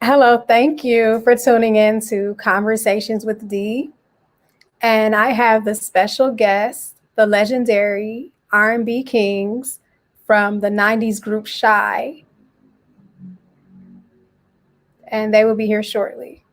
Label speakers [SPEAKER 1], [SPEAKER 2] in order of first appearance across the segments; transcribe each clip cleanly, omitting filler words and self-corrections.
[SPEAKER 1] Hello, thank you for tuning in to Conversations with Dee. And I have the special guest, the legendary R&B Kings from the 90s group Shai, and they will be here shortly.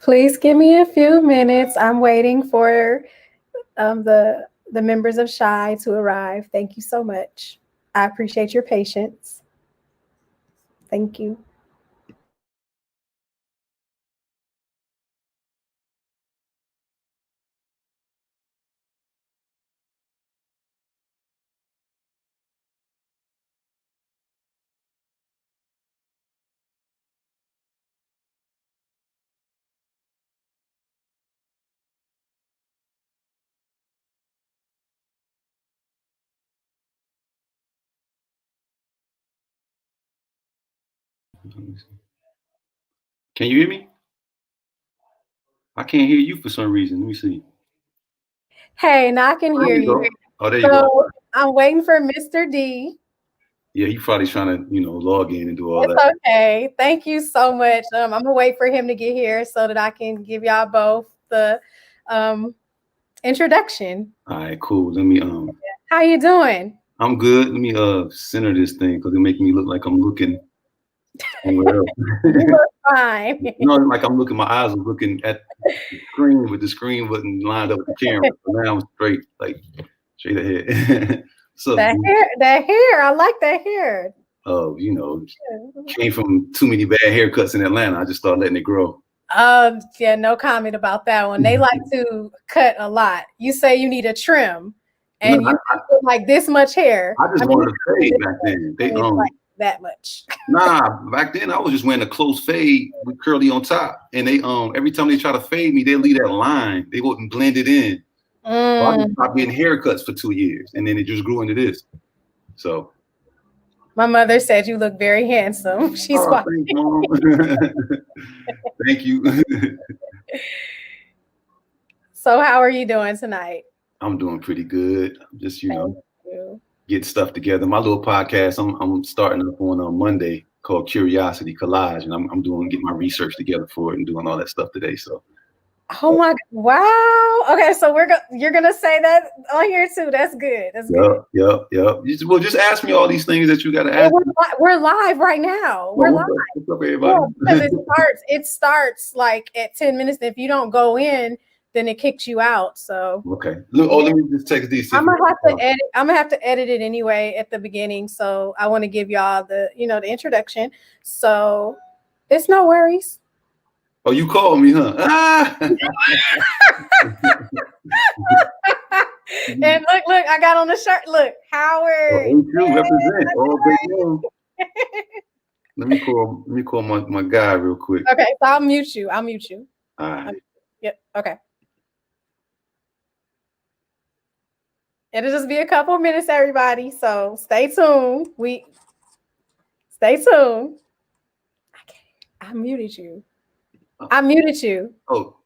[SPEAKER 1] Please give me a few minutes. I'm waiting for the members of Shai to arrive. Thank you so much. I appreciate your patience. Thank you.
[SPEAKER 2] Can you hear me? I can't hear you for some reason. Let me see.
[SPEAKER 1] Hey, now I can
[SPEAKER 2] There
[SPEAKER 1] hear
[SPEAKER 2] you
[SPEAKER 1] you.
[SPEAKER 2] go. Oh, there you go.
[SPEAKER 1] So I'm waiting for Mr. D.
[SPEAKER 2] Yeah, he's probably trying to, log in and do all
[SPEAKER 1] It's
[SPEAKER 2] that.
[SPEAKER 1] okay. Thank you so much. I'm gonna wait for him to get here so that I can give y'all both the um, introduction.
[SPEAKER 2] All right, cool. Let me
[SPEAKER 1] How you doing?
[SPEAKER 2] I'm good. Let me center this thing because it makes me look like I'm looking somewhere else.
[SPEAKER 1] You look fine.
[SPEAKER 2] Like I'm looking, my eyes are looking at the screen with the screen button lined up with the camera. So now I'm straight, like straight ahead. So
[SPEAKER 1] That hair. I like that hair.
[SPEAKER 2] oh, came from too many bad haircuts in Atlanta. I just started letting it grow.
[SPEAKER 1] Yeah, no comment about that one. They like to cut a lot. You say you need a trim,
[SPEAKER 2] No,
[SPEAKER 1] and you put like this much hair.
[SPEAKER 2] I just wanted to fade back then. They
[SPEAKER 1] like that much.
[SPEAKER 2] Nah, back then I was just wearing a close fade with curly on top, and they every time they try to fade me, they leave that line. They wouldn't blend it in. So I just stopped getting haircuts for 2 years, and then it just grew into this. So
[SPEAKER 1] my mother said you look very handsome. She's watching.
[SPEAKER 2] Thanks, Mom. Thank you.
[SPEAKER 1] So how are you doing tonight?
[SPEAKER 2] I'm doing pretty good. I'm just, get stuff together. My little podcast, I'm starting up on Monday called Curiosity Collage, and I'm getting my research together for it and doing all that stuff today. So.
[SPEAKER 1] Oh my! Wow. Okay, so you're gonna say that on here too. That's good. That's good.
[SPEAKER 2] Yep. Well, just ask me all these things that you got to ask.
[SPEAKER 1] We're live right now. We're live.
[SPEAKER 2] What's up, everybody?
[SPEAKER 1] Because it starts like at 10 minutes. If you don't go in, then it kicks you out. So
[SPEAKER 2] okay. Look, let me just text these.
[SPEAKER 1] I'm gonna have to edit it anyway at the beginning. So I want to give y'all the the introduction. So it's no worries.
[SPEAKER 2] Oh, you called me, huh?
[SPEAKER 1] And look, I got on the shirt. Look, Howard.
[SPEAKER 2] Represent all day long. Let me call my guy real quick.
[SPEAKER 1] Okay, so I'll mute you.
[SPEAKER 2] All right.
[SPEAKER 1] Yep. Okay. It'll just be a couple of minutes, everybody. So stay tuned. Stay tuned. I muted you. I muted you.
[SPEAKER 2] Oh.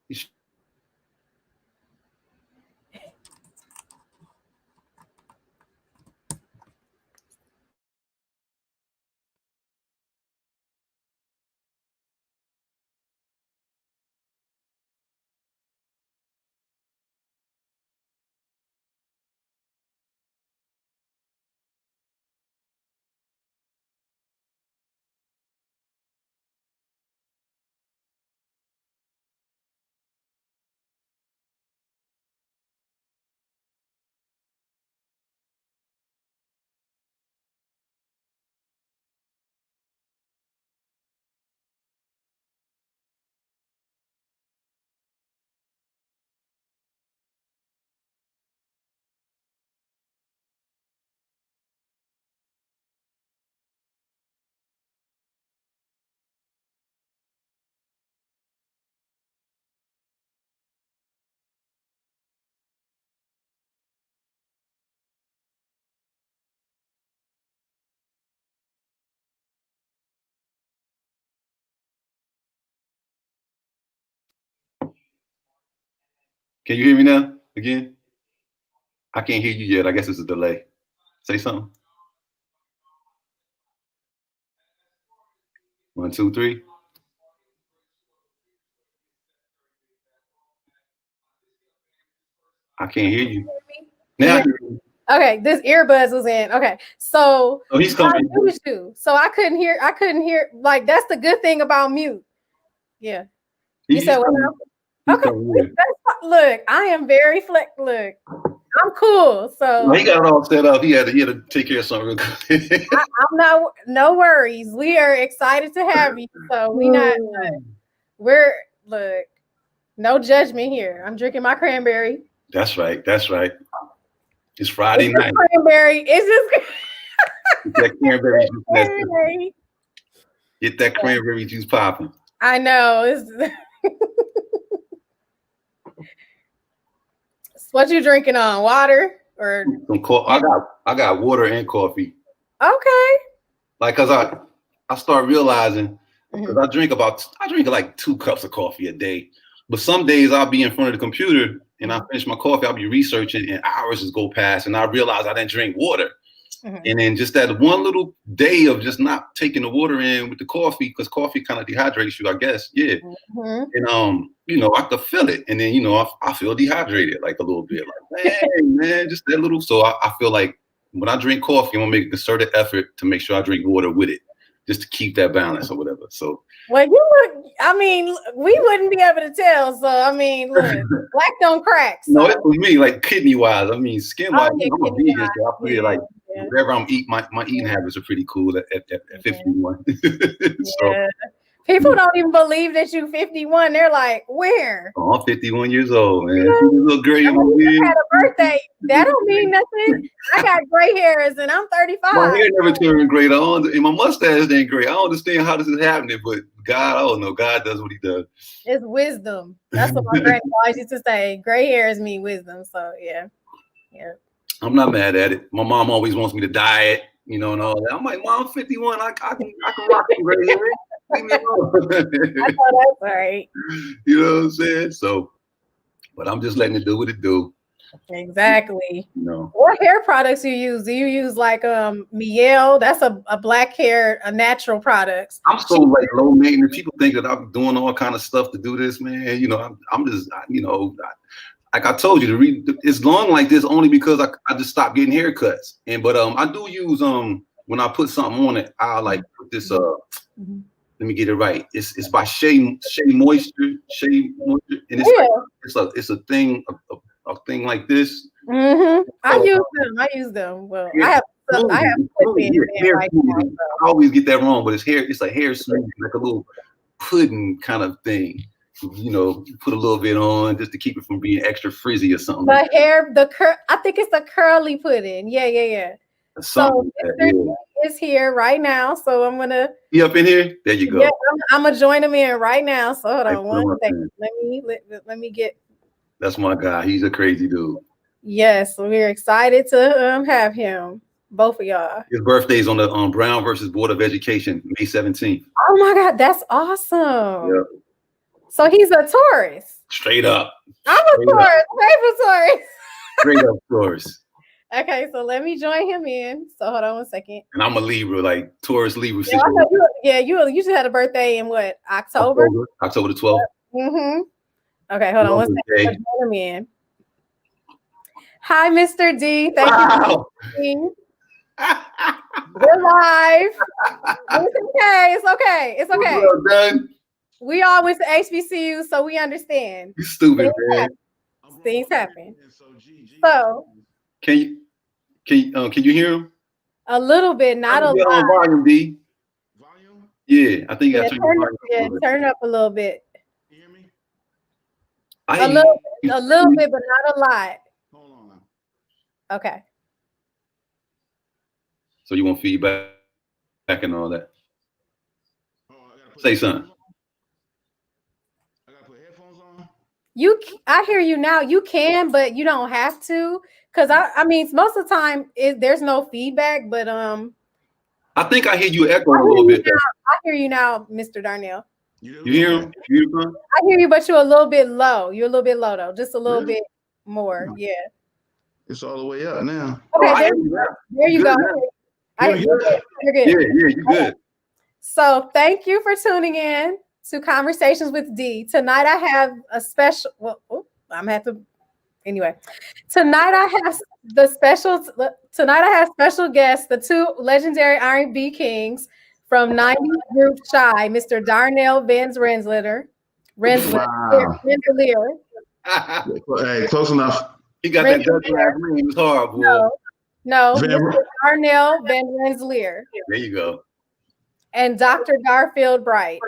[SPEAKER 2] Can you hear me now again? I can't hear you yet. I guess it's a delay. Say something. 1, 2, 3. I can't hear you. Now.
[SPEAKER 1] Okay, this earbuds was in. Okay, so
[SPEAKER 2] he's coming.
[SPEAKER 1] So I couldn't hear. Like that's the good thing about mute. Yeah. You said what? Okay. Look, I am very Look, I'm cool. So
[SPEAKER 2] he got it all set up. He had to take care of something real quick.
[SPEAKER 1] I'm no worries. We are excited to have you. So look, no judgment here. I'm drinking my cranberry.
[SPEAKER 2] That's right. It's Friday night.
[SPEAKER 1] Cranberry. It's just
[SPEAKER 2] get that cranberry juice. Get that cranberry juice popping.
[SPEAKER 1] I know. What you drinking on? Water or
[SPEAKER 2] I got water and coffee.
[SPEAKER 1] Okay.
[SPEAKER 2] Like cause I start realizing because I drink like 2 cups of coffee a day. But some days I'll be in front of the computer and I finish my coffee, I'll be researching and hours just go past and I realize I didn't drink water. And then just that one little day of just not taking the water in with the coffee, because coffee kind of dehydrates you, I guess. Yeah. And I could feel it. And then, I feel dehydrated like a little bit. Like, hey, man, just that little. So I feel like when I drink coffee, I'm gonna make a concerted effort to make sure I drink water with it, just to keep that balance or whatever. So
[SPEAKER 1] well, we wouldn't be able to tell. So look, black don't crack. So.
[SPEAKER 2] No, it's for me, like kidney wise. Skin wise, I'm a vegan, so I feel like whatever I'm eating, my eating habits are pretty cool at 51. So
[SPEAKER 1] People don't even believe that you're 51. They're like, where?
[SPEAKER 2] Oh, I'm 51 years old, man. You look great in my
[SPEAKER 1] I had a birthday. That don't mean nothing. I got gray hairs and I'm 35.
[SPEAKER 2] My hair never turned gray. And my mustache ain't gray. I don't understand how this is happening, but God, I don't know. God does what he does.
[SPEAKER 1] It's wisdom. That's what my granny always used to say. Gray hairs mean wisdom. So yeah.
[SPEAKER 2] I'm not mad at it. My mom always wants me to diet, you know, and all that. I'm like, Mom, I'm 51. I can rock some gray hair. Leave me alone.
[SPEAKER 1] I know that's right.
[SPEAKER 2] You know what I'm saying? So, but I'm just letting it do what it do.
[SPEAKER 1] Exactly.
[SPEAKER 2] You know.
[SPEAKER 1] What hair products do you use? Do you use like Miel? That's a black hair, a natural products.
[SPEAKER 2] I'm so like low maintenance. People think that I'm doing all kind of stuff to do this, man. You know, I'm just, you know, like I told you, it's long like this only because I just stopped getting haircuts. But I do use when I put something on it, I like put this let me get it right. It's by Shai Moisture, and it's a thing like this.
[SPEAKER 1] Mm-hmm. I use them. Well, I have hair right now, so.
[SPEAKER 2] I always get that wrong, but it's a hair smoothie, like a little pudding kind of thing. You know, put a little bit on just to keep it from being extra frizzy or something.
[SPEAKER 1] I think it's the curly pudding. Yeah. So Mr. is here right now, so I'm gonna.
[SPEAKER 2] You up in here? There you go.
[SPEAKER 1] Yeah, I'm gonna join him in right now. So hold on one second. Let me get.
[SPEAKER 2] That's my guy. He's a crazy dude.
[SPEAKER 1] Yes, we're excited to have him. Both of y'all.
[SPEAKER 2] His birthday's on the Brown versus Board of Education, May 17th.
[SPEAKER 1] Oh my God, that's awesome.
[SPEAKER 2] Yep.
[SPEAKER 1] So he's a Taurus.
[SPEAKER 2] Straight up.
[SPEAKER 1] I'm a Taurus. Favorite Taurus.
[SPEAKER 2] Straight up Taurus.
[SPEAKER 1] Okay, so let me join him in. So hold on one second.
[SPEAKER 2] And I'm a Libra, like Taurus Libra.
[SPEAKER 1] You just had a birthday in what? October
[SPEAKER 2] the 12th.
[SPEAKER 1] Mm-hmm. Okay, hold on one second. Join him in. Hi, Mr. D. Thank you for being. We're live. It's okay. It's okay.
[SPEAKER 2] Well done.
[SPEAKER 1] We all went to HBCU, so we understand.
[SPEAKER 2] You stupid, man.
[SPEAKER 1] Things happen. So
[SPEAKER 2] can you hear him?
[SPEAKER 1] A little bit, not a lot.
[SPEAKER 2] Volume, D. Volume? Yeah, I think you got to
[SPEAKER 1] turn up a little bit.
[SPEAKER 2] You hear me?
[SPEAKER 1] A little bit, but not a lot.
[SPEAKER 2] Hold on.
[SPEAKER 1] Okay.
[SPEAKER 2] So you want feedback and all that? Say something. I gotta put headphones on.
[SPEAKER 1] I hear you now. You can, but you don't have to. Because I mean, most of the time there's no feedback, but
[SPEAKER 2] I think I hear you echo a little bit.
[SPEAKER 1] I hear you now, Mr. Darnell.
[SPEAKER 2] You hear him?
[SPEAKER 1] I hear you, but you're a little bit low. You're a little bit low though, just a little bit more. Yeah.
[SPEAKER 3] It's all the way up now.
[SPEAKER 1] Okay, there you go. You're good.
[SPEAKER 2] Yeah, you're good.
[SPEAKER 1] So thank you for tuning in to Conversations with D. Tonight I have a special. Well, I'm gonna have to. Anyway, tonight I have special guests, the two legendary R&B kings from 90s group Shai, Mr. Darnell Van Rensselaer. Rensselaer.
[SPEAKER 3] Hey, close enough.
[SPEAKER 2] He got that Dutch last name. It's hard, boy.
[SPEAKER 1] No, Mr. Darnell Van Rensselaer.
[SPEAKER 2] There you go.
[SPEAKER 1] And Dr. Garfield Bright.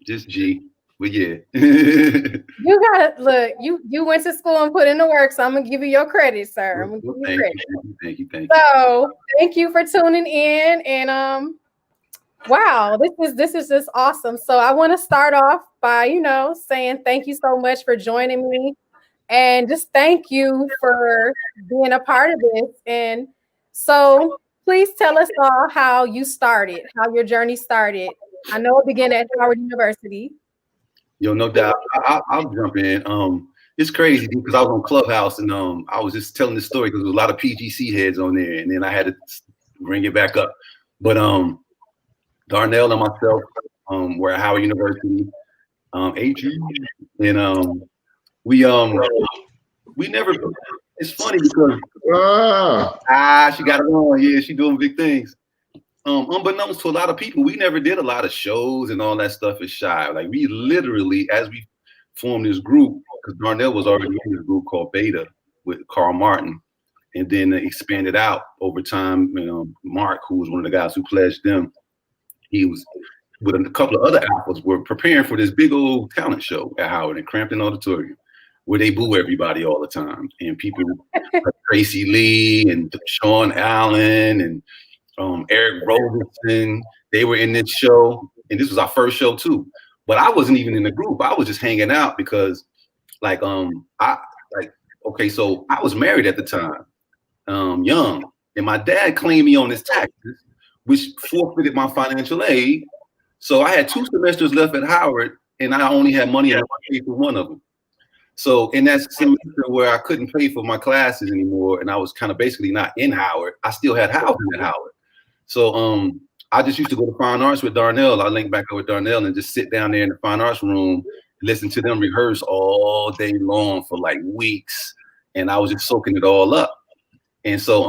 [SPEAKER 2] Just G. But yeah.
[SPEAKER 1] You gotta look, you went to school and put in the work, so I'm gonna give you your credit, sir. I'm gonna give you credit.
[SPEAKER 2] Thank you.
[SPEAKER 1] So thank you for tuning in, and wow, this is just awesome. So I want to start off by saying thank you so much for joining me, and just thank you for being a part of this. And so please tell us all how you started, how your journey started. I know it began at Howard University.
[SPEAKER 2] Yo, no doubt. I'll jump in. It's crazy because I was on Clubhouse and I was just telling this story because there was a lot of PGC heads on there, and then I had to bring it back up. But Darnell and myself were at Howard University, HU, and we never. It's funny because she got it on. Yeah, she doing big things. Unbeknownst to a lot of people, we never did a lot of shows and all that stuff at Shai. Like we literally, as we formed this group, because Darnell was already in this group called Beta with Carl Martin, and then expanded out over time. Mark, who was one of the guys who pledged them, he with a couple of other alphas were preparing for this big old talent show at Howard and Crampton Auditorium, where they boo everybody all the time. And people like Tracy Lee and Sean Allen and Eric Robertson, they were in this show. And this was our first show too. But I wasn't even in the group. I was just hanging out because so I was married at the time, young. And my dad claimed me on his taxes, which forfeited my financial aid. So I had 2 semesters left at Howard, and I only had money to pay for one of them. So in that semester where I couldn't pay for my classes anymore, and I was kind of basically not in Howard, I still had housing at Howard. So I just used to go to fine arts with Darnell. I linked back up with Darnell and just sit down there in the fine arts room, listen to them rehearse all day long for like weeks, and I was just soaking it all up. And so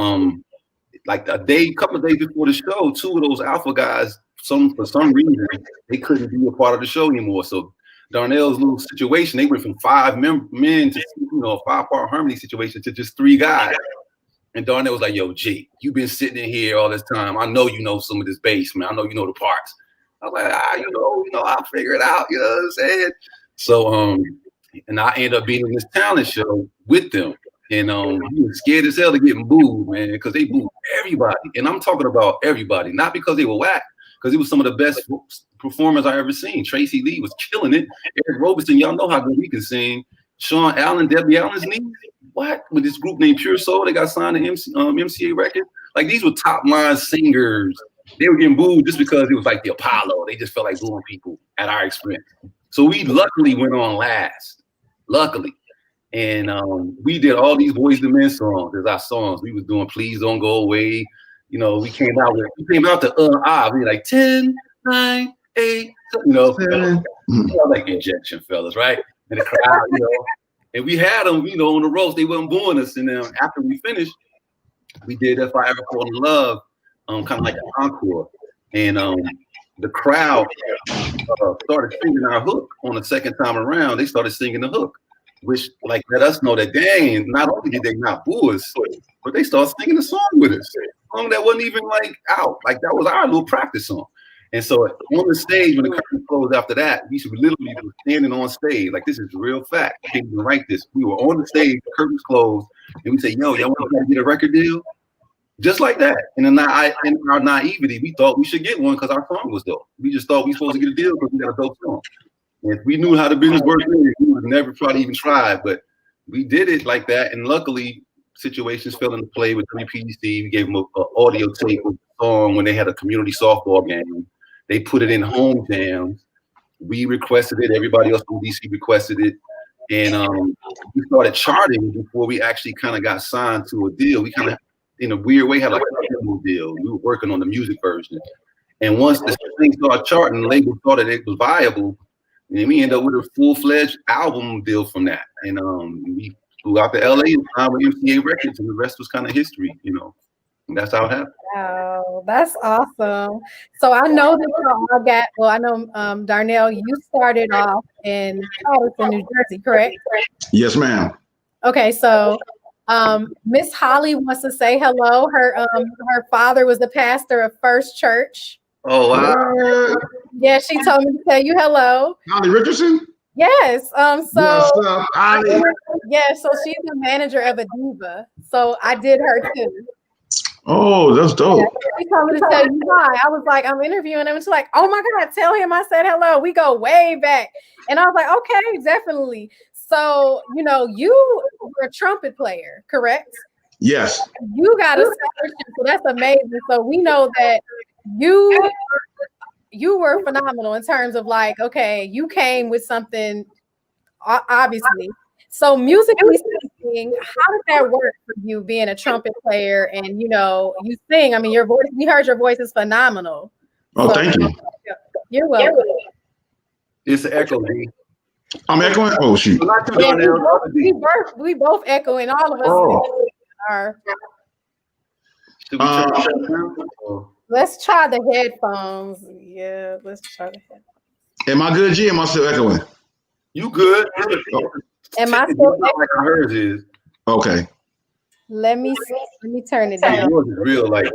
[SPEAKER 2] like a couple of days before the show, 2 of those alpha guys, for some reason, they couldn't be a part of the show anymore. So Darnell's little situation, they went from 5 men to, a 5-part harmony situation to just 3 guys. And Darnell was like, yo, G, you've been sitting in here all this time. I know you know some of this bass, man. I know you know the parts. I was like, I'll figure it out. You know what I'm saying? So and I ended up being in this talent show with them. And he was scared as hell to getting booed, man, because they booed everybody. And I'm talking about everybody, not because they were whack, because it was some of the best performers I ever seen. Tracy Lee was killing it. Eric Robertson, y'all know how good he can sing. Sean Allen, Debbie Allen's niece. What? With this group named Pure Soul, they got signed to MCA Records. Like, these were top line singers. They were getting booed just because it was like the Apollo. They just felt like booing people at our expense. So we luckily went on last. Luckily. And we did all these Boys II Men songs as our songs. We was doing Please Don't Go Away. We came out to we were like 10, 9, 8, like Injection, fellas, right? And the crowd, and we had them, on the roast. They wasn't booing us. And then after we finished, we did If I Ever Fall in Love, kind of like an encore. And the crowd started singing our hook on the second time around. They started singing the hook, which like let us know that dang, not only did they not boo us, but they started singing the song with us. A song that wasn't even like out. Like that was our little practice song. And so on the stage, when the curtain closed after that, we should literally be standing on stage. Like, this is real fact. I can't even write this. We were on the stage, the curtains closed, and we say, yo, y'all want to get a record deal? Just like that. And in our naivety, we thought we should get one because our song was dope. We just thought we were supposed to get a deal because we got a dope song. And if we knew how the business worked, we would never probably even tried. But we did it like that. And luckily, situations fell into play with WPDC. We gave them an audio tape of the song when they had a community softball game. They put it in home jams. We requested it. Everybody else from DC requested it. And we started charting before we actually kind of got signed to a deal. We kind of, in a weird way, had like a demo deal. We were working on the music version. And once the thing started charting, the label thought that it was viable. And we ended up with a full-fledged album deal from that. And we flew out to LA and signed with MCA Records, and the rest was kind of history, And that's how it happened.
[SPEAKER 1] Wow, that's awesome. So I know that I know Darnell, you started off in Patterson, New Jersey, correct?
[SPEAKER 3] Yes, ma'am.
[SPEAKER 1] Okay, so Miss Holly wants to say hello. Her father was the pastor of First Church.
[SPEAKER 2] Oh, wow.
[SPEAKER 1] Yeah, she told me to tell you hello.
[SPEAKER 3] Holly Richardson?
[SPEAKER 1] Yes.
[SPEAKER 3] What's up, Holly?
[SPEAKER 1] Yeah, so she's the manager of a diva. So I did her too.
[SPEAKER 3] Oh, that's dope.
[SPEAKER 1] Yeah, she told me to tell you hi. I was like, I'm interviewing him. And she's like, oh my God, tell him I said hello. We go way back. And I was like, okay, definitely. So, you were a trumpet player, correct?
[SPEAKER 3] Yes.
[SPEAKER 1] You got a scholarship, so that's amazing. So we know that you were phenomenal in terms of like, okay, you came with something, obviously. So musically speaking, how did that work for you being a trumpet player and, you sing? I mean, your voice, we heard your voice is phenomenal.
[SPEAKER 3] Oh, thank you.
[SPEAKER 1] You're welcome.
[SPEAKER 2] It's an echo.
[SPEAKER 3] I'm echoing? Oh, shoot.
[SPEAKER 1] Yeah, we both echoing. All of us are. Let's try the headphones. Yeah, let's try the headphones.
[SPEAKER 3] Am I good, G? Am I still echoing?
[SPEAKER 2] You good?
[SPEAKER 1] Am I still echoing?
[SPEAKER 2] Like hers is.
[SPEAKER 3] Okay.
[SPEAKER 1] Let me turn it down.
[SPEAKER 2] Yours is real, like.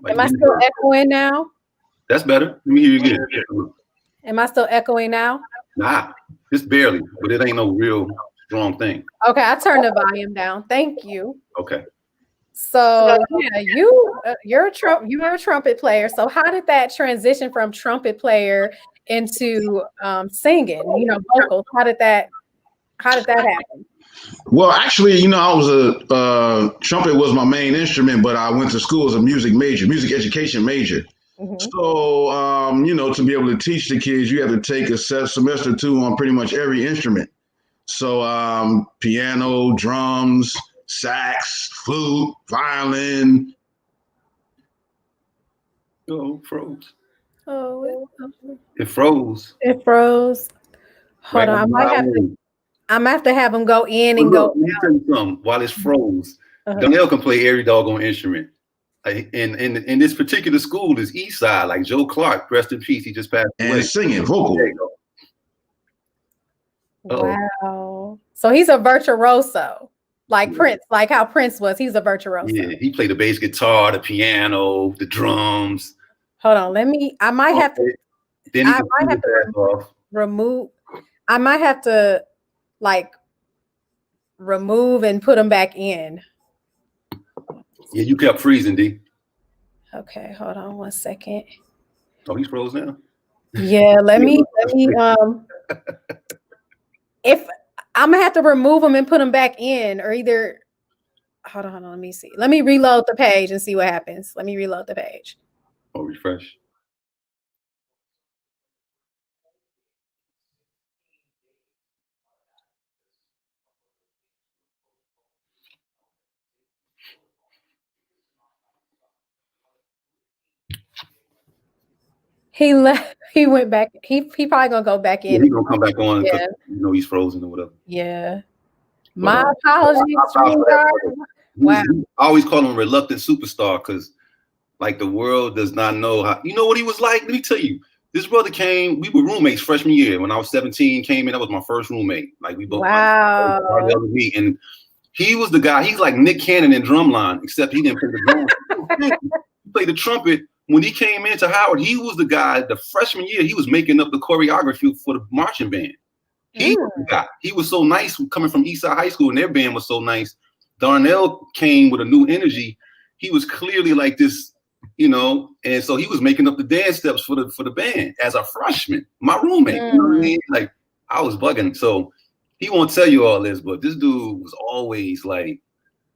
[SPEAKER 1] Am I still echoing now?
[SPEAKER 2] That's better. Let me hear you again.
[SPEAKER 1] Am I still echoing now?
[SPEAKER 2] Nah, just barely, but it ain't no real strong thing.
[SPEAKER 1] Okay, I turned the volume down. Thank you.
[SPEAKER 2] Okay.
[SPEAKER 1] So yeah, you're a trumpet player. So how did that transition from trumpet player into singing? You know, vocals. How did that happen?
[SPEAKER 3] Well, actually, I was trumpet was my main instrument, but I went to school as a music education major. Mm-hmm. So, to be able to teach the kids, you have to take a semester or two on pretty much every instrument. So, piano, drums, sax, flute, violin.
[SPEAKER 2] Oh, froze.
[SPEAKER 1] Oh,
[SPEAKER 2] it froze.
[SPEAKER 1] It froze. Hold on, I'm gonna have to have them go in and go.
[SPEAKER 2] Let me tell you something. While it's froze, Darnell can play every doggone instrument. In this particular school is East Side, like Joe Clark, rest in peace. He just passed away.
[SPEAKER 3] And singing vocal.
[SPEAKER 1] Wow. So he's a virtuoso, like Prince, like how Prince was. He's a virtuoso.
[SPEAKER 2] Yeah, he played the bass guitar, the piano, the drums.
[SPEAKER 1] Hold on, I might have to. Then I might have to remove. I might have to like remove and put them back in.
[SPEAKER 2] Yeah, you kept freezing, D.
[SPEAKER 1] Okay, hold on 1 second.
[SPEAKER 2] Oh, he's froze now.
[SPEAKER 1] Yeah, let me if I'm gonna have to remove them and put them back in, or either hold on, let me see. Let me reload the page and see what happens. Let me reload the page.
[SPEAKER 2] Oh, refresh.
[SPEAKER 1] He left. He went back. He probably gonna go back in.
[SPEAKER 2] Yeah, he's gonna come back on. Yeah. He's frozen or whatever.
[SPEAKER 1] Yeah. My apologies. Wow.
[SPEAKER 2] I always call him a reluctant superstar because, like, the world does not know how. You know what he was like? Let me tell you. This brother came. We were roommates freshman year. When I was 17, came in. That was my first roommate. Like we both.
[SPEAKER 1] Wow.
[SPEAKER 2] And he was the guy. He's like Nick Cannon in Drumline, except he didn't play the drum. He played the trumpet. When he came into Howard, he was the guy. The freshman year, he was making up the choreography for the marching band. He was the guy. He was so nice coming from Eastside High School, and their band was so nice. Darnell came with a new energy. He was clearly like this, and so he was making up the dance steps for the band as a freshman. My roommate, you know what I mean? Like I was bugging. So he won't tell you all this, but this dude was always like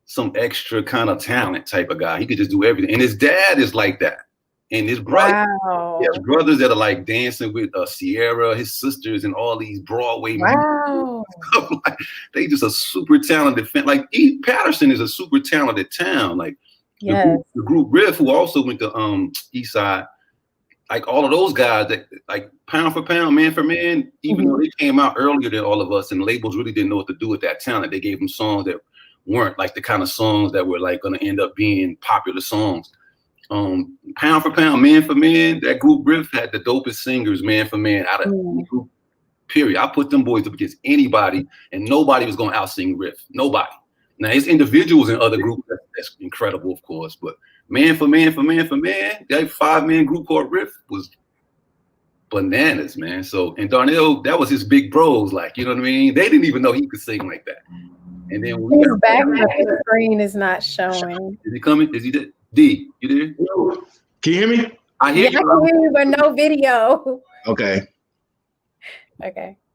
[SPEAKER 2] some extra kind of talent type of guy. He could just do everything, and his dad is like that. And his brother, he has brothers that are like dancing with Sierra, his sisters, and all these Broadway.
[SPEAKER 1] Wow.
[SPEAKER 2] Like, they just a super talented like Patterson is a super talented town. Like the group Riff, who also went to East Side, like all of those guys that like pound for pound, man for man, even though they came out earlier than all of us, and labels really didn't know what to do with that talent. They gave them songs that weren't like the kind of songs that were like going to end up being popular songs. Pound for pound, man for man, that group Riff had the dopest singers, man for man, out of any group, period. I put them boys up against anybody, and nobody was going to out-sing Riff. Nobody. Now, it's individuals in other groups that's incredible, of course, but man for man, that 5-man group called Riff was bananas, man. So, and Darnell, that was his big bros, like, you know what I mean? They didn't even know he could sing like that. And then we
[SPEAKER 1] his back of the screen is not showing.
[SPEAKER 2] Is he coming? Is he there? D, you there?
[SPEAKER 3] Can you hear me?
[SPEAKER 2] I hear you.
[SPEAKER 1] I can hear you, but no video.
[SPEAKER 3] Okay.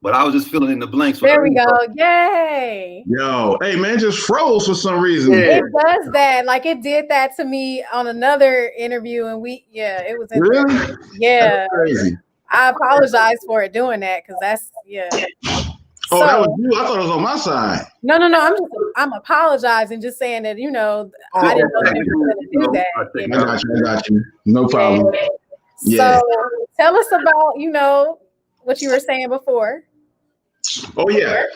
[SPEAKER 2] But I was just filling in the blanks.
[SPEAKER 1] There we go. Yay.
[SPEAKER 3] Yo, hey man, just froze for some reason.
[SPEAKER 1] It does that. Like it did that to me on another interview, and it was
[SPEAKER 3] really?
[SPEAKER 1] Yeah.
[SPEAKER 3] That's crazy.
[SPEAKER 1] I apologize for it doing that because that's
[SPEAKER 3] Oh, that was you. I thought it was on my side.
[SPEAKER 1] No. I'm apologizing, just saying that, I didn't know they were going to do that.
[SPEAKER 3] I got you. No problem.
[SPEAKER 1] Yeah. So tell us about, what you were saying before.
[SPEAKER 3] Oh yeah.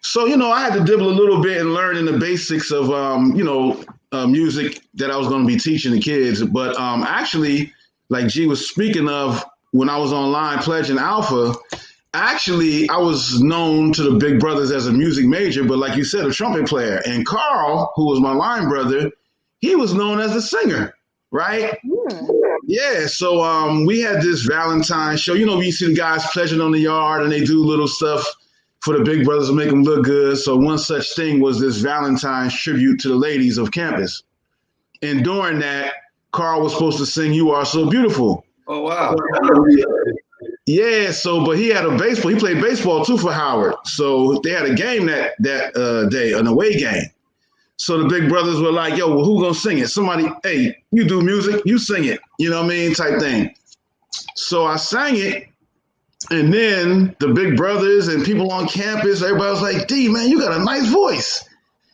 [SPEAKER 3] So, I had to dibble a little bit and learn in the basics of, music that I was going to be teaching the kids. But actually, like G was speaking of, when I was online pledging Alpha, actually, I was known to the big brothers as a music major, but like you said, a trumpet player. And Carl, who was my line brother, he was known as the singer. right? Yeah, so we had this Valentine's show. You know, we see the guys pledging on the yard and they do little stuff for the big brothers to make them look good. So one such thing was this Valentine's tribute to the ladies of campus. And during that, Carl was supposed to sing "You Are So Beautiful."
[SPEAKER 2] Oh, wow.
[SPEAKER 3] Yeah, so but he had a baseball. He played baseball too for Howard. So they had a game that day, an away game. So the big brothers were like, "Yo, well, who gonna sing it? Somebody, hey, you do music, you sing it. You know what I mean, type thing." So I sang it, and then the big brothers and people on campus, everybody was like, "D, man, you got a nice voice."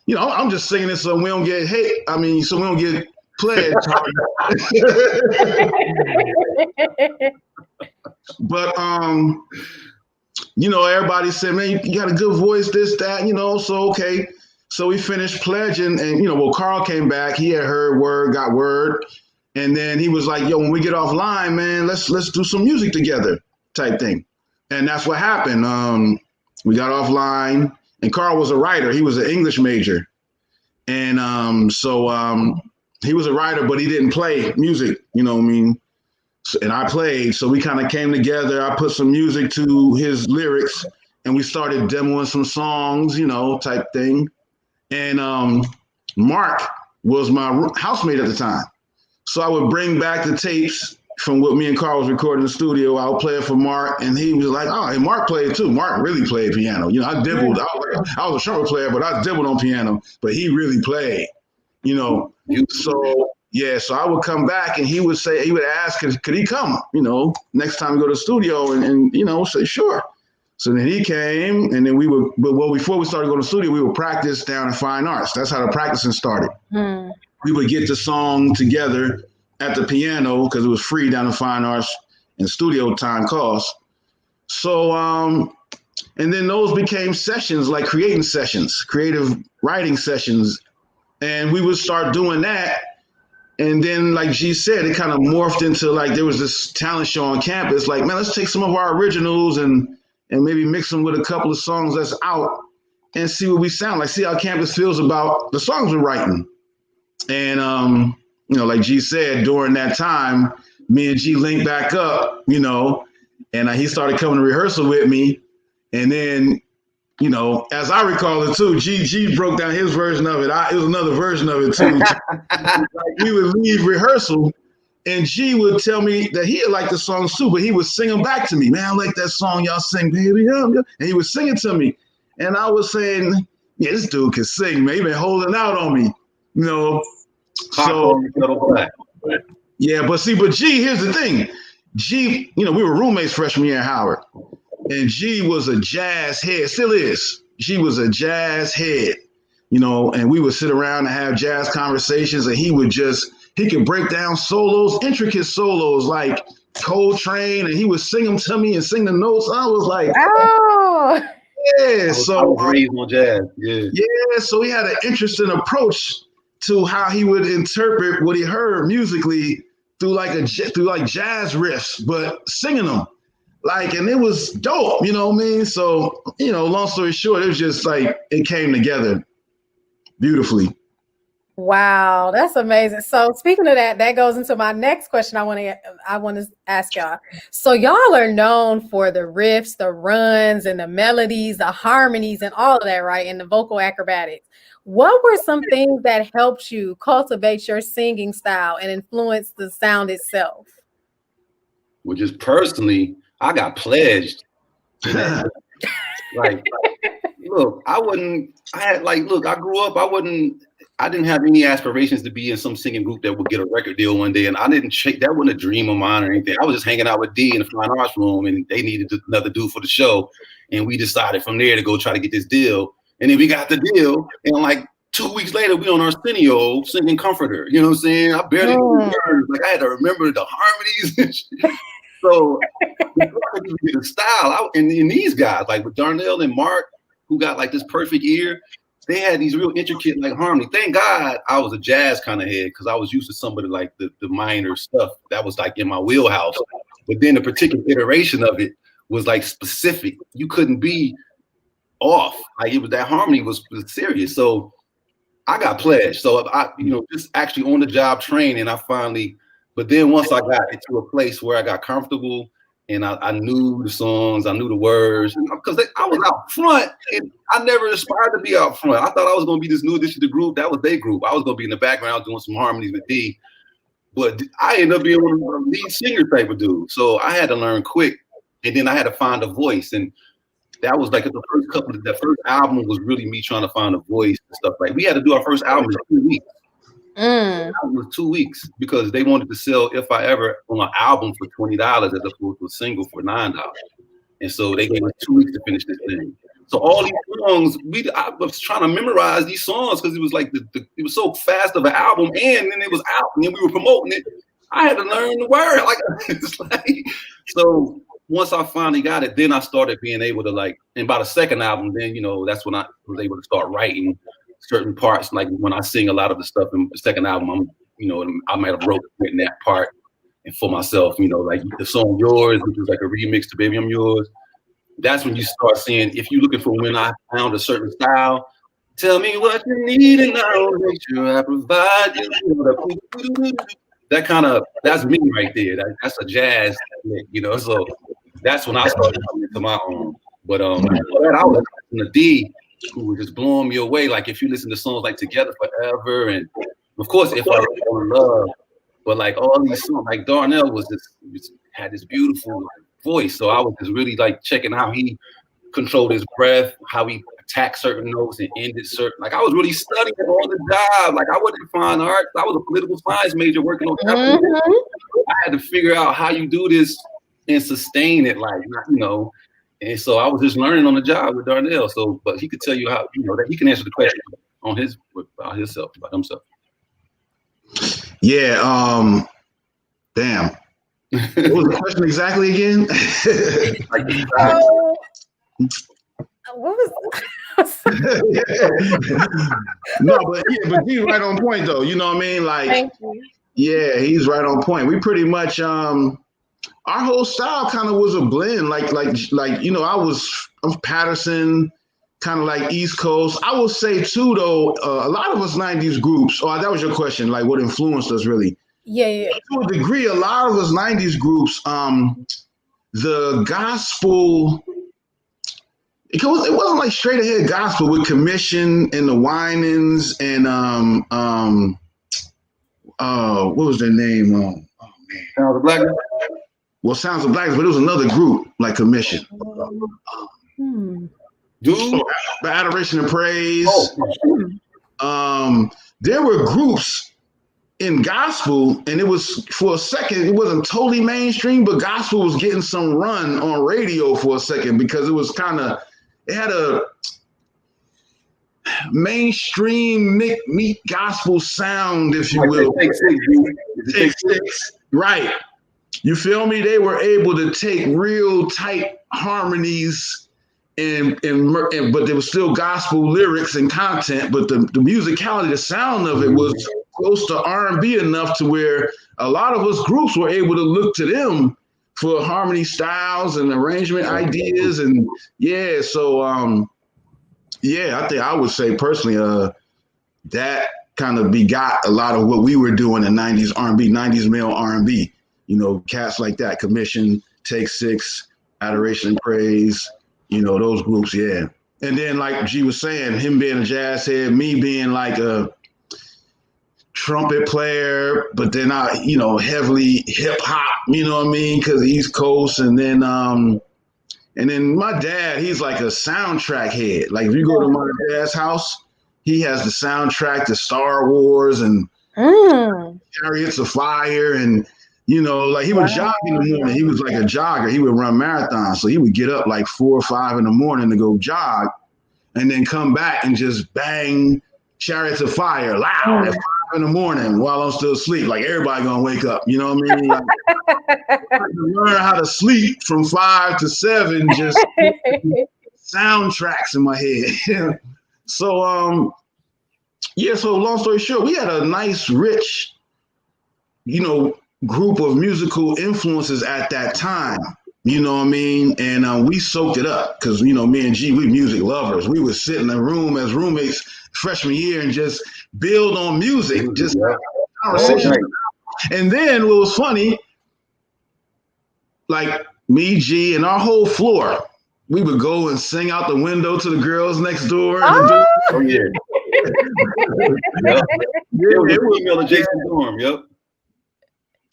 [SPEAKER 3] You know, I'm just singing it so we don't get hate. I mean, so we don't get pledged. But you know, everybody said, "Man, you got a good voice, this, that," you know. So okay. So we finished pledging, and you know, well, Carl came back. He had heard word, got word, and then he was like, "Yo, when we get offline, man, let's do some music together," type thing. And that's what happened. We got offline, and Carl was a writer. He was an English major, and so he was a writer, but he didn't play music. You know what I mean? And I played, so we kind of came together. I put some music to his lyrics, and we started demoing some songs, you know, type thing. And Mark was my housemate at the time. So I would bring back the tapes from what me and Carl was recording in the studio. I would play it for Mark, and he was like, "Oh, and Mark played too. Mark really played piano. You know, I dibbled. I was a trumpet player, but I dibbled on piano. But he really played, you know." So yeah, so I would come back, and he would ask, could he come, you know, next time we go to the studio, and you know, say sure. So then he came, and then before we started going to the studio, we would practice down in Fine Arts. That's how the practicing started. We would get the song together at the piano because it was free down in Fine Arts and studio time cost. So, and then those became sessions, like creating sessions, creative writing sessions. And we would start doing that. And then, like G said, it kind of morphed into like, there was this talent show on campus. Like, man, let's take some of our originals and maybe mix them with a couple of songs that's out and see what we sound like, see how campus feels about the songs we're writing. And, you know, like G said, during that time, me and G linked back up, you know, and he started coming to rehearsal with me. And then, you know, as I recall it too, G broke down his version of it. It was another version of it too. Like, we would leave rehearsal, and G would tell me that he had liked the songs too, but he would sing them back to me. "Man, I like that song y'all sing, baby." And he would sing it to me. And I was saying, "Yeah, this dude can sing, man. He been holding out on me." You know, so yeah, but G, here's the thing. G, you know, we were roommates freshman year at Howard. And G was a jazz head, still is. G was a jazz head, you know, and we would sit around and have jazz conversations, and he could break down solos, intricate solos like Coltrane, and he would sing them to me and sing the notes. I was like, oh, yeah.
[SPEAKER 2] I was raised on jazz.
[SPEAKER 3] Yeah. So he had an interesting approach to how he would interpret what he heard musically through jazz riffs, but singing them. Like, and it was dope, you know what I mean? So, you know, long story short, it was just like, it came together beautifully.
[SPEAKER 1] Wow, that's amazing. So speaking of that goes into my next question I want to ask y'all. So y'all are known for the riffs, the runs, and the melodies, the harmonies, and all of that, right? And the vocal acrobatics. What were some things that helped you cultivate your singing style and influence the sound itself?
[SPEAKER 2] Well, just personally, I got pledged. Like, look, I grew up, I didn't have any aspirations to be in some singing group that would get a record deal one day. And that wasn't a dream of mine or anything. I was just hanging out with D in the fine arts room, and they needed another dude for the show. And we decided from there to go try to get this deal. And then we got the deal. And like 2 weeks later, we on Arsenio singing Comforter. You know what I'm saying? I barely knew words. Like, I had to remember the harmonies and shit. So the style, and these guys, like with Darnell and Mark, who got like this perfect ear, they had these real intricate like harmony. Thank God I was a jazz kind of head, because I was used to some of the minor stuff that was like in my wheelhouse. But then the particular iteration of it was like specific. You couldn't be off. Like, that harmony was serious. So I got pledged. So I, just actually on the job training, but then once I got into a place where I got comfortable and I knew the songs, I knew the words, because I was out front and I never aspired to be out front. I thought I was going to be this new addition to the group. That was their group. I was going to be in the background doing some harmonies with D. But I ended up being one of the lead singer type of dudes. So I had to learn quick. And then I had to find a voice. And that was like the first album was really me trying to find a voice and stuff. Like we had to do our first album in 2 weeks. It was 2 weeks because they wanted to sell If I Ever on an album for $20 as opposed to a single for $9. And so they gave us 2 weeks to finish this thing. So all these songs, I was trying to memorize these songs because it was like it was so fast of an album, and then it was out, and then we were promoting it. I had to learn the word. So once I finally got it, then I started being able to and by the second album, then that's when I was able to start writing certain parts. Like when I sing a lot of the stuff in the second album, I might have written that part and for myself, like the song Yours, which was like a remix to Baby I'm Yours. That's when you start seeing, if you're looking for when I found a certain style, tell me what you need and I'll make sure I provide you. That's me right there. That's a jazz, so that's when I started coming into my own. But I was listening to D, who was just blowing me away. Like if you listen to songs like Together Forever, and of course If I Fall in Love, but like all these songs, like Darnell had this beautiful voice. So I was just really checking how he controlled his breath, how he attacked certain notes and ended certain. I was really studying on the job. I wasn't fine art. I was a political science major working on capital. I had to figure out how you do this and sustain it, And so I was just learning on the job with Darnell. So, but he could tell you how, that he can answer the question about himself.
[SPEAKER 3] Yeah. Damn. What was the question exactly again?
[SPEAKER 1] What was?
[SPEAKER 3] No, but he's right on point though. You know what I mean?
[SPEAKER 1] Thank you.
[SPEAKER 3] Yeah, he's right on point. We pretty much our whole style kind of was a blend. I'm Patterson, kind of like East Coast. I would say too though, a lot of us '90s groups. Oh, that was your question. What influenced us really?
[SPEAKER 1] Yeah.
[SPEAKER 3] To a degree, a lot of us '90s groups, the gospel. It wasn't like straight ahead gospel with Commission and the Winans and what was their name? Oh man,
[SPEAKER 2] Sounds of Blackness.
[SPEAKER 3] Well, Sounds of Blackness, but it was another group like Commission.
[SPEAKER 2] Dude,
[SPEAKER 3] Adoration and Praise. There were groups in gospel, and it was for a second, it wasn't totally mainstream, but gospel was getting some run on radio for a second because it was it had a mainstream meet gospel sound, if you will. Take six. Right. You feel me? They were able to take real tight harmonies but there was still gospel lyrics and content, but the musicality, the sound of it was close to R&B enough to where a lot of us groups were able to look to them for harmony styles and arrangement ideas. And so I think I would say personally, that kind of begot a lot of what we were doing in 90s R&B, 90s male R&B, cats like that, Commission, Take Six, Adoration and Praise, those groups. Yeah. And then like G was saying, him being a jazz head, me being like a trumpet player, but then heavily hip hop, you know what I mean? Cause East Coast. And then my dad, he's like a soundtrack head. Like if you go to my dad's house, he has the soundtrack to Star Wars and Chariots of Fire. And, he would jog in the morning. He was like a jogger. He would run marathons. So he would get up like 4 or 5 in the morning to go jog and then come back and just bang Chariots of Fire loud at 5 in the morning while I'm still asleep. Like everybody gonna wake up. You know what I mean? Learn how to sleep from 5 to 7, just soundtracks in my head. So so long story short, we had a nice, rich, group of musical influences at that time. You know what I mean? And we soaked it up because, you know, me and G, we music lovers. We would sit in a room as roommates freshman year and just build on music, just conversation. And then what was funny, like me, G, and our whole floor, we would go and sing out the window to the girls next door.
[SPEAKER 2] Oh yeah. Yep. It was female adjacent dorm. Yep.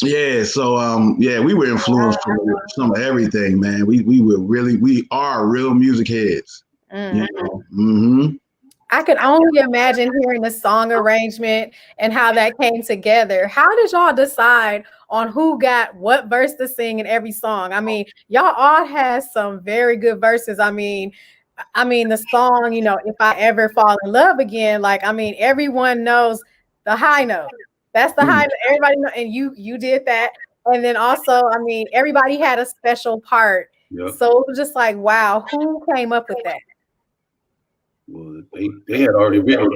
[SPEAKER 3] Yeah, so yeah, we were influenced from some of everything, man. We are real music heads.
[SPEAKER 1] Mm-hmm.
[SPEAKER 3] You know? Mm-hmm.
[SPEAKER 1] I could only imagine hearing the song arrangement and how that came together. How did y'all decide on who got what verse to sing in every song? I mean, y'all all had some very good verses. I mean, the song, you know, If I Ever Fall in Love Again, like, I mean, everyone knows the high note. That's the high note. Everybody know, and you did that. And then also, I mean, everybody had a special part. Yep. So it was just like, wow, who came up with that?
[SPEAKER 2] Well, they had already written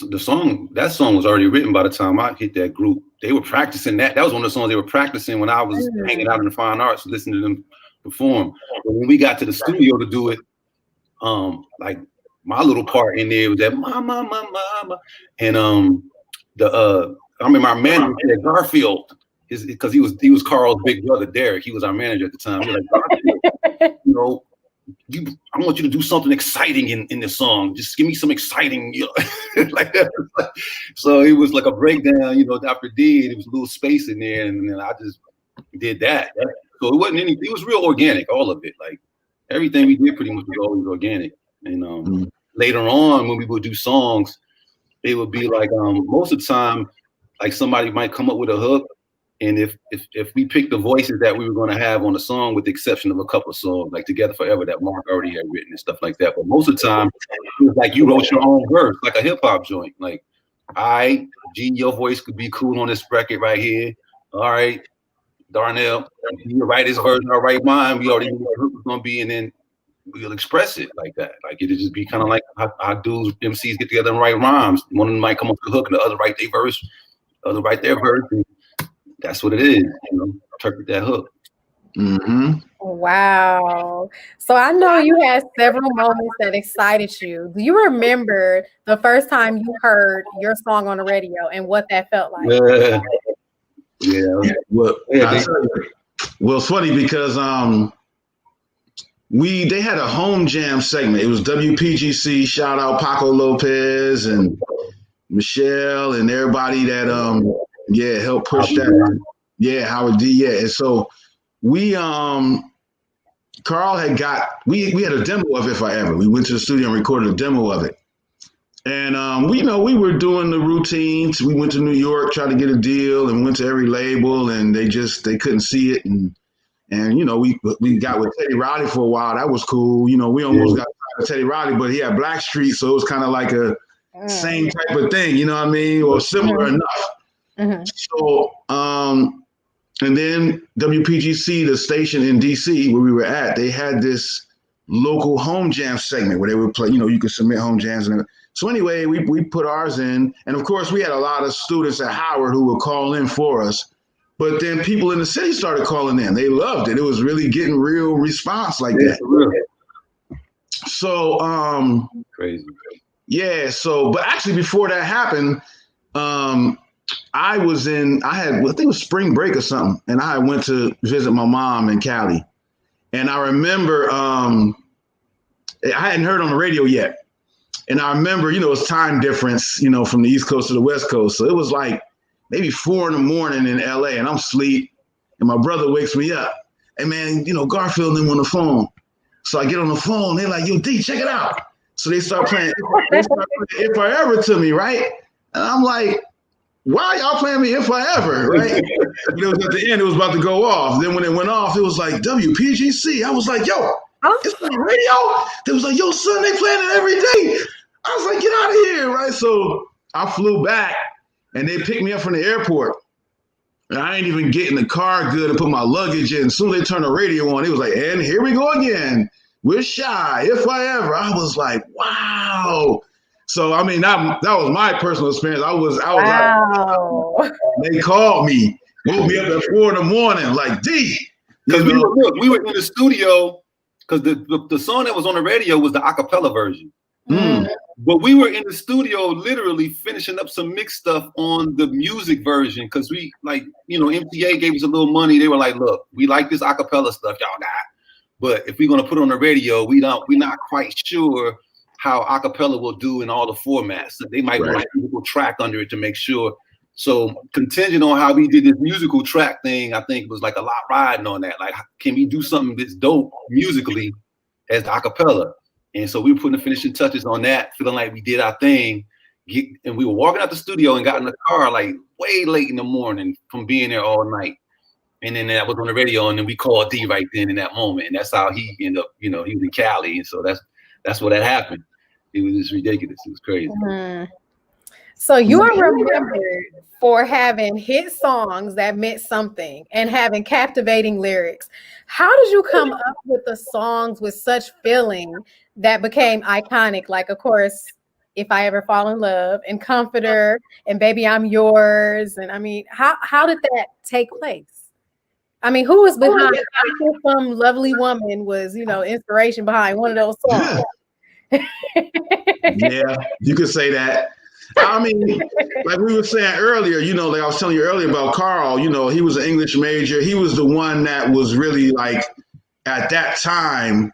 [SPEAKER 2] the song. That song was already written by the time I hit that group. They were practicing that. That was one of the songs they were practicing when I was hanging out in the fine arts, listening to them perform. But when we got to the studio to do it, like my little part in there was that mama, and I remember our manager said Garfield, because he was Carl's big brother Derek. He was our manager at the time. He was like, Garfield, you know, I want you to do something exciting in the song. Just give me some exciting, you know, like that. So it was like a breakdown, you know, after D, and there was a little space in there, and then I just did that. So it wasn't anything. It was real organic, all of it. Like everything we did pretty much was always organic. And later on, when we would do songs, it would be like most of the time, like somebody might come up with a hook. And if we picked the voices that we were going to have on the song, with the exception of a couple of songs, like Together Forever, that Mark already had written and stuff like that. But most of the time, it was like you wrote your own verse, like a hip hop joint. Like, all right, G, your voice could be cool on this record right here. All right, Darnell, you write his verse, I'll write mine. We already knew what the hook was going to be, and then we'll express it like that. Like it'll just be kind of like how dudes, MCs get together and write rhymes. One of them might come up with the hook, and the other write their verse, the other write their verse. And that's what it is, you know, interpret that hook.
[SPEAKER 3] Mm-hmm.
[SPEAKER 1] Wow. So I know you had several moments that excited you. Do you remember the first time you heard your song on the radio and what that felt like?
[SPEAKER 3] Yeah. Well, it's funny because they had a home jam segment. It was WPGC. Shout out Paco Lopez and Michelle and everybody that helped push that. Yeah, Howard D. Yeah, and so we Carl had we had a demo of If I Ever. We went to the studio and recorded a demo of it. And we were doing the routines. We went to New York, tried to get a deal, and went to every label, and they couldn't see it. And you know, we got with Teddy Riley for a while. That was cool. You know, we almost got with Teddy Riley, but he had Blackstreet, so it was kind of like a same type of thing. You know what I mean, or similar enough. Mm-hmm. So, and then WPGC, the station in DC where we were at, they had this local home jam segment where they would play, you know, you could submit home jams. And so anyway, we put ours in. And of course, we had a lot of students at Howard who would call in for us. But then people in the city started calling in. They loved it. It was really getting real response like that. So,
[SPEAKER 2] crazy.
[SPEAKER 3] Yeah. So, but actually before that happened, I think it was spring break or something, and I went to visit my mom in Cali. And I remember I hadn't heard on the radio yet. And I remember, you know, it's time difference, you know, from the East Coast to the West Coast. So it was like maybe 4 a.m. in LA, and I'm asleep, and my brother wakes me up. Hey man, you know, Garfield and them on the phone. So I get on the phone, they're like, yo, D, check it out. So they start playing If I Ever to me, right? And I'm like, why are y'all playing me If I Ever, right? You know, at the end, it was about to go off. Then when it went off, it was like WPGC. I was like, yo, it's on the radio? They was like, yo, son, they playing it every day. I was like, get out of here, right? So I flew back, and they picked me up from the airport. And I ain't even get in the car good and put my luggage in. As soon as they turned the radio on, it was like, and here we go again. We're Shai, If I Ever. I was like, wow. So, I mean, that was my personal experience. I was
[SPEAKER 1] wow.
[SPEAKER 3] They called me, woke me up at 4 a.m, like, D,
[SPEAKER 2] Because we were in the studio because the song that was on the radio was the acapella version. But we were in the studio literally finishing up some mixed stuff on the music version because we MTA gave us a little money. They were like, look, we like this acapella stuff y'all got, but if we're gonna put it on the radio, we're not quite sure how acapella will do in all the formats. So they might want a musical track under it to make sure. So contingent on how we did this musical track thing, I think was like a lot riding on that. Like, can we do something that's dope musically as the acapella? And so we were putting the finishing touches on that, feeling like we did our thing. And we were walking out the studio and got in the car like way late in the morning from being there all night. And then that was on the radio, and then we called D right then in that moment. And that's how he ended up, he was in Cali. And so that's what that happened. It was just ridiculous. It was crazy.
[SPEAKER 1] So you are remembered for having hit songs that meant something and having captivating lyrics. How did you come up with the songs with such feeling that became iconic? Like, of course, If I Ever Fall in Love and Comforter and Baby I'm Yours. And I mean, how did that take place? I mean, who was behind? I think some lovely woman was, inspiration behind one of those songs.
[SPEAKER 3] Yeah, you could say that. I mean, like we were saying earlier, like I was telling you earlier about Carl, he was an English major. He was the one that was really like, at that time,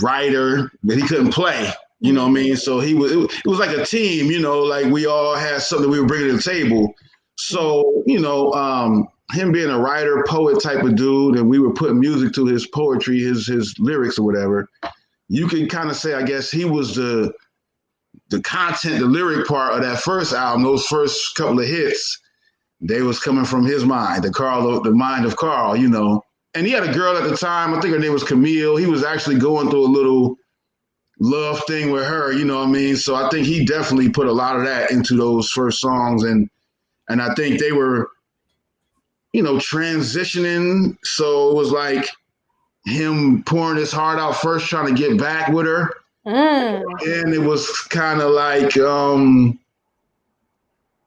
[SPEAKER 3] writer, but he couldn't play, you know what I mean? So it was like a team, like we all had something we were bringing to the table. So, him being a writer, poet type of dude, and we were putting music to his poetry, his lyrics or whatever. You can kind of say, I guess he was the content, the lyric part of that first album, those first couple of hits, they was coming from his mind, the mind of Carl, And he had a girl at the time, I think her name was Camille. He was actually going through a little love thing with her, you know what I mean? So I think he definitely put a lot of that into those first songs. And I think they were, transitioning. So it was like him pouring his heart out first, trying to get back with her. And it was kind of like,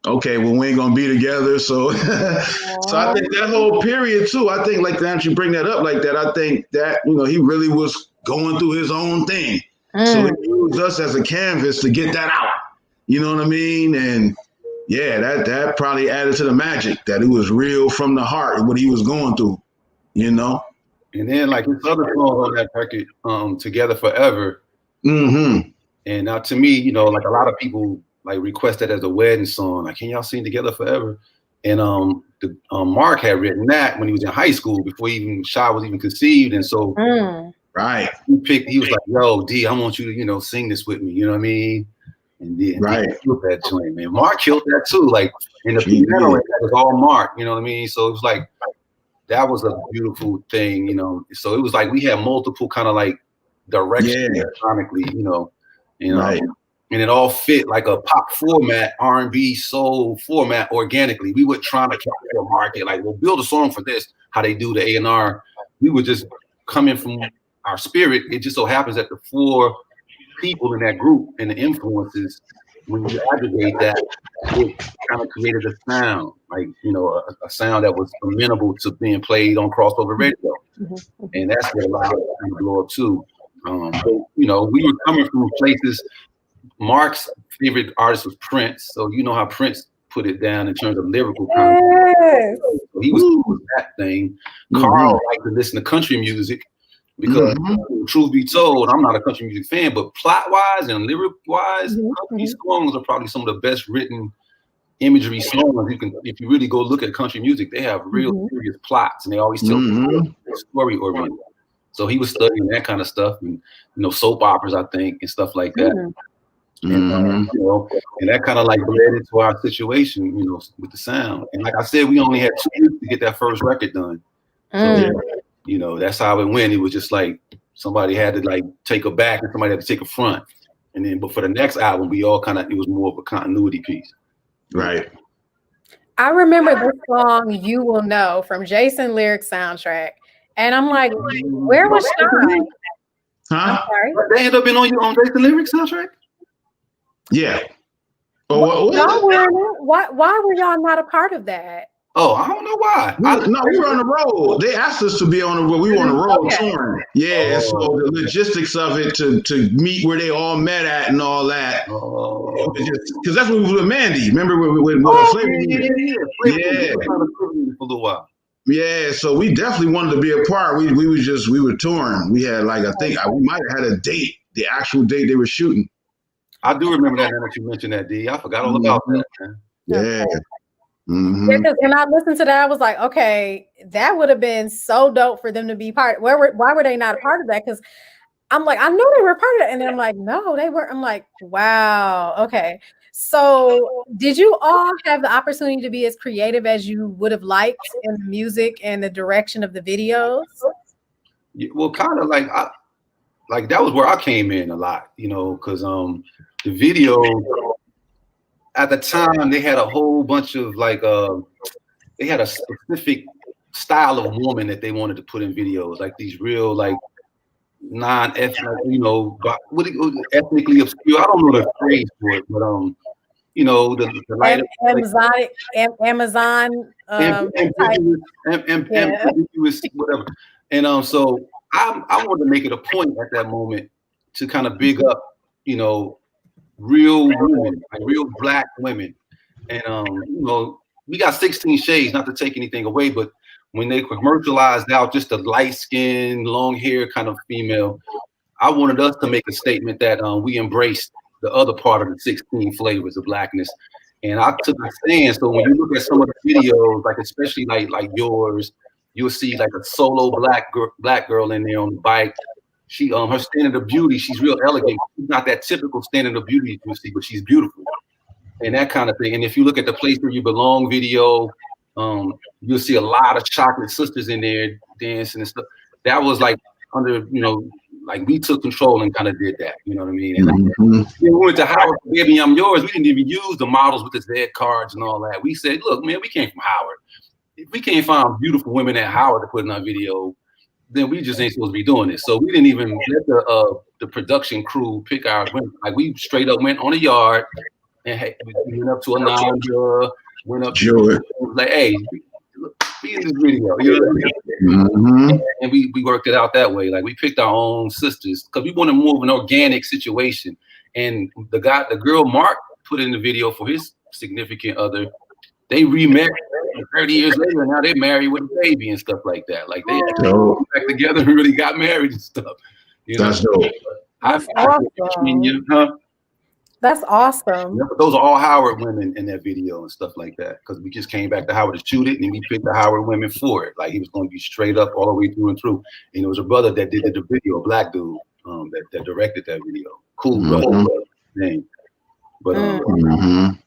[SPEAKER 3] okay, well, we ain't gonna be together. So, so I think that whole period too, I think like that you bring that up like that, I think that, he really was going through his own thing. So he used us as a canvas to get that out. You know what I mean? And yeah, that probably added to the magic, that it was real from the heart, what he was going through, And
[SPEAKER 2] then like his other songs on that record, Together Forever. And now to me, like a lot of people like request that as a wedding song. Like, can y'all sing Together Forever? And Mark had written that when he was in high school before Shai was even conceived. And so he was like, yo, D, I want you to, sing this with me. You know what I mean? And then he killed that joint, man. Mark killed that too. Like in the piano, that was all Mark, you know what I mean? So it was like, that was a beautiful thing, So it was like we had multiple kind of like direction electronically, and it all fit like a pop format, R&B, soul format organically. We were trying to capture a market, like we'll build a song for this, how they do the A&R. We were just coming from our spirit. It just so happens that the four people in that group and the influences, when you aggregate that, it kind of created a sound, like, a sound that was amenable to being played on crossover radio. And that's what allowed it to blow up too. But, we were coming from places. Mark's favorite artist was Prince. So you know how Prince put it down in terms of lyrical content. So he was doing that thing. Carl liked to listen to country music because truth be told, I'm not a country music fan, but plot-wise and lyric-wise, country songs are probably some of the best written imagery songs. If you really go look at country music, they have real serious plots and they always tell a story oriented. So he was studying that kind of stuff and, soap operas, I think, and stuff like that. And, and that kind of like led into our situation, with the sound. And like I said, we only had 2 weeks to get that first record done. So, that's how it went. It was just like somebody had to like take a back and somebody had to take a front. And then, but for the next album, we all it was more of a continuity piece.
[SPEAKER 3] Right.
[SPEAKER 1] I remember this song, You Will Know, from Jason Lyric soundtrack. And I'm like, where was Shai?
[SPEAKER 3] Huh?
[SPEAKER 2] They ended up being on Jason Lyric soundtrack?
[SPEAKER 3] Yeah.
[SPEAKER 1] Y'all were, why were y'all not a part of that?
[SPEAKER 2] Oh, I don't know why.
[SPEAKER 3] We were on the road. They asked us to be on the road. We were on the road touring. Yeah, so the logistics of it to meet where they all met at and all that. Because that's what we were with Mandy. Remember with Flavor?
[SPEAKER 2] Yeah. For a little while.
[SPEAKER 3] Yeah, so we definitely wanted to be a part. We were touring. We had like, I think we might have had a date, the actual date they were shooting.
[SPEAKER 2] I do remember that now that you mentioned that, D. I forgot all about that, man.
[SPEAKER 3] Yeah.
[SPEAKER 1] Mm-hmm. Yeah, because when I listened to that, I was like, okay, that would have been so dope for them to be part. Why were they not a part of that? Because I'm like, I know they were part of it, and then I'm like, no, they weren't. I'm like, wow, okay. So, did you all have the opportunity to be as creative as you would have liked in the music and the direction of the videos?
[SPEAKER 2] Yeah, well, kind of like that was where I came in a lot, because the video. At the time, they had a whole bunch of they had a specific style of woman that they wanted to put in videos, like these real non-ethnic, ethnically obscure. I don't know the phrase for it, but the light
[SPEAKER 1] Amazon
[SPEAKER 2] ambiguous, whatever. And so I wanted to make it a point at that moment to kind of big up, real women, like real Black women. And we got 16 Shades, not to take anything away, but when they commercialized out just a light skin, long hair kind of female, I wanted us to make a statement that we embraced the other part of the 16 flavors of Blackness. And I took a stand. So when you look at some of the videos, like especially like yours, you'll see like a solo black girl in there on the bike. She her standard of beauty, she's real elegant. She's not that typical standard of beauty you see, but she's beautiful. And that kind of thing. And if you look at the Place Where You Belong video, you'll see a lot of chocolate sisters in there dancing and stuff. That was like under, like we took control and kind of did that. You know what I mean? And then we went to Howard, Baby, I'm Yours. We didn't even use the models with the Z cards and all that. We said, look, man, we came from Howard. If we can't find beautiful women at Howard to put in our video, then we just ain't supposed to be doing this. So we didn't even let the production crew pick our women. Like we straight up went on a yard and we went up to a Nanda, went up to like, hey, be in this video. You know what I mean? And we worked it out that way. Like we picked our own sisters because we wanted more of an organic situation. And the girl Mark put in the video for his significant other. They remarried 30 years later, and now they're married with a baby and stuff like that. Like they actually got back together and really got married and stuff.
[SPEAKER 3] That's dope.
[SPEAKER 1] That's awesome. That's awesome.
[SPEAKER 2] Yeah, but those are all Howard women in that video and stuff like that. Because we just came back to Howard to shoot it, and we picked the Howard women for it. Like he was going to be straight up all the way through and through. And it was a brother that did the video, a Black dude that directed that video. Cool brother name. But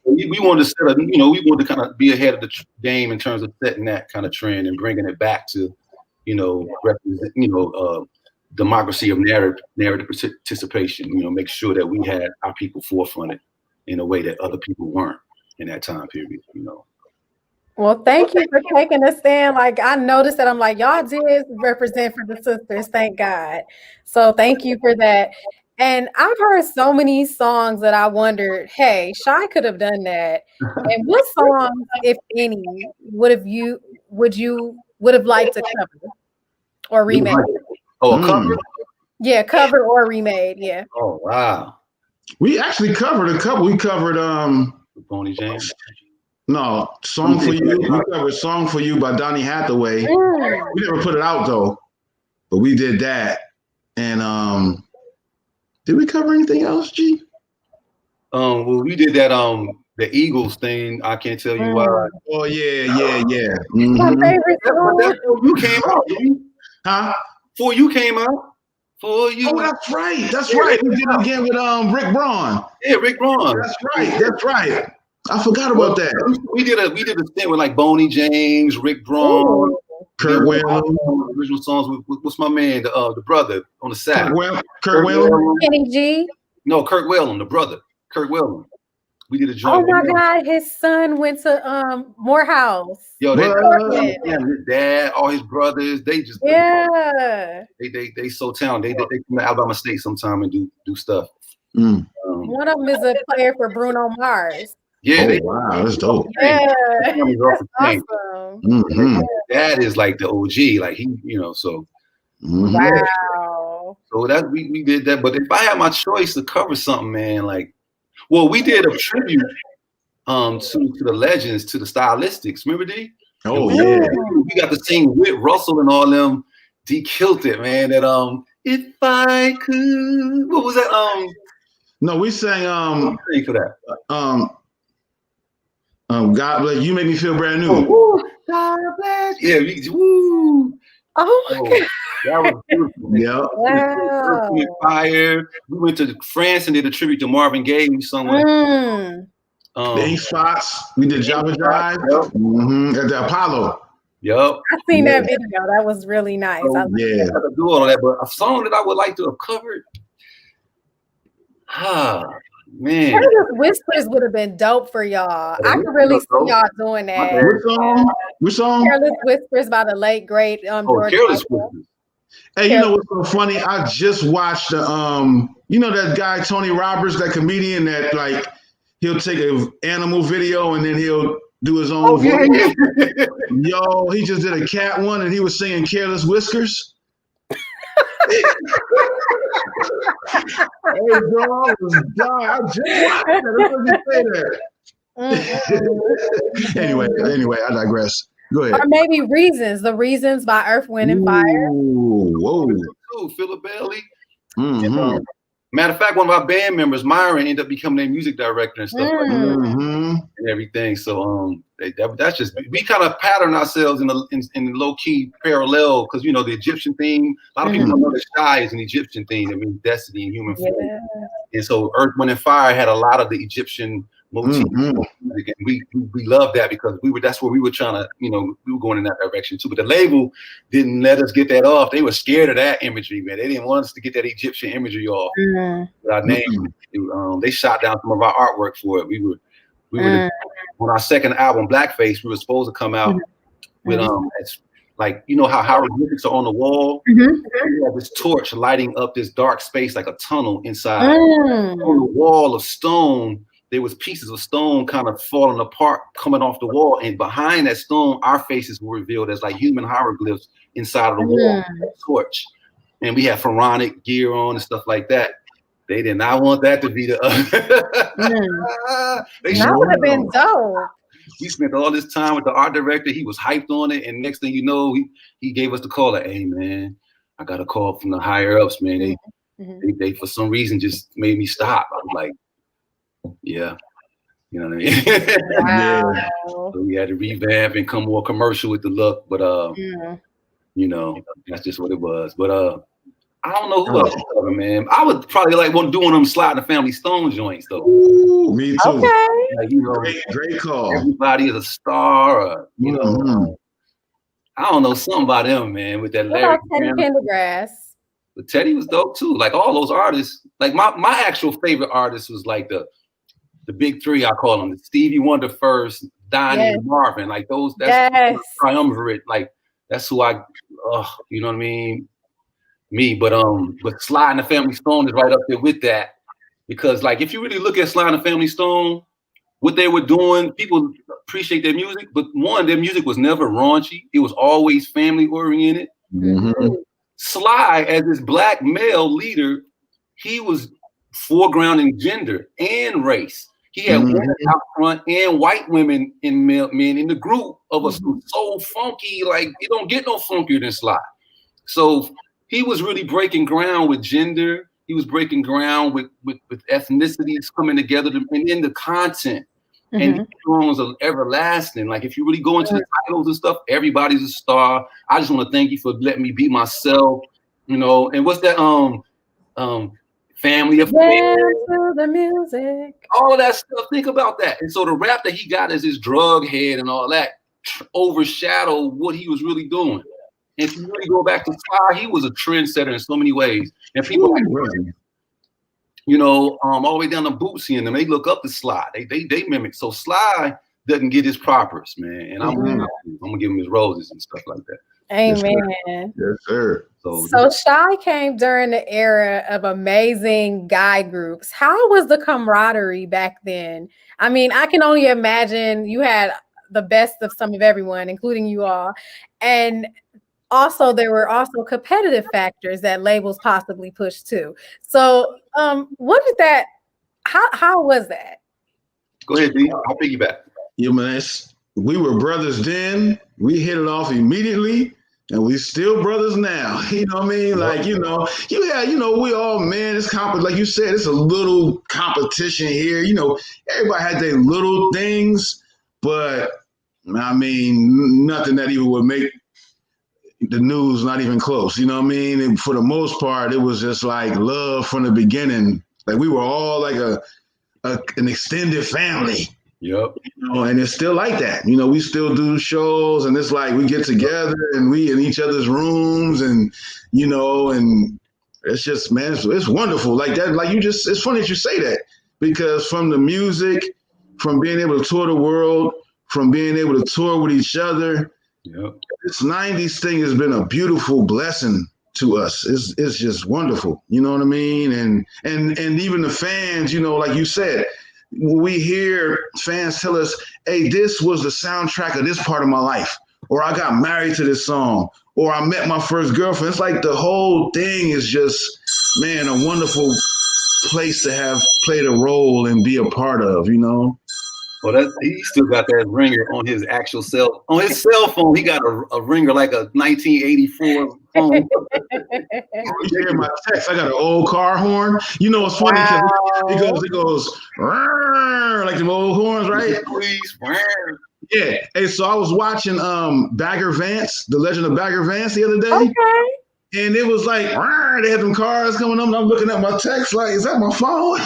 [SPEAKER 2] we wanted to set we wanted to kind of be ahead of the game in terms of setting that kind of trend and bringing it back to, represent, democracy of narrative participation. Make sure that we had our people forefronted in a way that other people weren't in that time period.
[SPEAKER 1] Well, thank you for taking a stand. Like I noticed that I'm like, y'all did represent for the sisters. Thank God. So thank you for that. And I've heard so many songs that I wondered, hey, Shai could have done that. And what songs, if any, would you have liked to cover or remake?
[SPEAKER 2] Oh, cover?
[SPEAKER 1] Yeah, cover or remade. Yeah.
[SPEAKER 2] Oh wow.
[SPEAKER 3] We actually covered a couple. We covered
[SPEAKER 2] Bonnie James.
[SPEAKER 3] No, Song for You. We covered Song for You by Donny Hathaway. We never put it out though, but we did that. And did we cover anything else, G?
[SPEAKER 2] Well, we did that the Eagles thing. I can't tell you why.
[SPEAKER 3] Oh yeah.
[SPEAKER 1] My favorite song.
[SPEAKER 2] You came out,
[SPEAKER 3] huh?
[SPEAKER 2] For You came out. For You.
[SPEAKER 3] Oh, that's right. We did it again with Rick Braun.
[SPEAKER 2] Yeah, Rick Braun.
[SPEAKER 3] That's right. I forgot about that.
[SPEAKER 2] We did a stint with like Bonnie James, Rick Braun,
[SPEAKER 3] Kurt Whalum.
[SPEAKER 2] Original songs with what's my man, the brother on the side.
[SPEAKER 3] Kurt Whalum.
[SPEAKER 1] Kenny G.
[SPEAKER 2] No, Kurt Whalum, the brother. Kurt Whalum. We did a joint.
[SPEAKER 1] Oh my God, his son went to Morehouse.
[SPEAKER 2] Yo, his dad, all his brothers, they just they so talented. They come to Alabama State sometime and do stuff.
[SPEAKER 1] One of them is a player for Bruno Mars.
[SPEAKER 2] Yeah,
[SPEAKER 3] wow, that's dope.
[SPEAKER 1] Yeah, that's awesome.
[SPEAKER 3] Mm-hmm.
[SPEAKER 2] That is like the OG, like he, so.
[SPEAKER 3] Mm-hmm.
[SPEAKER 1] Wow.
[SPEAKER 2] So that we did that. But if I had my choice to cover something, man, like, well, we did a tribute to the legends, to the stylistics. Remember, D?
[SPEAKER 3] Oh yeah.
[SPEAKER 2] We got to sing with Russell and all them. D killed it, man. That if I could, what was that?
[SPEAKER 3] No, we sang
[SPEAKER 2] For that.
[SPEAKER 3] God bless you, make me feel brand new.
[SPEAKER 2] Oh, God bless. Yeah, woo.
[SPEAKER 1] Oh my God.
[SPEAKER 2] That was beautiful.
[SPEAKER 3] Yeah.
[SPEAKER 1] Wow.
[SPEAKER 2] Fire. We went to France and did a tribute to Marvin Gaye. We sung with
[SPEAKER 3] The Ink Spots. We did Java Jive. Yep. At the Apollo.
[SPEAKER 2] Yep.
[SPEAKER 1] I seen that video. That was really nice.
[SPEAKER 2] So,
[SPEAKER 1] I
[SPEAKER 2] to do all of that, but a song that I would like to have covered. Man.
[SPEAKER 1] Careless Whispers would have been dope for y'all. I could really see y'all doing that.
[SPEAKER 3] Which song?
[SPEAKER 1] Careless Whispers by the late great George
[SPEAKER 2] Careless
[SPEAKER 1] Michael.
[SPEAKER 2] Whispers.
[SPEAKER 3] Hey, you know what's so funny? I just watched you know that guy Tony Roberts, that comedian that like he'll take an animal video and then he'll do his own voice. Yeah. Yo, he just did a cat one and he was singing Careless Whiskers. Hey, bro, I was dying. I just watched that. Anyway, I digress. Go ahead.
[SPEAKER 1] Or maybe Reasons, the Reasons by Earth, Wind, and Fire.
[SPEAKER 3] Whoa.
[SPEAKER 2] Philip Bailey.
[SPEAKER 3] Mm-hmm.
[SPEAKER 2] Matter of fact, one of our band members, Myron, ended up becoming their music director and stuff like that and everything. So that's just, we kind of pattern ourselves in the low key parallel because the Egyptian theme. A lot of people don't know that Shai is an Egyptian theme. It means destiny and human form. And so Earth, Wind, and Fire had a lot of the Egyptian motif. And we love that because that's where we were trying to, we were going in that direction too. But the label didn't let us get that off. They were scared of that imagery, man. They didn't want us to get that Egyptian imagery off with our name. They shot down some of our artwork for it. We were on our second album, Blackface, we were supposed to come out with it's like how hieroglyphics are on the wall. We had this torch lighting up this dark space like a tunnel inside. On the wall of stone, there was pieces of stone kind of falling apart, coming off the wall, and behind that stone, our faces were revealed as like human hieroglyphs inside of the wall, torch. And we had pharaonic gear on and stuff like that. They did not want that to be the.
[SPEAKER 1] That would have been dope.
[SPEAKER 2] We spent all this time with the art director. He was hyped on it, and next thing you know, he gave us the call like, "Hey man, I got a call from the higher ups, man. They for some reason just made me stop." I was like, "Yeah, you know what I mean."
[SPEAKER 1] Wow.
[SPEAKER 2] So we had to revamp and come more commercial with the look, but that's just what it was. But I don't know who else to cover, man. I would probably like want to do one of them Slide the Family Stone joints though.
[SPEAKER 3] Ooh, me too.
[SPEAKER 1] Okay.
[SPEAKER 3] Like, great call.
[SPEAKER 2] Everybody is a star, I don't know, something about them, man, with that Larry.
[SPEAKER 1] Teddy Pendergrass.
[SPEAKER 2] But Teddy was dope too. Like all those artists. Like my actual favorite artist was like the big three, I call them, the Stevie Wonder first, Donnie and Marvin. Like those, that's triumvirate. Like that's who you know what I mean? Me, but Sly and the Family Stone is right up there with that, because like if you really look at Sly and the Family Stone, what they were doing, people appreciate their music, but their music was never raunchy. It was always family oriented. Sly, as this black male leader, he was foregrounding gender and race. He had women out front and white women and men in the group of us. So funky, like you don't get no funkier than Sly. So he was really breaking ground with gender. He was breaking ground with ethnicities coming together and in the content. And the songs are everlasting. Like if you really go into the titles and stuff, everybody's a star. I just want to thank you for letting me be myself, And what's that? Family Affair.
[SPEAKER 1] The music.
[SPEAKER 2] All of that stuff. Think about that. And so the rap that he got as his drug head and all that overshadowed what he was really doing. And if you really go back to Sly, he was a trendsetter in so many ways. And people all the way down to Bootsy and them, they look up to Sly. They mimic. So Sly doesn't get his propers, man. And I'm gonna give him his roses and stuff like that.
[SPEAKER 1] Amen.
[SPEAKER 3] Yes, sir.
[SPEAKER 1] So Shai came during the era of amazing guy groups. How was the camaraderie back then? I mean, I can only imagine you had the best of some of everyone, including you all. And also there were also competitive factors that labels possibly pushed too. So what did that, how was that?
[SPEAKER 2] Go ahead, D. I'll piggyback.
[SPEAKER 3] Yeah, man, we were brothers then. We hit it off immediately. And we still brothers now. You know what I mean? Like, we all, man, it's like you said, it's a little competition here. Everybody had their little things, but I mean, nothing that even would make the news not even close. You know what I mean? And for the most part, it was just like love from the beginning. Like we were all like an extended family.
[SPEAKER 2] Yep.
[SPEAKER 3] And it's still like that. We still do shows, and it's like we get together and we in each other's rooms, and and it's just, man, it's wonderful. Like that, like it's funny that you say that, because from the music, from being able to tour the world, from being able to tour with each other, this 90s thing has been a beautiful blessing to us. It's just wonderful. You know what I mean? And even the fans, like you said, we hear fans tell us, hey, this was the soundtrack of this part of my life, or I got married to this song, or I met my first girlfriend. It's like the whole thing is just, man, a wonderful place to have played a role and be a part of,
[SPEAKER 2] Well, he still got that ringer on his actual cell phone. He got a ringer like a 1984 phone.
[SPEAKER 3] You hear my text? I got an old car horn. It's funny because it goes like the old horns, right? Yeah. Hey, so I was watching Bagger Vance, The Legend of Bagger Vance, the other day.
[SPEAKER 1] Okay.
[SPEAKER 3] And it was like, they had them cars coming up, and I'm looking at my text like, is that my phone?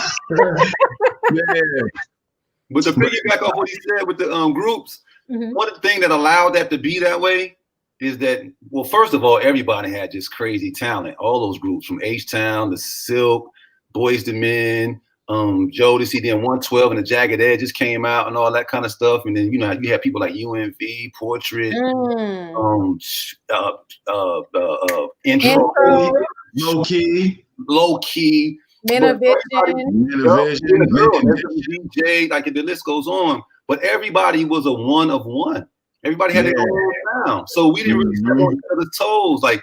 [SPEAKER 3] Yeah.
[SPEAKER 2] But to piggyback off what he said with the groups, one of the things that allowed that to be that way is that, well, first of all, everybody had just crazy talent. All those groups, from H-Town to Silk, Boyz II Men, Jodeci, then 112 and the Jagged Edge just came out and all that kind of stuff. And then, you had people like UNV, Portrait, Intro, Low Key.
[SPEAKER 1] Men of Vision,
[SPEAKER 2] DJ, like the list goes on. But everybody was a one of one. Everybody had their own sound. So we didn't really step on each other's toes. Like,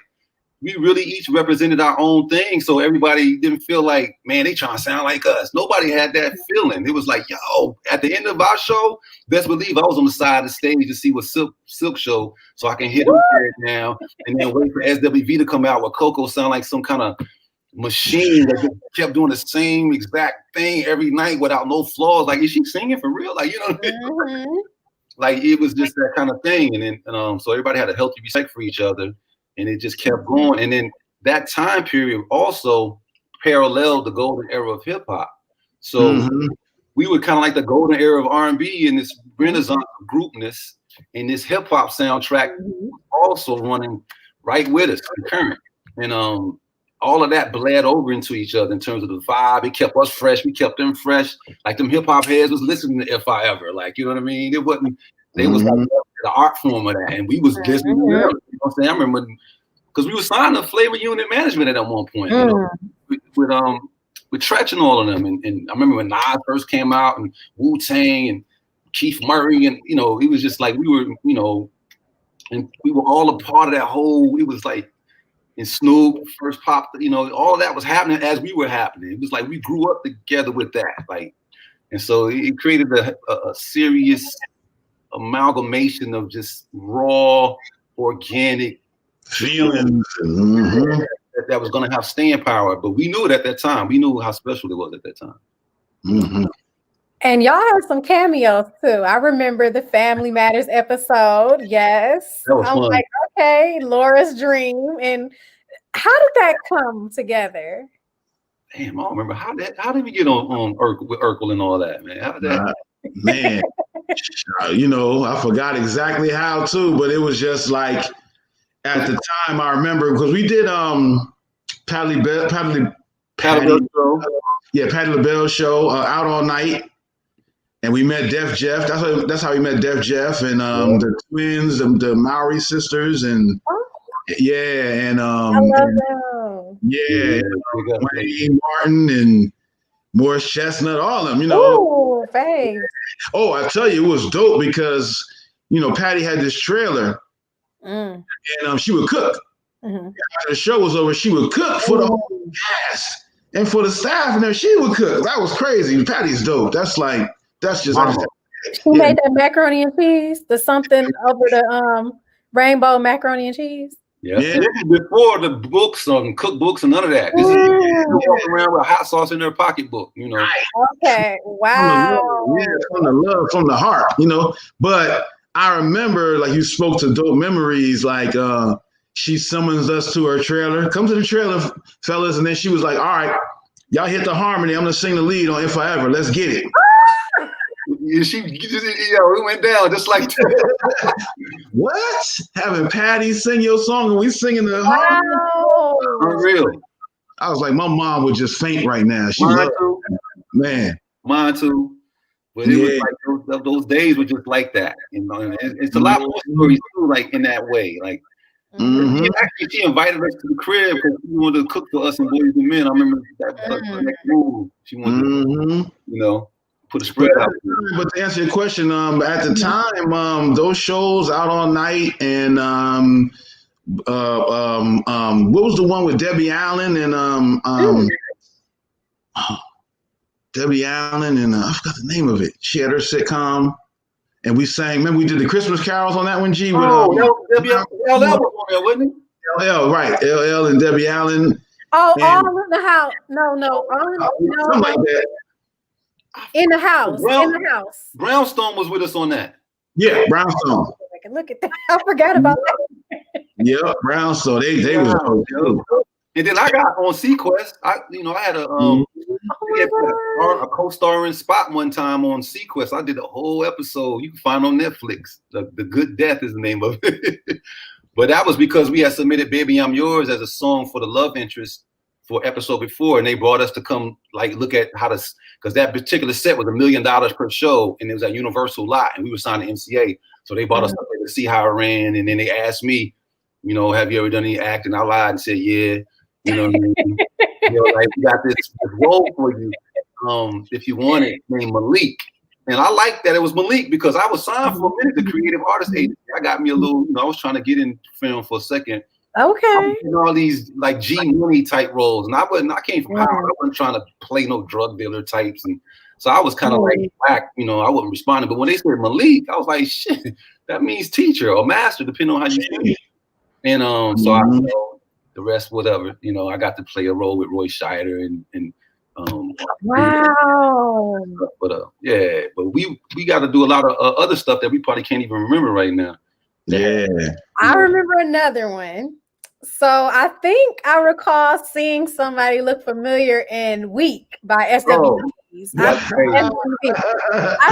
[SPEAKER 2] we really each represented our own thing. So everybody didn't feel like, man, they trying to sound like us. Nobody had that feeling. It was like, yo, at the end of our show, best believe I was on the side of the stage to see what Silk show, so I can hit them now and then wait for SWV to come out with Coco sound like some kind of machine that just kept doing the same exact thing every night without no flaws. Like, is she singing for real? Like, like, it was just that kind of thing. And then so everybody had a healthy respect for each other, and it just kept going. And then that time period also paralleled the golden era of hip hop. So we were kind of like the golden era of R&B, and this renaissance of groupness, and this hip hop soundtrack also running right with us, concurrent. And all of that bled over into each other in terms of the vibe. It kept us fresh. We kept them fresh. Like, them hip hop heads was listening to If I Ever. Like, you know what I mean? It wasn't, they was like the art form of that. And we was listening to them. You know what I'm saying? I remember, because we were signed to Flavor Unit Management at one point, with Tretch and all of them. And I remember when Nas first came out, and Wu-Tang and Keith Murray, and, it was just like, we were, and we were all a part of that whole, it was like, and Snoop first popped, all of that was happening as we were happening. It was like we grew up together with that, like, and so it created a serious amalgamation of just raw, organic
[SPEAKER 3] feelings
[SPEAKER 2] that was going to have staying power. But we knew it at that time. We knew how special it was at that time.
[SPEAKER 1] And y'all have some cameos too. I remember the Family Matters episode. Yes.
[SPEAKER 2] That was fun.
[SPEAKER 1] Like, okay, Laura's Dream. And how did that come together?
[SPEAKER 2] Damn, I don't remember how did we get on with Urkel and all that, man? How did that?
[SPEAKER 3] Man, I forgot exactly how too, but it was just like, at the time I remember, because we did Patti LaBelle show, Out All Night. And we met Def Jeff. That's how we met Def Jeff and the twins, the Maori sisters, and Yeah, and
[SPEAKER 1] I love them.
[SPEAKER 3] yeah, Wayne Martin and Morris Chestnut, all of them, you know.
[SPEAKER 1] Ooh, faves.
[SPEAKER 3] Oh, I tell you, it was dope because, you know, Patty had this trailer and she would cook. After the show was over, she would cook for the whole cast and for the staff, and then she would cook. That was crazy. Patty's dope. That's just.
[SPEAKER 1] She made that macaroni and cheese, the something over the rainbow macaroni and cheese.
[SPEAKER 2] Yeah. This is before the books, cookbooks, and none of that. This is walking around with hot sauce in their pocketbook, you know.
[SPEAKER 1] Okay, wow.
[SPEAKER 3] From the love, from the heart, you know. But I remember, like, you spoke to dope memories, like she summons us to her trailer. Come to the trailer, fellas, and then she was like, "All right, y'all hit the harmony. I'm gonna sing the lead on If I Ever. Let's get it."
[SPEAKER 2] We went down just like that.
[SPEAKER 3] What? Having Patty sing your song and we singing the harmony?
[SPEAKER 2] Unreal.
[SPEAKER 3] I was like, my mom would just faint right now. She
[SPEAKER 2] Mine too.
[SPEAKER 3] Man.
[SPEAKER 2] Mine too. But it was like those days were just like that. You know, and it's a lot more stories too, like in that way. Like actually, she invited us to the crib because she wanted to cook for us and Boys and Men. I remember that was the next move. She wanted to, you know, put a spread out.
[SPEAKER 3] But to answer your question, at the time, those shows, Out All Night and what was the one with Debbie Allen and Debbie Allen and I forgot the name of it. She had her sitcom, and we sang. Remember, we did the Christmas carols on that one. G. With
[SPEAKER 2] Debbie LL was on there, wasn't it?
[SPEAKER 3] LL, right? LL and Debbie Allen.
[SPEAKER 1] Oh, all in the house. No,
[SPEAKER 3] something like that.
[SPEAKER 1] In the house. In the house.
[SPEAKER 2] Brownstone was with us on that.
[SPEAKER 3] Yeah, Brownstone.
[SPEAKER 1] Look at that. I forgot about that.
[SPEAKER 3] Yeah, Brownstone. They was.
[SPEAKER 2] And then I got on Sequest. I had a co-starring spot one time on Sequest. I did a whole episode. You can find on Netflix. The Good Death is the name of it. But that was because we had submitted "Baby I'm Yours" as a song for the love interest for episode before, and they brought us to come look at how to, because that particular set was $1 million per show, and it was at Universal lot, and we were signed to MCA, so they brought us up there to see how it ran, and then they asked me, you know, have you ever done any acting? I lied and said, yeah. You know what I mean? You know, like, we got this role for you, if you want it, named Malik. And I like that it was Malik because I was signed for a minute, the Creative Artist Agency. I got me a little, I was trying to get in film for a second.
[SPEAKER 1] Okay.
[SPEAKER 2] All these like G Money type roles. And I came from Howard. I wasn't trying to play no drug dealer types. And so I was kind of like whack, I wasn't responding. But when they said Malik, I was like, shit, that means teacher or master, depending on how you say it. And so I the rest, whatever, I got to play a role with Roy Scheider and
[SPEAKER 1] wow.
[SPEAKER 2] But we got to do a lot of other stuff that we probably can't even remember right now.
[SPEAKER 3] Yeah.
[SPEAKER 1] I remember another one. So I think I recall seeing somebody look familiar in Weak by SWBs. I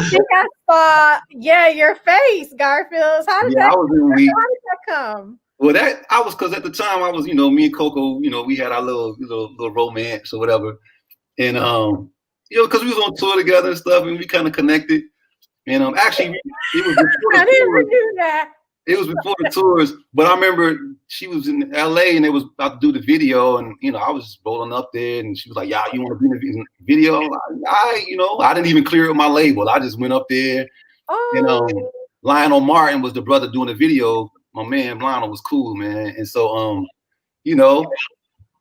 [SPEAKER 1] think I saw, your face, Garfield. How did that come?
[SPEAKER 2] Well, because at the time I was, me and Coco, we had our little romance or whatever. And, because we was on tour together and stuff, and we kind of connected. And actually, it was before
[SPEAKER 1] I didn't do that.
[SPEAKER 2] It was before the tours, but I remember she was in LA and they was about to do the video, and I was just rolling up there, and she was like, "Yeah, you want to be in the video?" I didn't even clear up my label. I just went up there. Lionel Martin was the brother doing the video. My man Lionel was cool, man, and so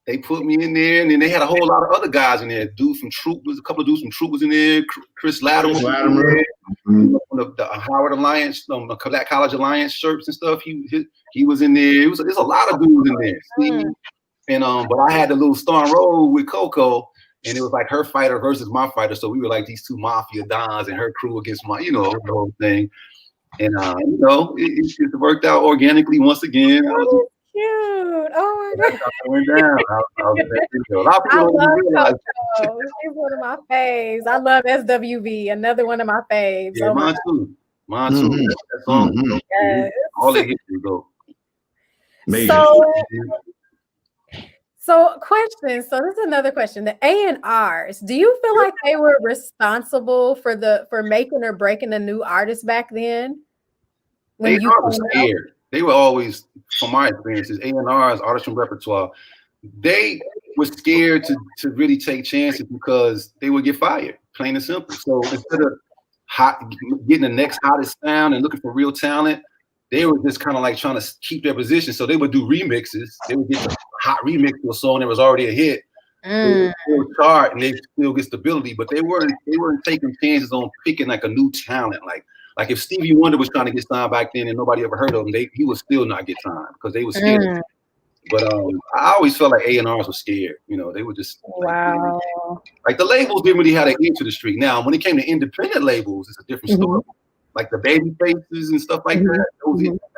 [SPEAKER 2] they put me in there, and then they had a whole lot of other guys in there. A couple of dudes from Troop was in there. Chris Latimer. The Howard Alliance, the College Alliance shirts and stuff. He was in there. There's a lot of dudes in there. And but I had the little starring role with Coco, and it was like her fighter versus my fighter. So we were like these two mafia dons and her crew against my, the whole thing. And it just worked out organically once again.
[SPEAKER 1] Cute. Oh my God.
[SPEAKER 2] I went down.
[SPEAKER 1] I love Coco. She's one of my faves. I love SWV, another one of my faves.
[SPEAKER 2] Yeah, mine too. That song.
[SPEAKER 1] Yes.
[SPEAKER 2] All the hits go.
[SPEAKER 1] So question. So this is another question. The A&Rs, do you feel like they were responsible for making or breaking a new artist back then?
[SPEAKER 2] When A&R was scared. they were always, from my experiences, A&Rs, artistry and repertoire, they were scared to really take chances because they would get fired, plain and simple. So instead of getting the next hottest sound and looking for real talent, they were just kind of like trying to keep their position. So they would do remixes. They would get a hot remix to a song that was already a hit. They would chart and they still get stability, but they weren't taking chances on picking like a new talent. Like if Stevie Wonder was trying to get signed back then and nobody ever heard of him, he would still not get signed because they were scared. But I always felt like A&Rs were scared. You know, they were just like the labels didn't really have an ear to the street. Now, when it came to independent labels, it's a different story. Like the Baby Faces and stuff like that.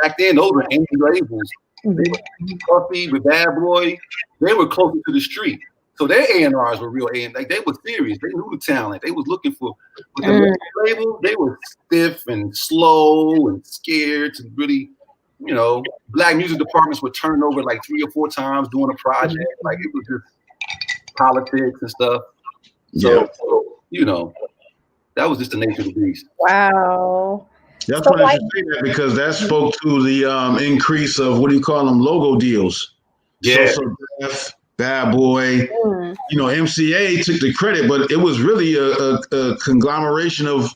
[SPEAKER 2] Back then, those were indie labels. Puffy with Bad Boy, they were closer to the street. So their A&Rs were real like they were serious. They knew the talent. They was looking for. But the label, they were stiff and slow and scared to really. You know, black music departments would turn over like 3 or 4 times doing a project. Like it was just politics and stuff. So, you know, that was just the nature of the beast.
[SPEAKER 1] Wow.
[SPEAKER 3] That's why I should say that because that spoke to the increase of logo deals.
[SPEAKER 2] Yeah.
[SPEAKER 3] So Bad Boy, you know, MCA took the credit, but it was really a conglomeration of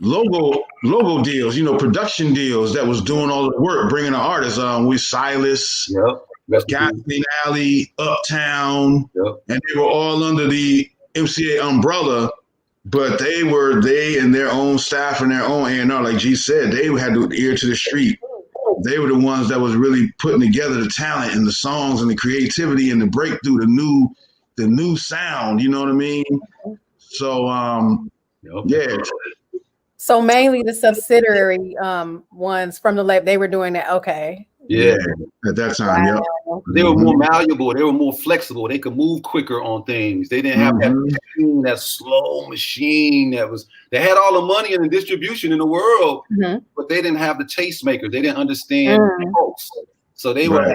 [SPEAKER 3] logo deals, you know, production deals that was doing all the work, bringing the artists with Silas, Gasoline Alley, Uptown, and they were all under the MCA umbrella, but they and their own staff and their own A&R, like G said, they had the ear to the street. They were the ones that was really putting together the talent and the songs and the creativity and the breakthrough, the new sound, you know what I mean? So, yeah.
[SPEAKER 1] So mainly the subsidiary ones from the label, they were doing that. Okay.
[SPEAKER 3] Yeah, at that time,
[SPEAKER 2] They were more malleable. They were more flexible. They could move quicker on things. They didn't have that slow machine they had all the money and the distribution in the world, but they didn't have the tastemakers. They didn't understand folks. So they were,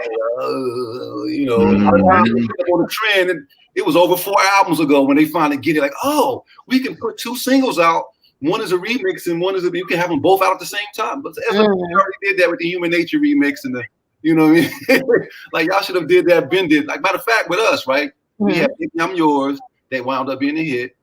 [SPEAKER 2] you know, on the trend. And it was over 4 albums ago when they finally get it. Like, oh, we can put 2 singles out. One is a remix and one is you can have them both out at the same time. But we already did that with the Human Nature remix and the, you know what I mean? Like y'all should have did that, Ben did. Like matter of fact, with us, right? We had Baby I'm Yours that wound up being a hit.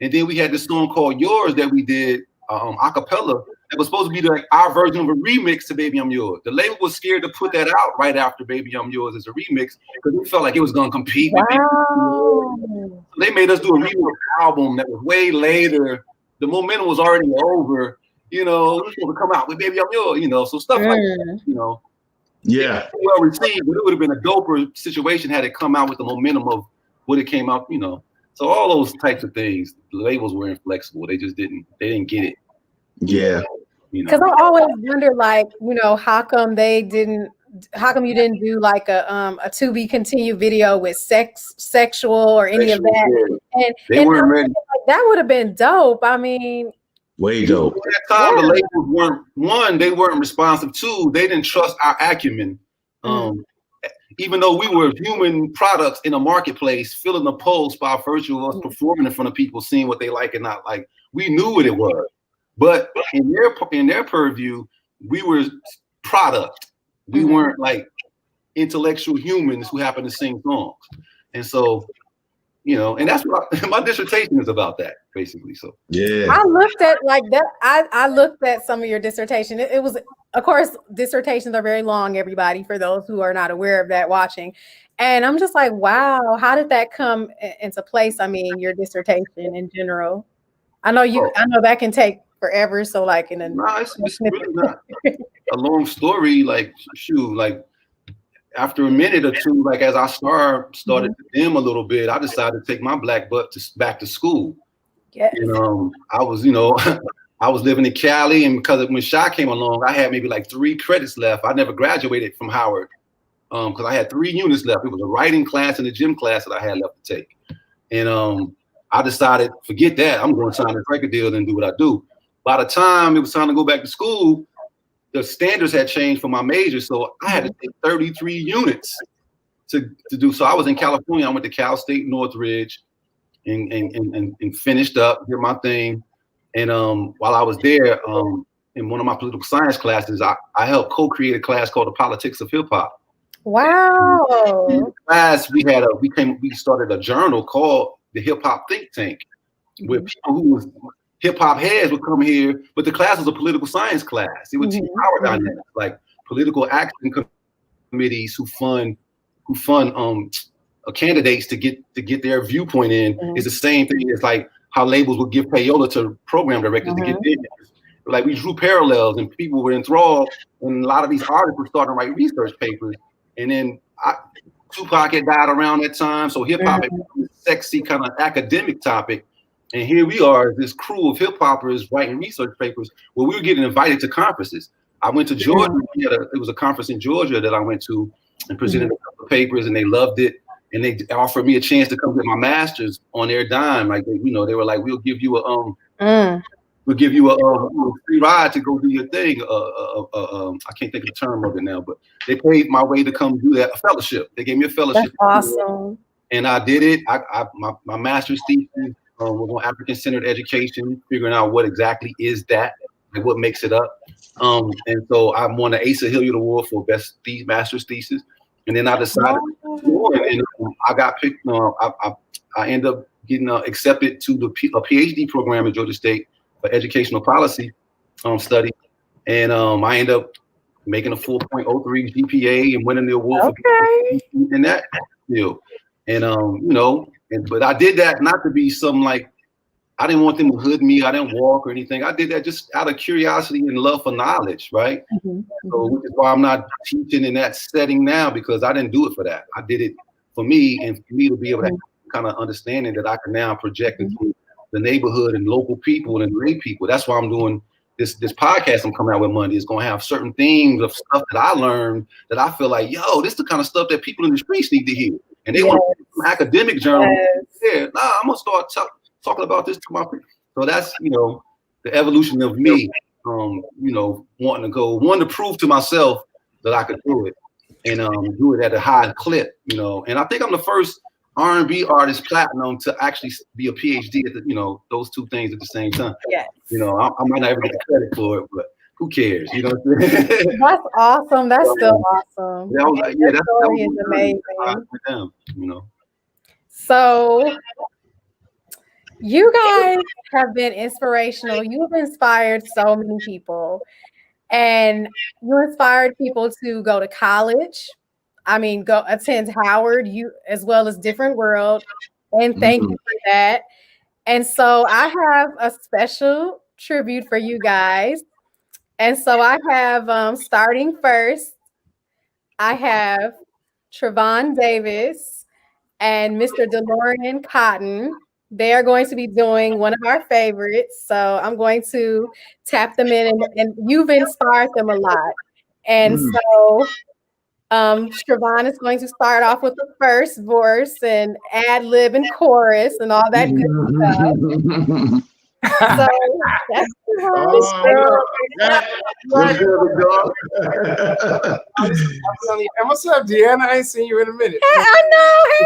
[SPEAKER 2] And then we had this song called Yours that we did a cappella that was supposed to be like our version of a remix to Baby I'm Yours. The label was scared to put that out right after Baby I'm Yours as a remix because they felt like it was gonna compete with Baby I'm Yours. So they made us do a remix album that was way later. The momentum was already over, you know, it was going to come out with Baby I'm Yours, you know, so stuff like that, you know.
[SPEAKER 3] Yeah.
[SPEAKER 2] Well received, but it would have been a doper situation had it come out with the momentum of what it came out, you know. So all those types of things, the labels were inflexible. They didn't get it.
[SPEAKER 3] Yeah.
[SPEAKER 1] Because I always wonder, like, you know, how come you didn't do like a to be continued video with sexual or any of that? And
[SPEAKER 2] they weren't ready.
[SPEAKER 1] Like, that would have been dope. I mean,
[SPEAKER 3] way dope.
[SPEAKER 2] At that time, the labels they weren't responsive. 2, they didn't trust our acumen. Even though we were human products in a marketplace, filling the pulse by virtue of us performing in front of people, seeing what they like and not like. We knew what it was, but in their purview, we were product. We weren't like intellectual humans who happen to sing songs. And so, you know, and that's what my dissertation is about that, basically. So
[SPEAKER 3] yeah.
[SPEAKER 1] I looked at like that. I looked at some of your dissertation. It was, of course, dissertations are very long, everybody, for those who are not aware of that watching. And I'm just like, wow, how did that come into place? I mean, your dissertation in general. I know that can take forever. So like
[SPEAKER 2] it's really not a long story. Like like after a minute or two, like as I started to dim a little bit, I decided to take my black butt back to school.
[SPEAKER 1] Yes.
[SPEAKER 2] And I was, you know, I was living in Cali, and because when Shai came along, I had maybe like 3 credits left. I never graduated from Howard because I had 3 units left. It was a writing class and a gym class that I had left to take. And I decided, forget that. I'm going to sign this record deal and do what I do. By the time it was time to go back to school, the standards had changed for my major, so I had to take 33 units to do. So I was in California. I went to Cal State Northridge and finished up, did my thing. And while I was there, in one of my political science classes, I helped co-create a class called The Politics of Hip Hop.
[SPEAKER 1] Wow.
[SPEAKER 2] In the class, we started a journal called the Hip Hop Think Tank, where people who was hip hop heads would come here, but the class was a political science class. It would teach power dynamics, like political action committees who fund candidates to get their viewpoint in is the same thing as like how labels would give payola to program directors to get their. Like we drew parallels, and people were enthralled, and a lot of these artists were starting to write research papers. And then Tupac had died around that time, so hip hop became a sexy kind of academic topic. And here we are, this crew of hip hoppers writing research papers where we were getting invited to conferences. I went to Georgia. It was a conference in Georgia that I went to and presented a couple of papers, and they loved it. And they offered me a chance to come get my master's on their dime. Like they were like, we'll give you a free ride to go do your thing. I can't think of the term of it now, but they paid my way to come do that. A fellowship. They gave me a fellowship.
[SPEAKER 1] That's awesome.
[SPEAKER 2] And I did it. My master's thesis was on African-centered education, figuring out what exactly is that, like what makes it up. And so I won the Asa Hilliard Award for best master's thesis. And then I decided, and I got picked. I ended up getting accepted to a PhD program at Georgia State for educational policy study, and I ended up making a 4.03 GPA and winning the award in that field. And but I did that not to be some like, I didn't want them to hood me. I didn't walk or anything. I did that just out of curiosity and love for knowledge, right? So which is why I'm not teaching in that setting now, because I didn't do it for that. I did it for me, and for me to be able to kind of understanding that I can now project into the neighborhood and local people and lay people. That's why I'm doing this podcast I'm coming out with Monday. Is going to have certain themes of stuff that I learned that I feel like, yo, this is the kind of stuff that people in the streets need to hear. And they want some academic journal. I'm going to start talking about this to my people. So that's, the evolution of me, wanting to prove to myself that I could do it and do it at a high clip, And I think I'm the first R&B artist platinum to actually be a PhD at those two things at the same time.
[SPEAKER 1] Yes.
[SPEAKER 2] I might not ever get the credit for it, but who cares? You know what I'm saying?
[SPEAKER 1] That's awesome. That's still awesome.
[SPEAKER 2] That was,
[SPEAKER 1] that story is amazing.
[SPEAKER 2] Them,
[SPEAKER 1] So you guys have been inspirational. You've inspired so many people, and you inspired people to go to college. Go attend Howard, as well as Different World, and thank you for that. And so I have a special tribute for you guys. And so I have, starting first, I have Trevon Davis and Mr. DeLorean Cotton. They are going to be doing one of our favorites. So I'm going to tap them in, and you've inspired them a lot. And so Trevon is going to start off with the first verse and ad lib and chorus and all that good stuff. So that's
[SPEAKER 4] and what's up, Deanna? I ain't seen you in a minute.
[SPEAKER 1] Hey, I know. Hey,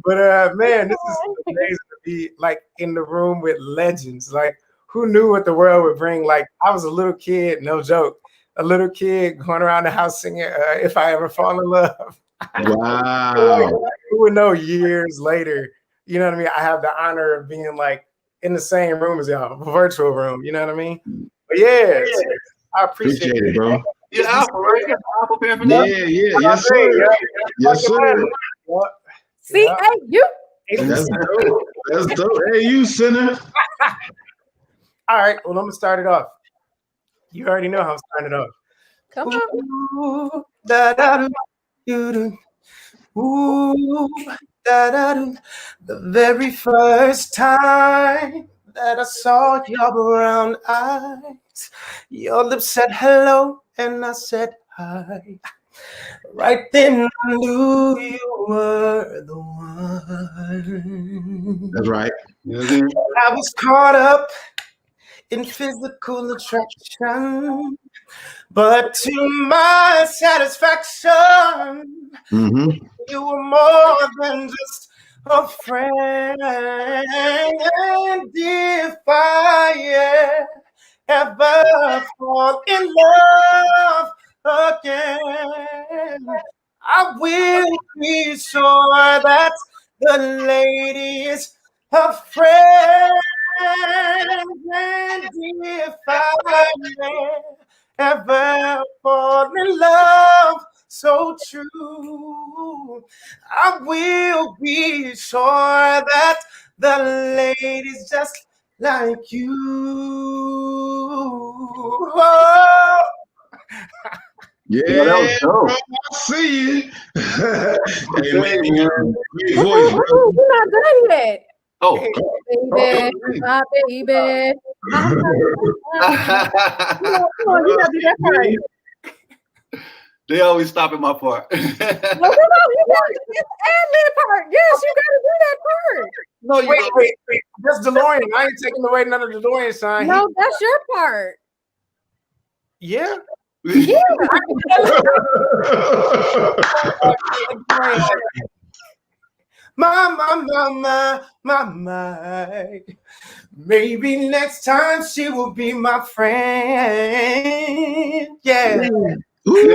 [SPEAKER 4] but man, this is amazing to be like in the room with legends. Like, who knew what the world would bring? Like, I was a little kid, no joke. A little kid going around the house singing If I Ever Fall in Love.
[SPEAKER 3] Wow.
[SPEAKER 4] Who would know years later, you know what I mean? I have the honor of being like in the same room as y'all, a virtual room, you know what I mean? But yeah, I appreciate it,
[SPEAKER 3] bro.
[SPEAKER 2] Yeah, Alpha, right? Alpha
[SPEAKER 3] Yeah, yes, sir. Yes, sir.
[SPEAKER 1] see, hey, you.
[SPEAKER 3] That's dope. That's dope. Hey, you sinner.
[SPEAKER 4] All right, well, I'm going to start it off. You already know how I'm starting it off.
[SPEAKER 1] Come on.
[SPEAKER 4] Ooh, da, da, do, do. Ooh, da, da, do. The very first time that I saw your brown eyes, your lips said hello and I said hi. Right then I knew you were the one.
[SPEAKER 3] That's right.
[SPEAKER 4] I was caught up in physical attraction, but to my satisfaction, you were more than just a friend. And if I ever fall in love again. I will be sure that the lady is her friend. And if I ever fall in love so true, I will be sure that the lady's just like you. Oh.
[SPEAKER 3] Yeah,
[SPEAKER 2] that was dope.
[SPEAKER 3] I see you. Hey, man, great
[SPEAKER 1] Ooh,
[SPEAKER 3] voice, bro.
[SPEAKER 1] you're not done yet.
[SPEAKER 2] Oh.
[SPEAKER 1] Baby, my baby. Come on, you gotta do that part.
[SPEAKER 2] They always stop at my part.
[SPEAKER 1] No, come on, you gotta do the ad-lib part. Yes, you gotta do that part.
[SPEAKER 2] No, you don't.
[SPEAKER 4] Wait. That's DeLorean. I ain't taking away none of the DeLorean sign.
[SPEAKER 1] No, that's your part.
[SPEAKER 4] Yeah.
[SPEAKER 1] Yeah.
[SPEAKER 4] My. Maybe next time she will be my friend. Yeah.
[SPEAKER 1] Okay,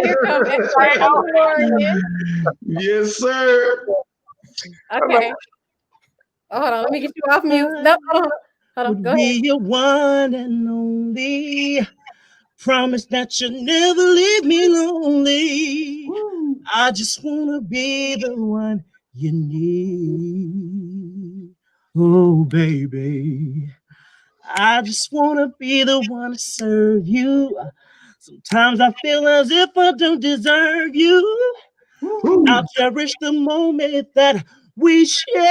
[SPEAKER 1] here comes DeLorean.
[SPEAKER 3] Yes, sir.
[SPEAKER 1] Okay. Oh, hold on, let me get you off mute. No, hold on. Go ahead.
[SPEAKER 5] Be your one and only. Promise that you'll never leave me lonely. I just wanna be the one you need. Oh, baby. I just wanna be the one to serve you. Sometimes I feel as if I don't deserve you. I'll cherish the moment that we shared.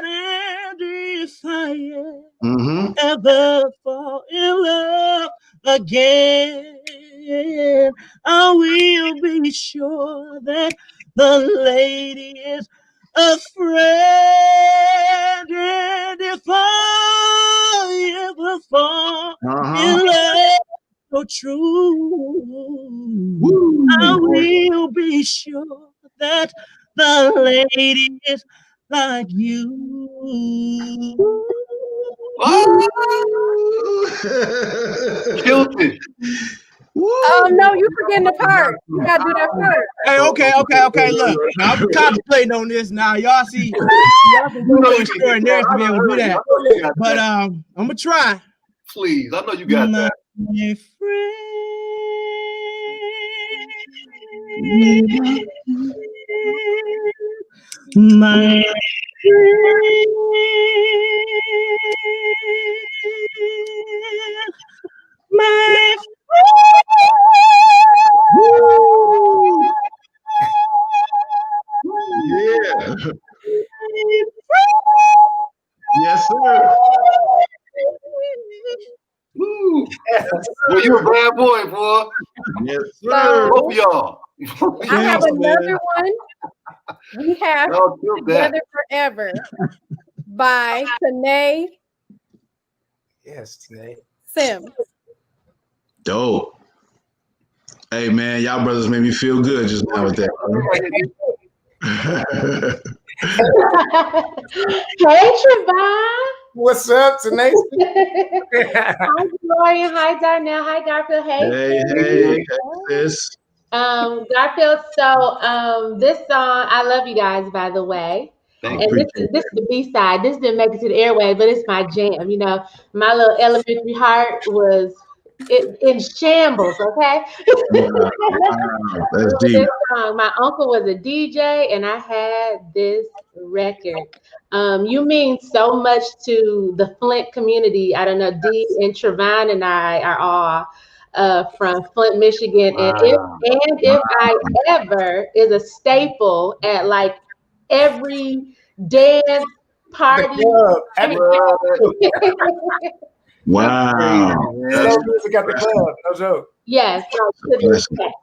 [SPEAKER 5] And if I ever fall in love again, I will be sure that the lady is a friend. And if I ever fall in love so true, I will be sure that the lady is like you.
[SPEAKER 2] Killed it.
[SPEAKER 1] No, you forgetting the part. You gotta do that part.
[SPEAKER 5] Hey, okay. Look, now I'm contemplating on this now. Y'all see, y'all can go extraordinary to be able to do that. But I'm gonna try.
[SPEAKER 2] Please, I know you got that.
[SPEAKER 5] My friend. My my
[SPEAKER 3] Yeah. Yes, sir.
[SPEAKER 2] Woo. Well, you a bad boy, boy.
[SPEAKER 3] Yes, sir.
[SPEAKER 2] Both of y'all.
[SPEAKER 1] I have another one. We have
[SPEAKER 2] Y'all killed that.
[SPEAKER 1] Together Forever by Tanae
[SPEAKER 4] Yes, Tanae.
[SPEAKER 1] Sims.
[SPEAKER 3] Dope. Hey, man, y'all brothers made me feel good just now with that.
[SPEAKER 6] Hey, Trevon.
[SPEAKER 4] What's up, Tanae?
[SPEAKER 6] Hi, Gloria. Hi, Darnell. Hi, Garfield.
[SPEAKER 3] Hey, sis.
[SPEAKER 6] Garfield. So, this song, I love you guys, by the way.
[SPEAKER 2] Thank
[SPEAKER 6] And this is the B side. This didn't make it to the airway, but it's my jam. You know, my little elementary heart was in shambles. Okay.
[SPEAKER 3] Wow, that's deep.
[SPEAKER 6] This song. My uncle was a DJ, and I had this record. You mean so much to the Flint community. I don't know, Dee and Trevon and I are all from Flint, Michigan.
[SPEAKER 2] Wow.
[SPEAKER 6] And if I ever is a staple at like every dance party.
[SPEAKER 3] Wow.
[SPEAKER 4] Slow music at the club. No joke.
[SPEAKER 6] Yes. So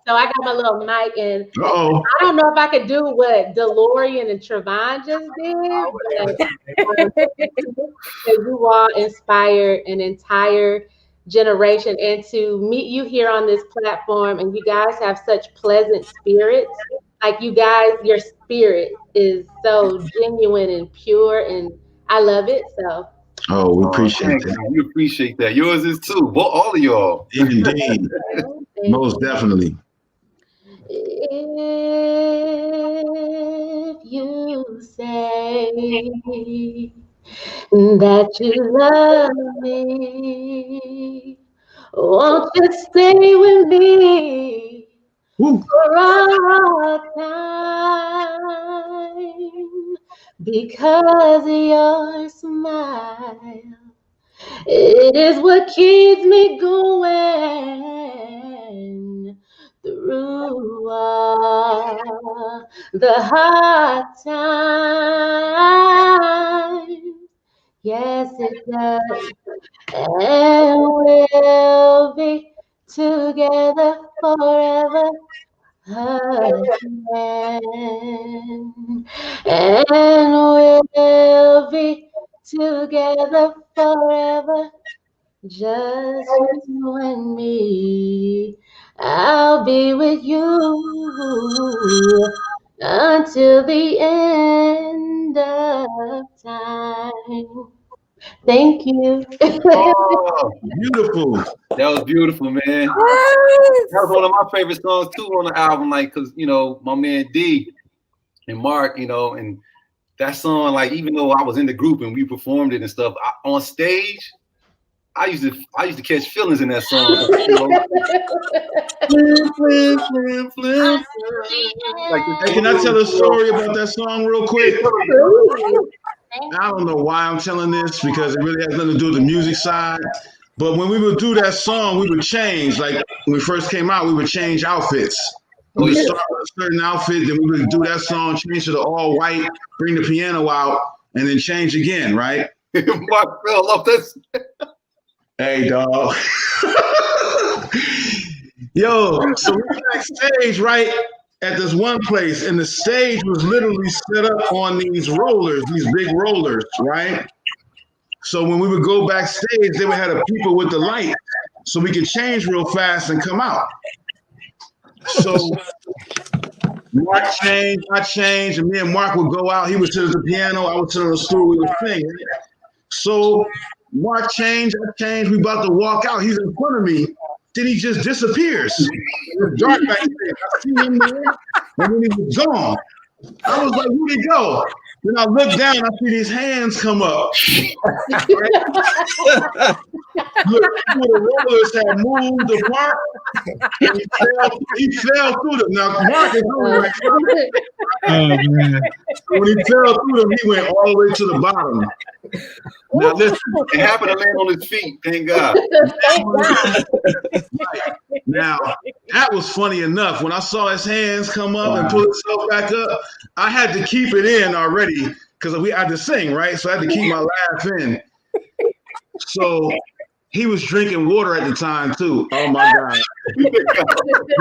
[SPEAKER 6] I got my little mic, and
[SPEAKER 3] Uh-oh.
[SPEAKER 6] I don't know if I could do what DeLorean and Trevon just did, but you all inspired an entire generation, and to meet you here on this platform, and you guys have such pleasant spirits. Like you guys, your spirit is so genuine and pure, and I love it. So
[SPEAKER 3] Oh, we appreciate that.
[SPEAKER 2] We appreciate that. Yours is too. Well, all of y'all.
[SPEAKER 3] Indeed. Most definitely.
[SPEAKER 6] If you say that you love me, won't you stay with me for all time? Because your smile, it is what keeps me going through all the hard times. Yes, it does. And we'll be together forever again. And we'll be together forever, just you and me. I'll be with you until the end of time. Thank you.
[SPEAKER 2] Oh,
[SPEAKER 3] beautiful.
[SPEAKER 2] That was beautiful, man. That was one of my favorite songs too on the album, like, cause you know my man D and Mark, you know, and that song, like, even though I was in the group and we performed it and stuff, on stage, I used to catch feelings in that song.
[SPEAKER 3] Like, hey, can I tell a story about that song real quick? I don't know why I'm telling this, because it really has nothing to do with the music side. But when we would do that song, we would change. Like when we first came out, we would change outfits. We would start with a certain outfit, then we would do that song, change to the all white, bring the piano out, and then change again, right?
[SPEAKER 2] Mark fell off this.
[SPEAKER 3] Hey, dog. Yo, so we're backstage, right, at this one place, and the stage was literally set up on these rollers, these big rollers, right? So when we would go backstage, they would have the people with the light, so we could change real fast and come out. So Mark changed, I changed, and me and Mark would go out. He would sit at the piano, I would sit on the stool, we would sing. So Mark changed, I changed, we about to walk out. He's in front of me. Then he just disappears. It was dark back there. I see him there, and then he was gone. I was like, where'd he go? Then I look down, I see these hands come up. Look, the rollers had moved apart. He fell through them. Now, Mark is doing right. Oh, man. When he fell through them, he went all the way to the bottom.
[SPEAKER 2] Now, listen, it happened to land on his feet. Thank God.
[SPEAKER 3] Now, that was funny enough. When I saw his hands come up and pull himself back up, I had to keep it in already because we had to sing, right? So I had to keep my laugh in. So he was drinking water at the time too. Oh my God. We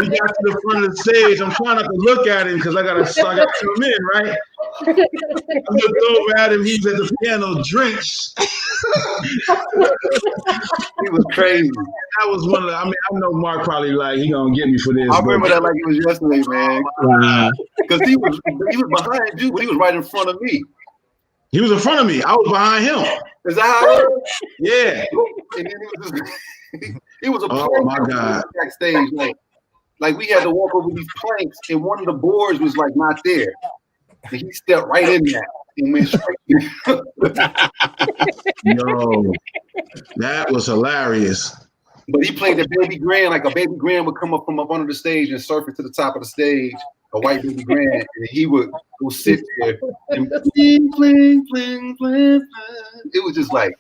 [SPEAKER 3] got to the front of the stage. I'm trying not to look at him because I gotta come in, right? I looked over at him, he's at the piano drenched.
[SPEAKER 2] He was crazy.
[SPEAKER 3] That was one of the, I know Mark probably like, he gonna get me for this.
[SPEAKER 2] I remember that like it was yesterday, man. Because he was behind you, but he was right in front of me.
[SPEAKER 3] He was in front of me. I was behind him.
[SPEAKER 2] Is that how it was?
[SPEAKER 3] Yeah.
[SPEAKER 2] And then it was a
[SPEAKER 3] oh my God.
[SPEAKER 2] Backstage. Like we had to walk over these planks, and one of the boards was like not there. And he stepped right in there and went straight.
[SPEAKER 3] Yo, that was hilarious.
[SPEAKER 2] But he played the baby grand, like a baby grand would come up from up under the stage and surf it to the top of the stage, a white baby grand, and he would go sit there and bling, bling, bling, bling. It was just like,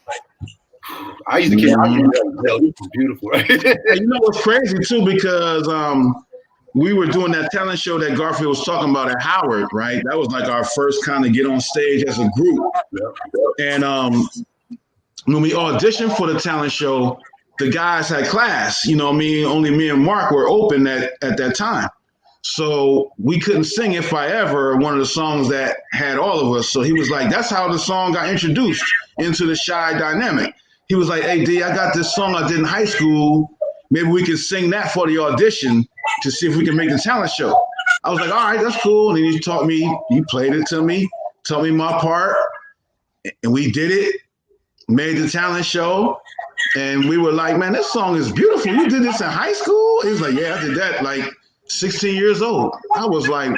[SPEAKER 2] I used to care. I used to tell this was beautiful, right?
[SPEAKER 3] And you know what's crazy too, because we were doing that talent show that Garfield was talking about at Howard, right? That was like our first kind of get on stage as a group. And when we auditioned for the talent show, the guys had class, you know what I mean? Only me and Mark were open at that time. So we couldn't sing If I Ever, one of the songs that had all of us. So he was like, that's how the song got introduced into the Shai dynamic. He was like, hey, D, I got this song I did in high school. Maybe we can sing that for the audition to see if we can make the talent show. I was like, all right, that's cool. And then he played it to me, told me my part, and we did it. made the talent show. And we were like, man, this song is beautiful. You did this in high school? He was like, yeah, I did that like 16 years old. I was like,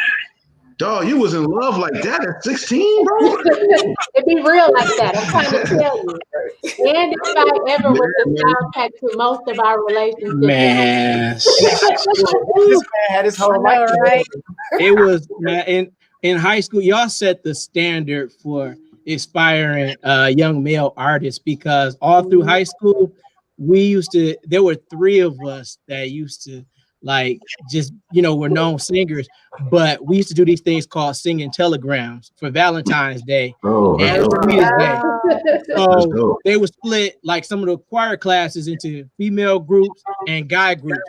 [SPEAKER 3] dog, you was in love like that at 16, bro?
[SPEAKER 6] It be real like that. I'm trying to tell you. And if I ever was the soundtrack to most of our relationships.
[SPEAKER 5] Man.
[SPEAKER 4] This man had his whole life.
[SPEAKER 1] Right?
[SPEAKER 5] It was, man, in high school, y'all set the standard for inspiring young male artists, because all through high school, there were 3 of us that used to like just, were known singers, but we used to do these things called singing telegrams for Valentine's Day and New Year's Day. So they would split like some of the choir classes into female groups and guy groups.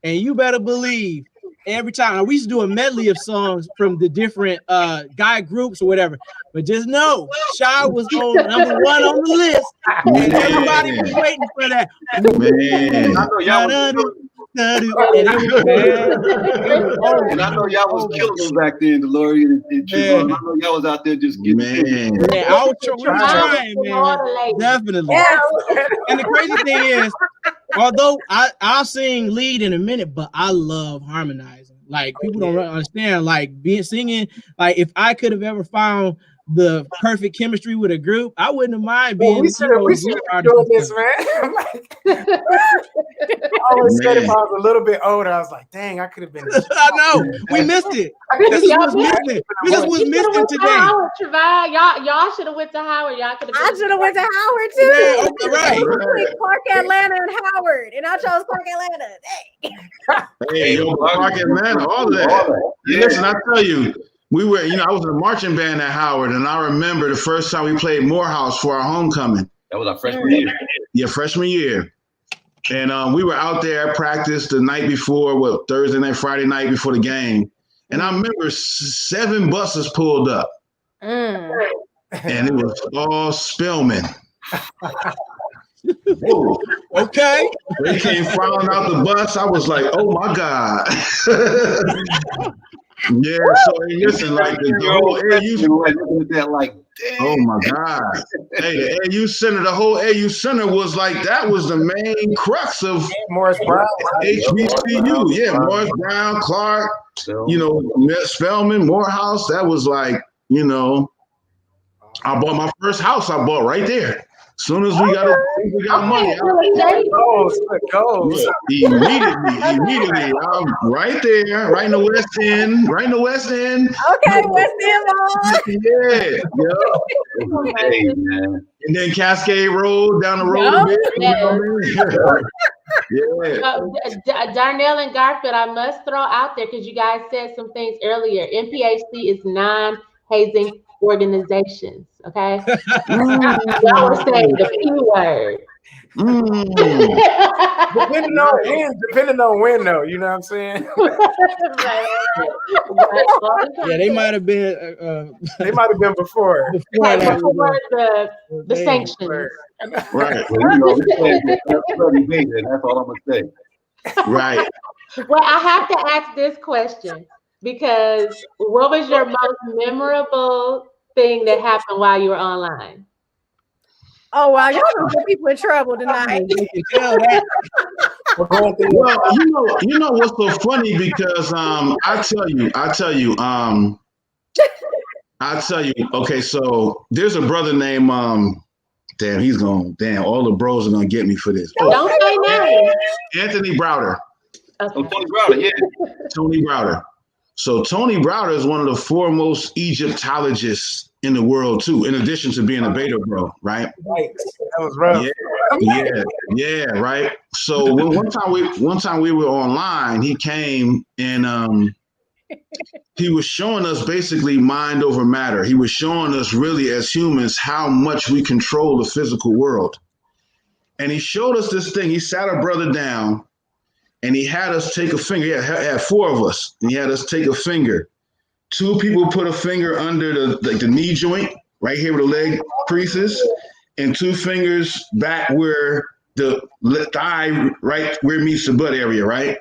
[SPEAKER 5] And you better believe every time we used to do a medley of songs from the different guy groups or whatever, but just know Shai was on number 1 on the list, and everybody was waiting for that.
[SPEAKER 2] Man, I know y'all was killing them back then, DeLorean and Trevon. I know y'all was out there just getting
[SPEAKER 5] I was trying, man. Definitely. Yeah. And the crazy thing is, although I'll sing lead in a minute, but I love harmonizing. Like, people don't understand, like, singing. Like, if I could have ever found the perfect chemistry with a group, I wouldn't have mind being.
[SPEAKER 4] We should have doing this, man. I always said if I was a little bit older, I was like, dang, I could have been.
[SPEAKER 5] I know, we missed it. This is what's missing. This is what's missing today.
[SPEAKER 6] Howard, y'all should have went to Howard. Y'all could have.
[SPEAKER 1] I should have went to Howard too.
[SPEAKER 5] Yeah, okay, right.
[SPEAKER 1] Clark Atlanta and Howard, and I chose Clark Atlanta.
[SPEAKER 3] Hey, Clark Atlanta, all of that. Yeah. Listen, I tell you. We were, I was in a marching band at Howard, and I remember the first time we played Morehouse for our homecoming.
[SPEAKER 2] That was our freshman year.
[SPEAKER 3] Yeah, freshman year. And we were out there at practice the night before, Thursday night, Friday night before the game. And I remember 7 buses pulled up. And it was all Spellman. Whoa.
[SPEAKER 5] Okay.
[SPEAKER 3] They came flying out the bus. I was like, oh, my God. Yeah, so listen, like the whole AU,
[SPEAKER 2] like, damn.
[SPEAKER 3] Oh my God! Hey, the AU Center, the whole AU Center was like that was the main crux of
[SPEAKER 4] Morris Brown,
[SPEAKER 3] HBCU. Yeah, Morris Brown, Clark, Spellman, Morehouse. That was like, I bought my first house. I bought right there. As soon as we got money, immediately, I'm right there, right in the West End,
[SPEAKER 1] Okay, West End.
[SPEAKER 3] Yeah. Hey, man. And then Cascade Road down the road a bit.
[SPEAKER 6] Darnell and Garfield, I must throw out there, because you guys said some things earlier. NPHC is non-hazing organizations, okay? Y'all were saying the P word.
[SPEAKER 4] Depending on when, though, you know what I'm saying?
[SPEAKER 5] Yeah, they might have been.
[SPEAKER 4] They might have been before
[SPEAKER 6] the sanctions.
[SPEAKER 3] Right.
[SPEAKER 2] That's all I'm gonna say.
[SPEAKER 3] Right.
[SPEAKER 6] Well, I have to ask this question, because what was your most memorable thing that happened while you were online?
[SPEAKER 1] Oh, wow, y'all gonna get people in trouble tonight.
[SPEAKER 3] Well, you know what's so funny, because I tell you. Okay, so there's a brother named all the bros are gonna get me for this.
[SPEAKER 6] Don't say names.
[SPEAKER 3] Anthony Browder.
[SPEAKER 6] Okay.
[SPEAKER 2] Oh, Tony Browder, yeah.
[SPEAKER 3] Tony Browder. So Tony Browder is one of the foremost Egyptologists in the world too, in addition to being a beta bro, right?
[SPEAKER 4] Right. That was rough.
[SPEAKER 3] Yeah, right. So one time we were online, he came and he was showing us basically mind over matter. He was showing us really as humans how much we control the physical world. And he showed us this thing. He sat our brother down and he had us take a finger. He had 4 of us. And he had us take a finger. 2 people put a finger under the knee joint, right here where the leg creases, and 2 fingers back where the thigh, right where it meets the butt area, right?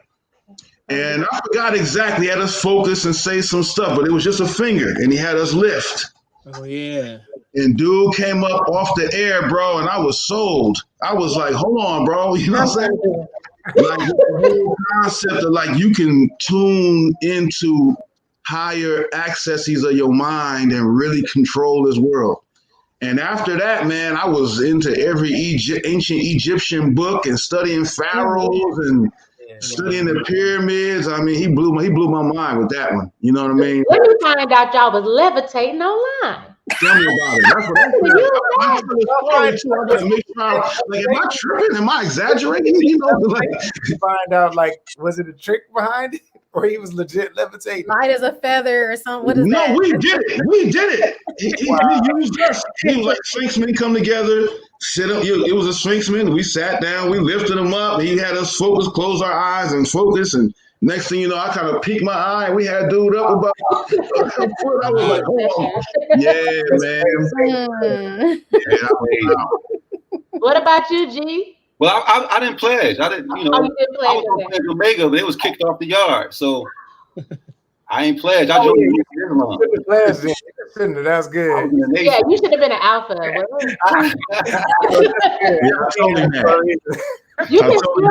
[SPEAKER 3] And I forgot exactly. He had us focus and say some stuff, but it was just a finger, and he had us lift.
[SPEAKER 5] Oh yeah.
[SPEAKER 3] And dude came up off the air, bro, and I was sold. I was like, hold on, bro. You know what I'm saying? Like the whole concept of like you can tune into higher accesses of your mind and really control this world. And after that, man, I was into every ancient Egyptian book and studying pharaohs and studying the pyramids. I mean, he blew my mind with that one. You know what I mean?
[SPEAKER 6] Let me find out y'all was levitating online.
[SPEAKER 3] Tell me about it. That's what I'm saying. I gotta make sure. Like, am I tripping? Am I exaggerating? You know, like
[SPEAKER 4] find out, like, was it a trick behind it, or he was legit levitating?
[SPEAKER 1] Light as a feather or something. What is that?
[SPEAKER 3] No, we did it. We did it. He used us. He was like Sphinxmen come together, sit up. It was a Sphinxman. We sat down. We lifted him up. He had us focus, close our eyes, and focus. And next thing you know, I kind of peeked my eye. And we had dude up about. I was like, oh, yeah, man.
[SPEAKER 6] What about you, G?
[SPEAKER 2] Well, I didn't pledge. I didn't, you know.
[SPEAKER 6] Oh, you didn't pledge,
[SPEAKER 2] I was
[SPEAKER 6] okay.
[SPEAKER 2] on Pledge Omega, but it was kicked off the yard. So I ain't pledged. I joined Islam.
[SPEAKER 4] That's good.
[SPEAKER 6] Yeah, you should have been an alpha. You can still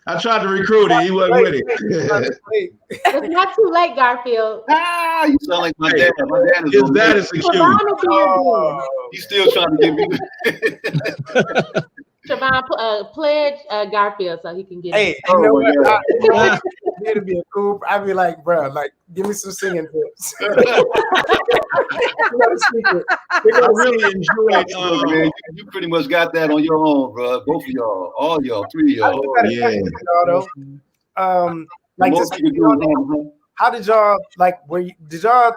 [SPEAKER 3] I tried to recruit him. He wasn't with it.
[SPEAKER 6] It's not too late, Garfield.
[SPEAKER 2] You sound like my dad. My dad is
[SPEAKER 3] His dad is secure.
[SPEAKER 2] He's still trying to give me.
[SPEAKER 6] Trevon, pledge Garfield so he can get
[SPEAKER 4] Hey,
[SPEAKER 6] it.
[SPEAKER 4] you know what? It'd be a cool. I'd be like, bro, like, give me some singing tips.
[SPEAKER 3] I really enjoyed.
[SPEAKER 2] Man, you pretty much got that on your own, bro. Both of y'all, all y'all, three of y'all.
[SPEAKER 4] Like, just, how did y'all like?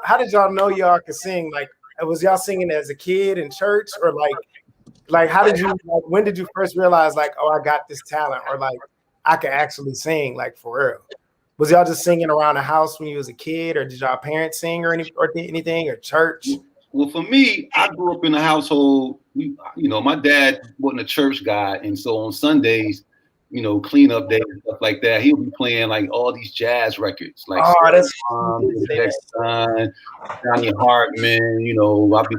[SPEAKER 4] How did y'all know y'all could sing? Like, was y'all singing as a kid in church, or like how did you? Like, when did you first realize, like, oh, I got this talent, or like I could actually sing, like, for real? Was y'all just singing around the house when you was a kid, or did y'all parents sing or anything, or church?
[SPEAKER 2] Well, for me, I grew up in a household. My dad wasn't a church guy, and so on Sundays, cleanup day and stuff like that, he'll be playing like all these jazz records, like
[SPEAKER 4] that's
[SPEAKER 2] Johnny Hartman. I'll be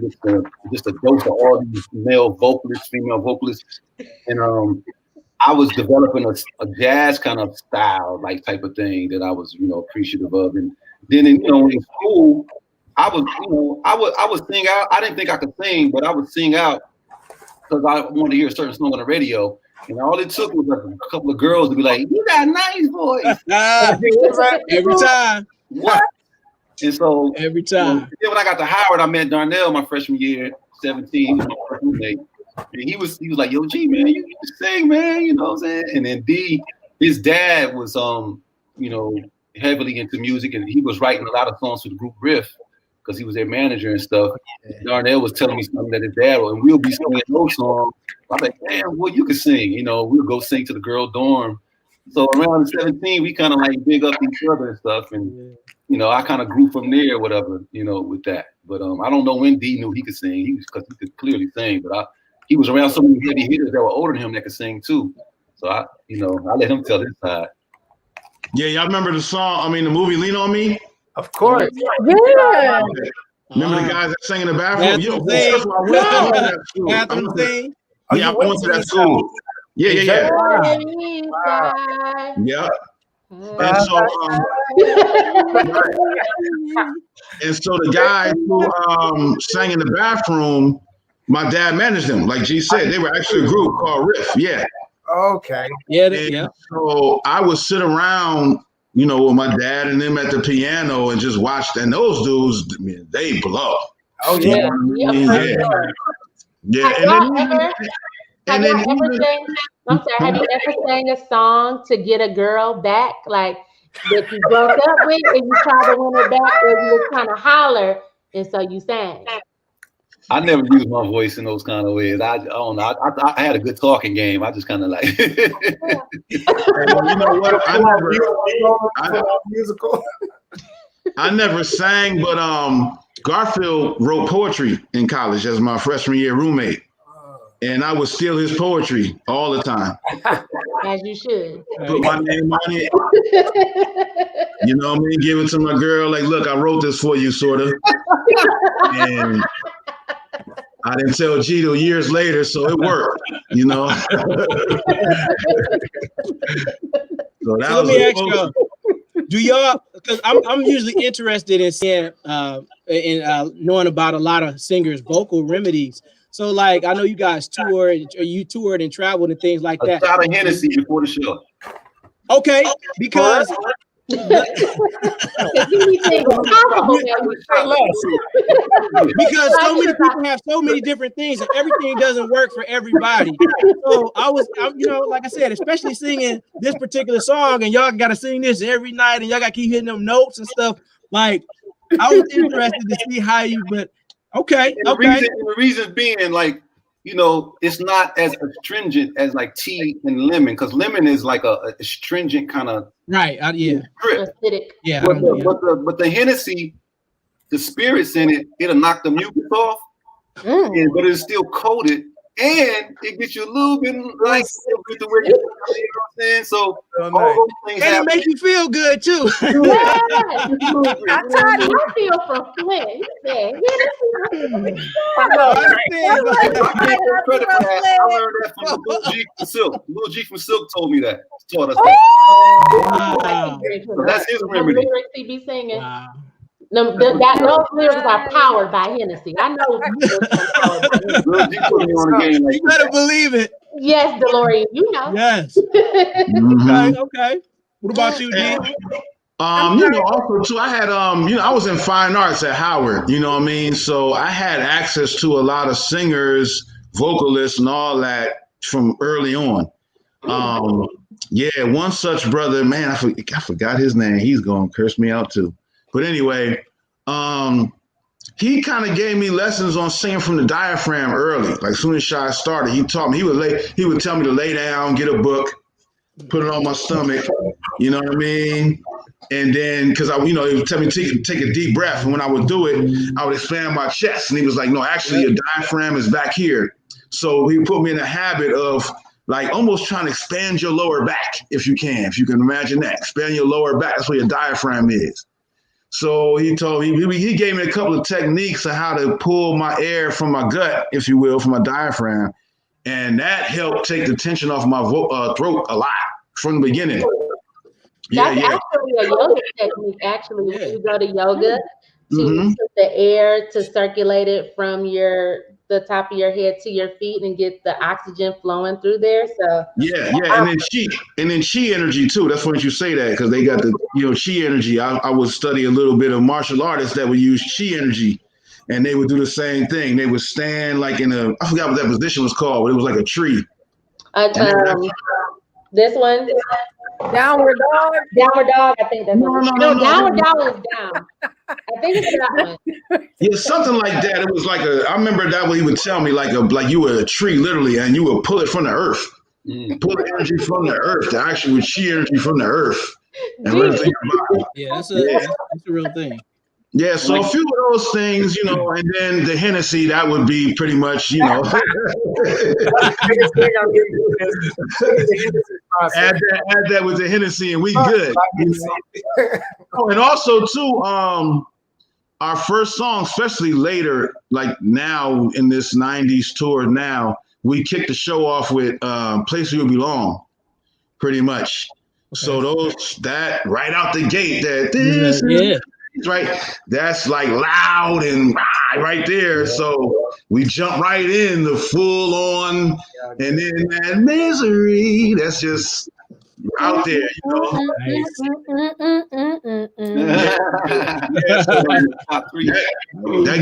[SPEAKER 2] just a dose of all these male vocalists, female vocalists, and I was developing a jazz kind of style, like type of thing that I was, appreciative of. And then, in school, I would sing out. I didn't think I could sing, but I would sing out because I wanted to hear a certain song on the radio. And all it took was like a couple of girls to be like, "You got a nice voice."
[SPEAKER 5] Every time.
[SPEAKER 2] What? And so
[SPEAKER 5] every time.
[SPEAKER 2] Then when I got to Howard, I met Darnell my freshman year, 17. He was my first roommate. And he was like, "Yo, G, man, you can sing, man," you know what I'm saying? And then D, his dad was heavily into music, and he was writing a lot of songs for the group Riff because he was their manager and stuff. Darnell was telling me something that his dad was, and we'll be singing those songs. I'm like, "Damn, well, you can sing," we'll go sing to the girl dorm. So around 17, we kind of like big up each other and stuff, and I kind of grew from there, whatever, with that. But I don't know when D knew he could sing. Because he could clearly sing, but he was around so many heavy hitters that were older than him that could sing too. So I let him tell his side.
[SPEAKER 3] Yeah, y'all remember the song? The movie "Lean on Me"?
[SPEAKER 4] Of course.
[SPEAKER 1] Yeah.
[SPEAKER 3] Remember the guys that sang in the bathroom?
[SPEAKER 5] Bathroom thing.
[SPEAKER 3] Yeah, I went to that school. Yeah.
[SPEAKER 6] Wow.
[SPEAKER 3] Yeah. And so the guys who sang in the bathroom, my dad managed them. Like G said, they were actually a group called Riff. Yeah.
[SPEAKER 4] Okay.
[SPEAKER 3] Yeah. So I would sit around, with my dad and them at the piano and just watch. And those dudes, they blow.
[SPEAKER 4] Oh yeah.
[SPEAKER 3] Yeah.
[SPEAKER 6] Have you ever sang a song to get a girl back, like that you broke up with, and you tried to win her back, or you were trying to holler, and so you sang?
[SPEAKER 2] I never used my voice in those kind of ways. I don't know. I had a good talking game. I just kind of like.
[SPEAKER 3] You know what? I never sang, but Garfield wrote poetry in college as my freshman year roommate. And I would steal his poetry all the time.
[SPEAKER 6] As you should.
[SPEAKER 3] Put my name on it. You know what I mean? Give it to my girl. Like, look, I wrote this for you, sort of. And I didn't tell G till years later, so it worked, you know. So
[SPEAKER 5] let me ask y'all, do y'all, because I'm usually interested in seeing knowing about a lot of singers' vocal remedies. So like I know you guys toured and traveled and things like that.
[SPEAKER 2] A shot of Hennessy before the show.
[SPEAKER 5] Okay, because because so many people have so many different things and everything doesn't work for everybody. So you know, like I said, especially singing this particular song and y'all got to sing this every night and y'all got to keep hitting them notes and stuff. Like I was interested to see how you, but okay.
[SPEAKER 2] The reason being, like, you know, it's not as astringent as like tea and lemon, because lemon is like a astringent kind of
[SPEAKER 5] yeah.
[SPEAKER 6] Acidic.
[SPEAKER 5] Yeah.
[SPEAKER 2] But the Hennessy, the spirits in it, it'll knock the mucus off, but it's still coated, and it gets you a little bit like the way you know what I'm saying. So all those things
[SPEAKER 5] and it make you feel good too.
[SPEAKER 6] I feel from Flint. He said,
[SPEAKER 2] I learned that from Lil G from Silk. Lil G from Silk told me that. Taught us that.
[SPEAKER 5] Wow.
[SPEAKER 2] So that's his remedy.
[SPEAKER 6] He be singing. Wow. Those lyrics are powered by Hennessy. I know.
[SPEAKER 5] You better believe it.
[SPEAKER 6] Yes, DeLorean, you know.
[SPEAKER 5] Yes. Okay. What about you, D?
[SPEAKER 3] You know, also too, I had you know, I was in fine arts at Howard, you know what I mean? So I had access to a lot of singers, vocalists, and all that from early on. Yeah, one such brother, man, I forgot his name. He's gonna curse me out too. But anyway, he kind of gave me lessons on singing from the diaphragm early. Like as soon as Shai started, he taught me. He would tell me to lay down, get a book, put it on my stomach. You know what I mean? And then, because he would tell me to take a deep breath, and when I would do it, I would expand my chest. And he was like, "No, actually, your diaphragm is back here." So he put me in a habit of like almost trying to expand your lower back, if you can imagine that. Expand your lower back. That's where your diaphragm is. So he told me, he gave me a couple of techniques of how to pull my air from my gut, if you will, from my diaphragm. And that helped take the tension off my throat a lot from the beginning.
[SPEAKER 6] That's actually a yoga technique. Actually, when you go to yoga, to put the air to circulate it from the top of your head to your feet and get the oxygen flowing through there. So
[SPEAKER 3] and then chi energy too. That's funny you say that, because they got the chi energy. I would study a little bit of martial artists that would use chi energy, and they would do the same thing. They would stand like I forgot what that position was called, but it was like a tree.
[SPEAKER 6] This one.
[SPEAKER 1] Downward dog.
[SPEAKER 6] Downward dog. I think that's no. Downward dog is down. I think it's that one.
[SPEAKER 3] Yeah, something like that. It was like I remember that what he would tell me, like you were a tree literally, and you would pull it from the earth, pull the energy from the earth, the actual chi energy from the earth, and really think about it.
[SPEAKER 5] Yeah, that's a real thing.
[SPEAKER 3] Yeah, so a few of those things, and then the Hennessy, that would be pretty much, add that with the Hennessy and we good. And also too, our first song, especially later, like now in this 90s tour now, we kicked the show off with Place You Belong, pretty much. Okay. So that right out the gate, right, that's like loud and right there. So we jump right in the full on, and then that misery, that's just out there, that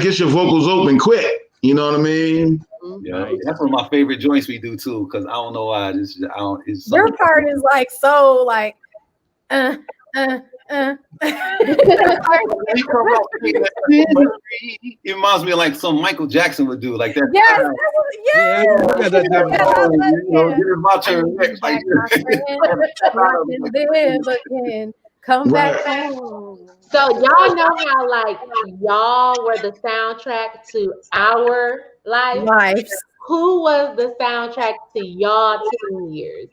[SPEAKER 3] gets your vocals open quick. You know what I mean?
[SPEAKER 2] Yeah, that's one of my favorite joints we do too, because I don't know why.
[SPEAKER 1] Your part is like so like
[SPEAKER 2] It reminds me of like some Michael Jackson would do, like that. It's my turn next.
[SPEAKER 1] Come back home.
[SPEAKER 6] So y'all know how like y'all were the soundtrack to our lives. Who was the soundtrack to y'all teen years?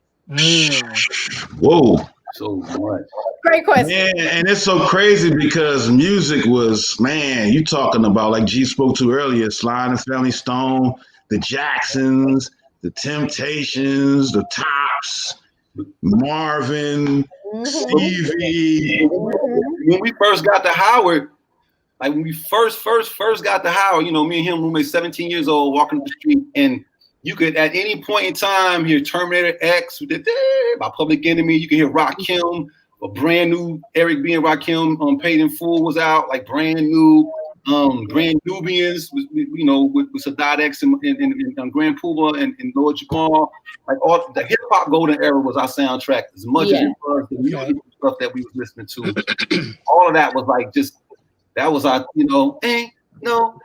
[SPEAKER 3] Whoa.
[SPEAKER 2] So much.
[SPEAKER 1] Great question.
[SPEAKER 3] Man, and it's so crazy because music was, man, you talking about, like G spoke to earlier, Sly and the Family Stone, the Jacksons, the Temptations, the Tops, Marvin, Stevie.
[SPEAKER 2] When we first got to Howard, like when we first got to Howard, you know, me and him, roommates, 17 years old, walking up the street, and you could at any point in time hear Terminator X by Public Enemy. You can hear Rakim, a brand new Eric B. and Rakim, Paid in Full was out, like brand new. Grand Nubians, you know, with Sadat X and Grand Poobah and Lord Jamal. Like all the hip hop golden era was our soundtrack as much as it was the music stuff that we was listening to. All of that was like just that was our, you know, ain't no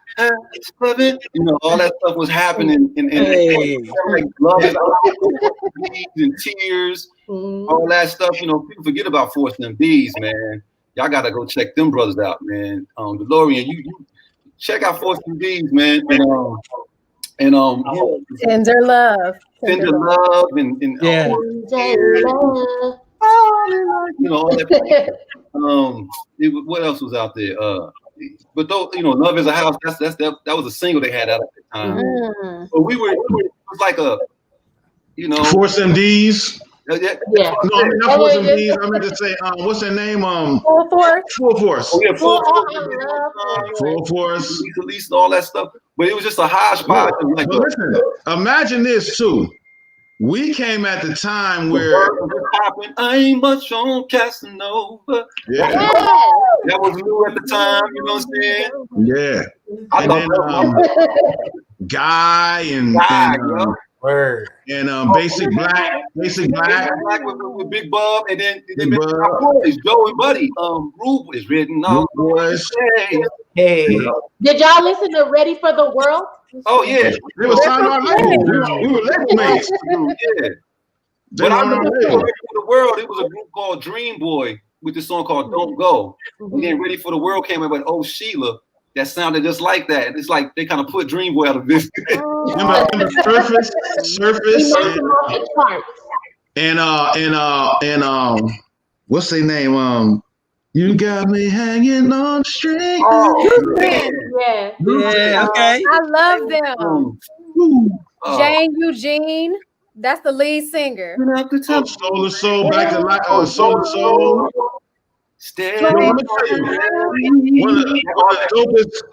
[SPEAKER 2] loving, you know, all that stuff was happening and like love is and tears, all that stuff. You know, people forget about Force MDs, man. Y'all gotta go check them brothers out, man. DeLorean, you check out Force MDs, man.
[SPEAKER 1] Tender Love.
[SPEAKER 2] Tender Love and
[SPEAKER 6] Yeah.
[SPEAKER 2] You know, all that. What else was out there? But though, you know, Love is a House. That was a single they had out at the time. But it was like a, you know,
[SPEAKER 3] Force MDs.
[SPEAKER 6] Yeah.
[SPEAKER 3] No, I mean not Force MDs. I meant to say, what's their name?
[SPEAKER 1] Full Force.
[SPEAKER 3] Full Force.
[SPEAKER 2] Oh, yeah,
[SPEAKER 3] Full Force.
[SPEAKER 2] Released all that stuff. But it was just a hodgepodge. Like,
[SPEAKER 3] but listen, imagine this too. We came at the time where
[SPEAKER 2] I ain't much on Casanova.
[SPEAKER 3] Yeah.
[SPEAKER 2] That was new at the time, you know what I'm saying?
[SPEAKER 3] Yeah. And then Guy and Basic Black
[SPEAKER 2] with Big Bub, and then
[SPEAKER 3] Big Bub.
[SPEAKER 2] Joe and Buddy. Rube is written on.
[SPEAKER 4] Hey.
[SPEAKER 6] Did y'all listen to Ready for the World?
[SPEAKER 2] Oh yeah,
[SPEAKER 3] it was time our label. We were label mates.
[SPEAKER 2] Yeah. But I remember Ready for the World. It was a group called Dream Boy with this song called Don't Go. And then Ready for the World came out with Oh Sheila. That sounded just like that. And it's like they kind of put Dream Boy out of this.
[SPEAKER 3] Surface. And what's their name? You got me hanging on string.
[SPEAKER 6] Oh, yeah.
[SPEAKER 5] Okay.
[SPEAKER 1] I love them. Jane Eugene, that's the lead singer.
[SPEAKER 3] Soul to Soul, back to life. Soul to Soul.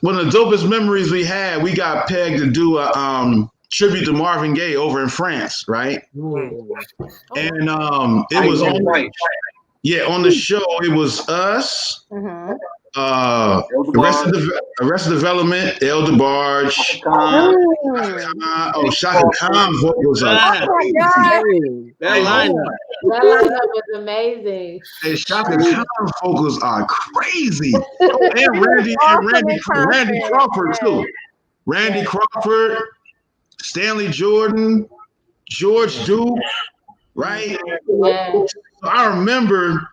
[SPEAKER 3] One of the dopest memories we had, we got pegged to do a tribute to Marvin Gaye over in France, right? And it was on the show. It was us, Arrested Development, El DeBarge, Shaka Khan vocals are crazy.
[SPEAKER 5] That lineup
[SPEAKER 6] was amazing.
[SPEAKER 3] And Shaka Khan vocals are crazy. And Randy Crawford too. Randy Crawford, Stanley Jordan, George Duke, right?
[SPEAKER 6] Yeah.
[SPEAKER 3] So I remember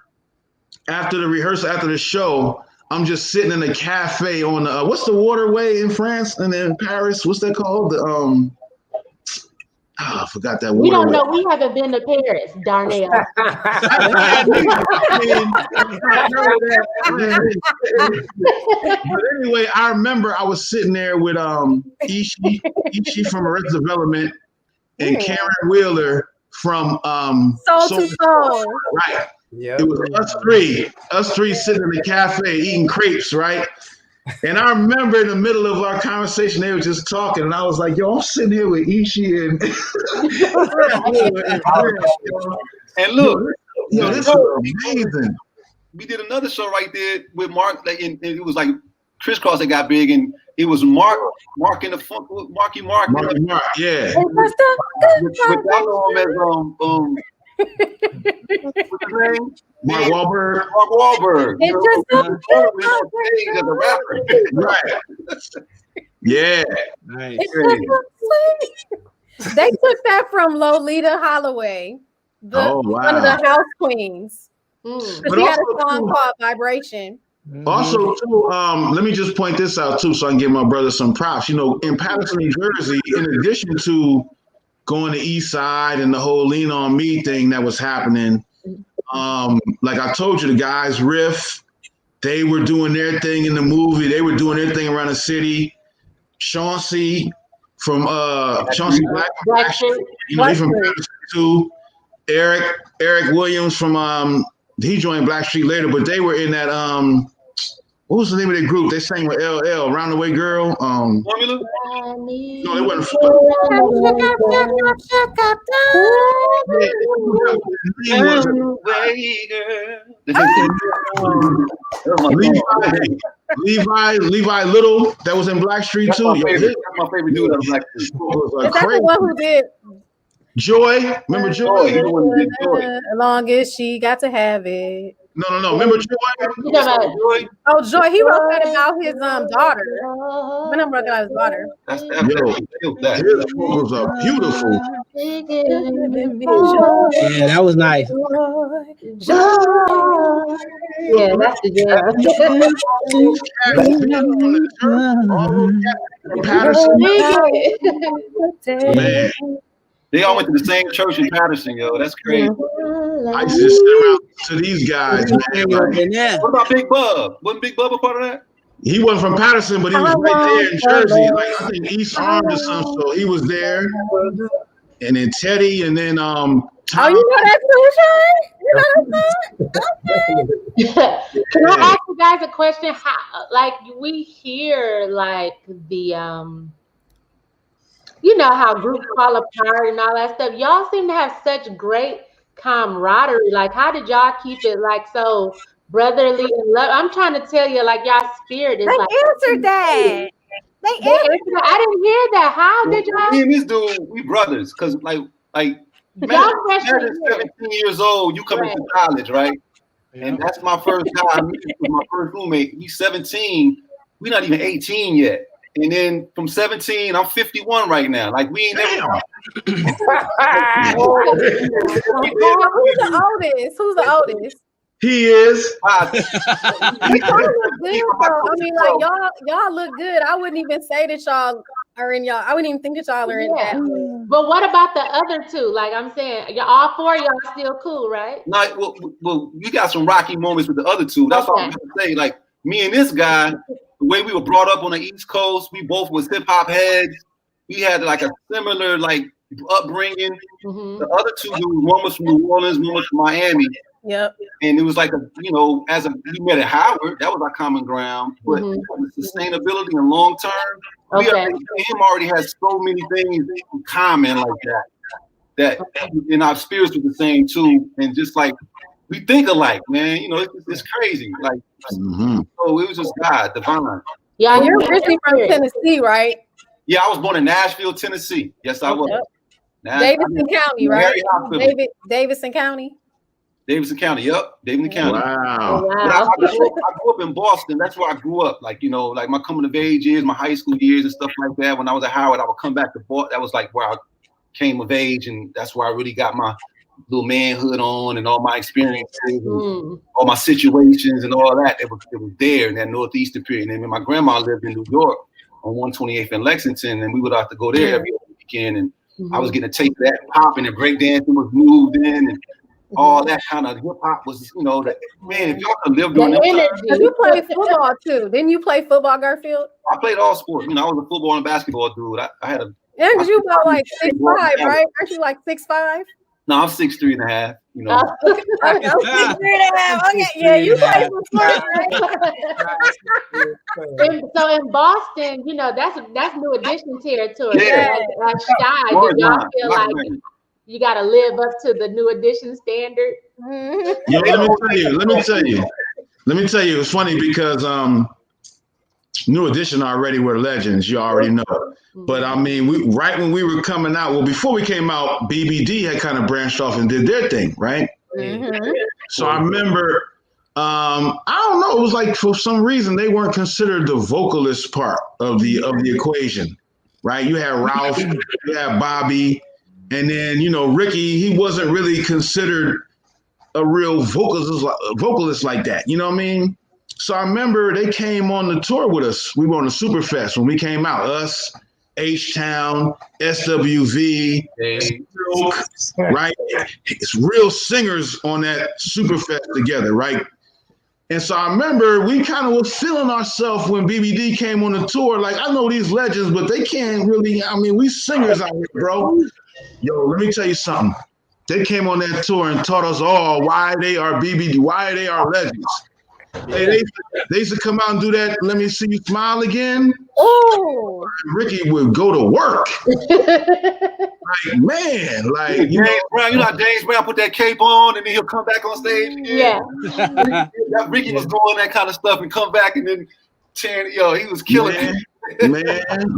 [SPEAKER 3] after the rehearsal, after the show, I'm just sitting in a cafe on the what's the waterway in France and in Paris? What's that called? I forgot that
[SPEAKER 6] We
[SPEAKER 3] waterway.
[SPEAKER 6] don't know. We haven't been to Paris, Darnell.
[SPEAKER 3] But anyway, I remember I was sitting there with Ishi from Arrested Development and Karen Wheeler from
[SPEAKER 1] Soul to Soul.
[SPEAKER 3] Right. Yep. It was us three sitting in the cafe eating crepes, right? And I remember in the middle of our conversation, they were just talking, and I was like, "Yo, I'm sitting here with Ishi and
[SPEAKER 2] and look,
[SPEAKER 3] yo, this is amazing."
[SPEAKER 2] We did another show right there with Mark, like, and it was like Crisscross that got big, and it was Marky Mark, yeah. Mark Wahlberg. As a rapper.
[SPEAKER 3] Right. Yeah.
[SPEAKER 5] Nice.
[SPEAKER 1] They took that from Lolita Holloway, one of the house queens. But she had a song called Vibration.
[SPEAKER 3] Also, too, let me just point this out too, so I can give my brother some props. You know, in Patterson, New Jersey, in addition to going to East Side and the whole Lean on Me thing that was happening, Like I told you, the guys riff, they were doing their thing in the movie. They were doing their thing around the city. Chauncey from Chauncey Blackstreet, you know, he's from Patterson too. Eric Williams from he joined Blackstreet later, but they were in that what was the name of their group? They sang with LL, Roundaway Girl.
[SPEAKER 2] Formula?
[SPEAKER 3] No, they wasn't. Levi Little, that was in Blackstreet too.
[SPEAKER 2] That's my favorite dude out of Blackstreet.
[SPEAKER 1] Is that the one who did
[SPEAKER 3] Joy? Remember Joy?
[SPEAKER 2] He's the one who did Joy.
[SPEAKER 1] Long as she got to have it.
[SPEAKER 3] No. Remember Joy?
[SPEAKER 1] Oh, Joy. He wrote that about his daughter. When I'm working on his daughter.
[SPEAKER 3] His vocals are beautiful.
[SPEAKER 5] Yeah, that was nice.
[SPEAKER 6] Yeah, that's the
[SPEAKER 3] jam. Man.
[SPEAKER 2] They all went to the same church in Patterson, yo. That's crazy.
[SPEAKER 3] I used to sit around to these guys, man.
[SPEAKER 2] What about Big Bub? Wasn't Big Bub a part of that?
[SPEAKER 3] He wasn't from Patterson, but he was right there in Jersey, like I think East Orange or something. So he was there. And then Teddy, and then Tom.
[SPEAKER 1] Oh, you know that too, Shai? You know that song?
[SPEAKER 6] Can I ask you guys a question? How, like, we hear like the you know how groups fall apart and all that stuff. Y'all seem to have such great camaraderie. Like, how did y'all keep it like so brotherly and love? I'm trying to tell you, like, y'all spirit is
[SPEAKER 1] they
[SPEAKER 6] like
[SPEAKER 1] answered that. They answered
[SPEAKER 6] that. I didn't hear that. How did y'all?
[SPEAKER 2] Me and this dude, we brothers, because like
[SPEAKER 6] y'all freshman
[SPEAKER 2] 17 years old, you come into college, right? Yeah. And that's my first guy. My first roommate. He's 17. We're not even 18 yet. And then from 17, I'm 51 right now. Like, we ain't never.
[SPEAKER 1] Who's the oldest? Who's the oldest?
[SPEAKER 3] He is.
[SPEAKER 1] I mean, like, y'all look good. I wouldn't even say that y'all are in y'all. I wouldn't even think that y'all are in that.
[SPEAKER 6] But what about the other two? Like, I'm saying, all four of y'all still cool, right?
[SPEAKER 2] No, well, you got some rocky moments with the other two. That's all I'm gonna say. Like, me and this guy, the way we were brought up on the East Coast, we both was hip hop heads. We had like a similar like upbringing. Mm-hmm. The other two dudes, one was from New Orleans, one was from Miami.
[SPEAKER 1] Yep.
[SPEAKER 2] And it was like we met at Howard, that was our common ground. But sustainability and long term, him already has so many things in common like that in our spirits were the same too. And just like we think alike, man. You know, it's crazy. Like, so it was just God, divine.
[SPEAKER 1] Yeah, you're originally from Tennessee, right?
[SPEAKER 2] Yeah, I was born in Nashville, Tennessee. Yes, I was.
[SPEAKER 1] Davidson County, right? Davidson County.
[SPEAKER 2] Davidson County, yep. Davidson County.
[SPEAKER 3] Wow.
[SPEAKER 2] I grew up in Boston. That's where I grew up. Like, you know, like my coming of age years, my high school years and stuff like that. When I was at Howard, I would come back to Boston. That was like where I came of age, and that's where I really got my little manhood on and all my experiences and all my situations and all that. It was there in that northeastern period. And then my grandma lived in New York on 128th and Lexington, and we would have to go there every weekend. And I was getting a taste of that popping and breakdancing was moved in, and all that kind of hip hop was, you know, that man, if y'all could live doing that.
[SPEAKER 1] You played football too. Didn't you play football, Garfield?
[SPEAKER 2] I played all sports. You know, I was a football and basketball dude. I had a
[SPEAKER 1] because you about like 6'5", right? Aren't you like 6'5"?
[SPEAKER 2] No, I'm 6'3.5", you know.
[SPEAKER 1] Okay, 6'3.5". Okay, yeah, you play football, right?
[SPEAKER 6] So in Boston, you know, that's New Edition territory. Yeah. Like Shai, did y'all feel like you got to live up to the New Edition standard?
[SPEAKER 3] Yo, let me tell you. It's funny because New Edition already were legends. You already know. But I mean, right when we were coming out, well, before we came out, BBD had kind of branched off and did their thing, right? So I remember, I don't know, it was like for some reason they weren't considered the vocalist part of the equation, right? You had Ralph, you had Bobby, and then, you know, Ricky, he wasn't really considered a real vocalist like that. You know what I mean? So I remember they came on the tour with us. We were on the Superfest when we came out. Us, H-Town, SWV, Silk, right? It's real singers on that Superfest together, right? And so I remember we kind of was feeling ourselves when BBD came on the tour. Like, I know these legends, but they can't really, I mean, we singers out here, bro. Yo, let me tell you something. They came on that tour and taught us all why they are BBD, why they are legends. They used to come out and do that, let me see you smile again.
[SPEAKER 1] Oh,
[SPEAKER 3] Ricky would go to work. Like, man, like,
[SPEAKER 2] James Brown, you know how James Brown put that cape on and then he'll come back on stage again?
[SPEAKER 6] Yeah.
[SPEAKER 2] Ricky was doing that kind of stuff and come back and then he was killing it.
[SPEAKER 3] Man,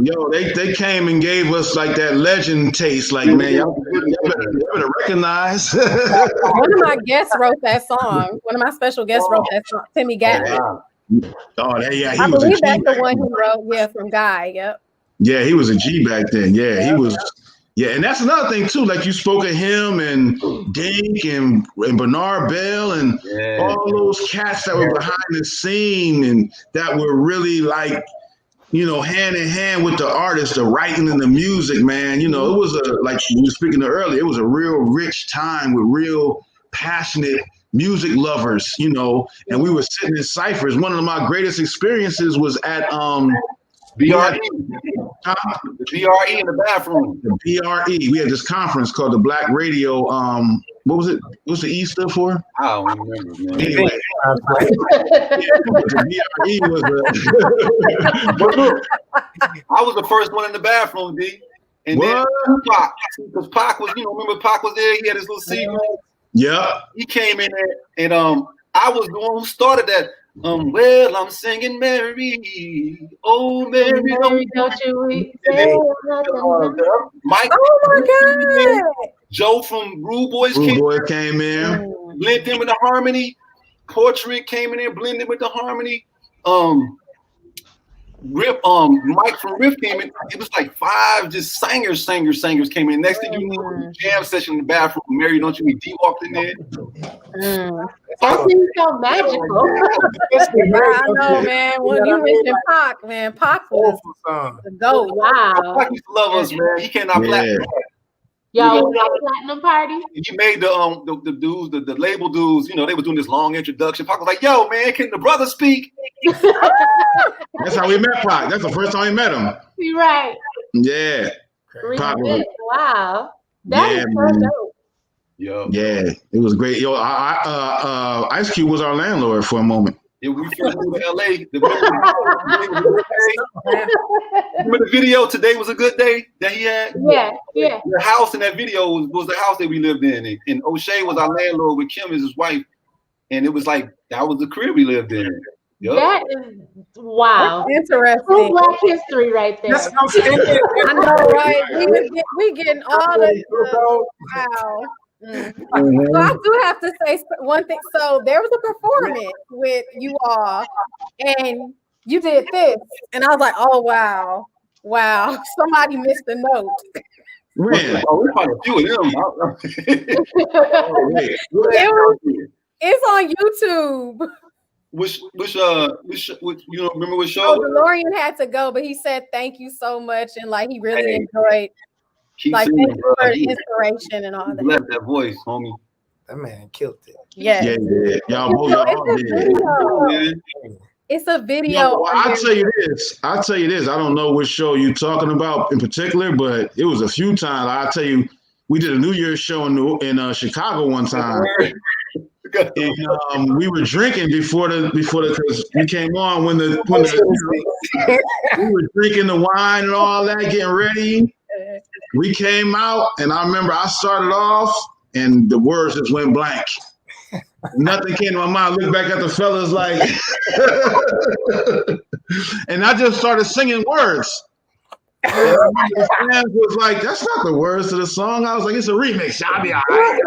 [SPEAKER 3] yo, they came and gave us like that legend taste. Like, man, y'all better recognize.
[SPEAKER 1] one of my guests wrote that song. One of my special guests wrote that song. Timmy Gatlin.
[SPEAKER 3] Yeah,
[SPEAKER 1] I believe that's the one he wrote. Yeah, from Guy. Yep.
[SPEAKER 3] Yeah, he was a G back then. Yeah, he was. Yeah, and that's another thing too. Like you spoke of him and Dink and Bernard Bell and all those cats that were behind the scene and that were really like, hand in hand with the artist, the writing and the music, man. It was like you were speaking of earlier, it was a real rich time with real passionate music lovers, and we were sitting in ciphers. One of my greatest experiences was at
[SPEAKER 2] BRE. The BRE in the bathroom.
[SPEAKER 3] The BRE. We had this conference called the Black Radio. What was it? What's the E stood for?
[SPEAKER 2] I don't remember, man.
[SPEAKER 3] Anyway, the BRE was
[SPEAKER 2] I was the first one in the bathroom, D. And then Pac, because Pac was, remember Pac was there. He had his little seat.
[SPEAKER 3] Yeah.
[SPEAKER 2] He came in there, and I was the one who started that. Well, I'm singing Mary, oh Mary,
[SPEAKER 6] don't you weep.
[SPEAKER 2] Mike,
[SPEAKER 1] oh my God,
[SPEAKER 2] Joe from Rude Boys
[SPEAKER 3] came in,
[SPEAKER 2] blended in with the harmony. Portrait came in there, blended with the harmony. Mike from Riff came in. It was like 5 just singers came in. Next thing you know, jam session in the bathroom. Mary, don't you weep. D walked in there.
[SPEAKER 6] That seems so magical.
[SPEAKER 1] I know, man. When you mentioned Pac, man, Pac was the GOAT.
[SPEAKER 6] Wow.
[SPEAKER 2] Pac used to love us, man. He cannot platinum.
[SPEAKER 6] Yo, platinum party.
[SPEAKER 2] He made the dudes, the label dudes. They were doing this long introduction. Pac was like, "Yo, man, can the brother speak?"
[SPEAKER 3] That's how we met Pac. That's the first time we met him.
[SPEAKER 6] You're right.
[SPEAKER 3] Yeah.
[SPEAKER 6] Wow. That is so dope.
[SPEAKER 3] Yeah, it was great. Yo, Ice Cube was our landlord for a moment.
[SPEAKER 2] Yeah, we first moved to LA. Remember the video? Today was a good day that he had.
[SPEAKER 6] Yeah.
[SPEAKER 2] The house in that video was the house that we lived in, and O'Shea was our landlord with Kim as his wife, and it was like that was the crib we lived in. Yep.
[SPEAKER 6] That is wow.
[SPEAKER 1] That's interesting.
[SPEAKER 6] True Black history right there.
[SPEAKER 1] I know, right? We getting all the wow. So I do have to say one thing. So there was a performance with you all, and you did this, and I was like, "Oh wow! Somebody missed the note."
[SPEAKER 3] Really?
[SPEAKER 2] We're probably a few of them.
[SPEAKER 1] It's on YouTube.
[SPEAKER 2] Which remember what show?
[SPEAKER 1] Oh, DeLorean had to go, but he said thank you so much, and like he really enjoyed. Like thank you for the inspiration and all that.
[SPEAKER 2] Bless that voice, homie.
[SPEAKER 4] That man killed it.
[SPEAKER 1] Yeah.
[SPEAKER 3] Y'all both did.
[SPEAKER 1] It's a video.
[SPEAKER 3] I'll tell you this. I don't know which show you're talking about in particular, but it was a few times. I'll tell you, we did a New Year's show in Chicago one time. And we were drinking before because we came on when we were drinking the wine and all that, getting ready. We came out, and I remember I started off, and the words just went blank. Nothing came to my mind. I looked back at the fellas like, and I just started singing words. And the fans was like, "That's not the words to the song." I was like, "It's a remix. I'll be all right."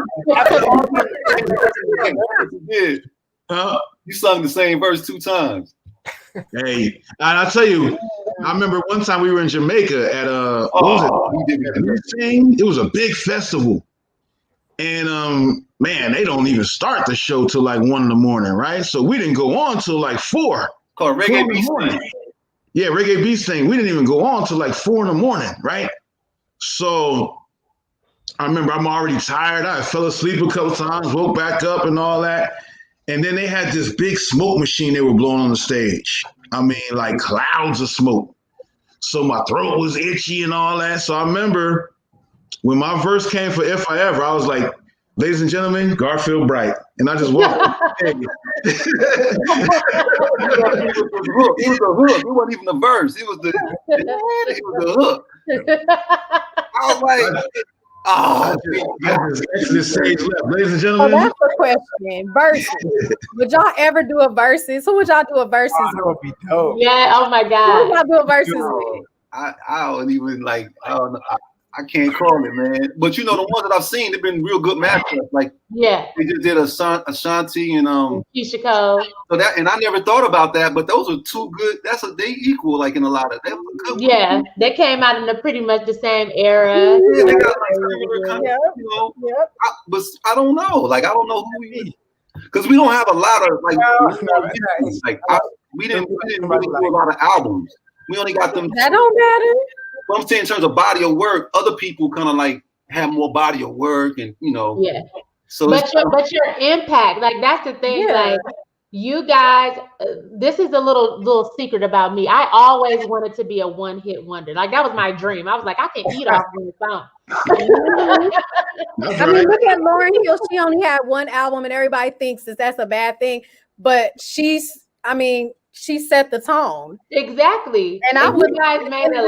[SPEAKER 2] You sung the same verse 2 times.
[SPEAKER 3] Hey, and I tell you, I remember one time we were in Jamaica at it was a big festival, and man, they don't even start the show till like 1 in the morning, right? So we didn't go on till like 4.
[SPEAKER 2] Called Reggae Beast.
[SPEAKER 3] Yeah, Reggae Beats thing. We didn't even go on till like 4 in the morning, right? So I remember I'm already tired. I fell asleep a couple times, woke back up and all that. And then they had this big smoke machine they were blowing on the stage. I mean, like clouds of smoke. So my throat was itchy and all that. So I remember when my verse came for If I Ever, I was like, ladies and gentlemen, Garfield Bright. And I just walked off the stage.
[SPEAKER 2] It was the hook. It wasn't even the verse. It was the hook. I was like,
[SPEAKER 3] I just exited stage left. Ladies and
[SPEAKER 1] So
[SPEAKER 3] gentlemen.
[SPEAKER 1] that's the question. Verses. Would y'all ever do a verses? Who would y'all do a verses
[SPEAKER 4] That would be dope.
[SPEAKER 6] Yeah, oh my
[SPEAKER 1] Who would
[SPEAKER 6] God.
[SPEAKER 1] y'all do a verses with?
[SPEAKER 2] I don't even like. I don't know. I can't call it, man. But you know, the ones that I've seen, they've been real good matchups. Like
[SPEAKER 6] Yeah,
[SPEAKER 2] they just did Ashanti and
[SPEAKER 6] Keisha Cole.
[SPEAKER 2] So that, and I never thought about that, but those are two good. They equal like in a lot of. They were good.
[SPEAKER 6] Yeah, they came out in pretty much the same era.
[SPEAKER 2] Yeah, they got like similar kind of, you know.
[SPEAKER 1] Yep.
[SPEAKER 2] But I don't know. Like I don't know who he is because we don't have a lot of like. We didn't really do a lot of albums. We only got them.
[SPEAKER 1] That don't matter.
[SPEAKER 2] But I'm saying in terms of body of work, other people kind of like have more body of work, and you know.
[SPEAKER 6] Yeah.
[SPEAKER 2] So
[SPEAKER 6] but your impact, like that's the thing.
[SPEAKER 1] Yeah.
[SPEAKER 6] Like you guys, this is a little secret about me. I always wanted to be a one-hit wonder. Like that was my dream. I was like, I can eat off one song.
[SPEAKER 1] I mean, look at Lauryn Hill. She only had one album, and everybody thinks that's a bad thing. But she set the tone.
[SPEAKER 6] Exactly.
[SPEAKER 1] And I would
[SPEAKER 6] guys made a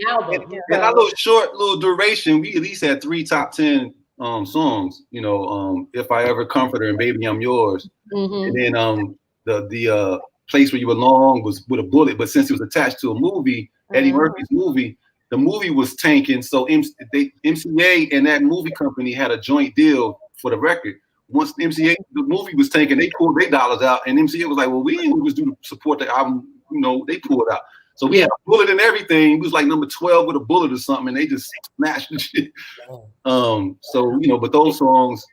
[SPEAKER 6] album.
[SPEAKER 2] And our little duration, we at least had 3 top 10 songs. You know, If I Ever, Comforter, and Baby I'm Yours.
[SPEAKER 6] Mm-hmm.
[SPEAKER 2] And then the Place Where You Belong was with a bullet, but since it was attached to a movie, Eddie Murphy's movie, the movie was tanking. So MCA and that movie company had a joint deal for the record. Once the movie was tanking, they pulled their dollars out, and MCA was like, "Well, we ain't just do to support the album." You know, they pulled out. So we had a bullet and everything. It was like number 12 with a bullet or something, and they just smashed the shit. So you know, but those songs.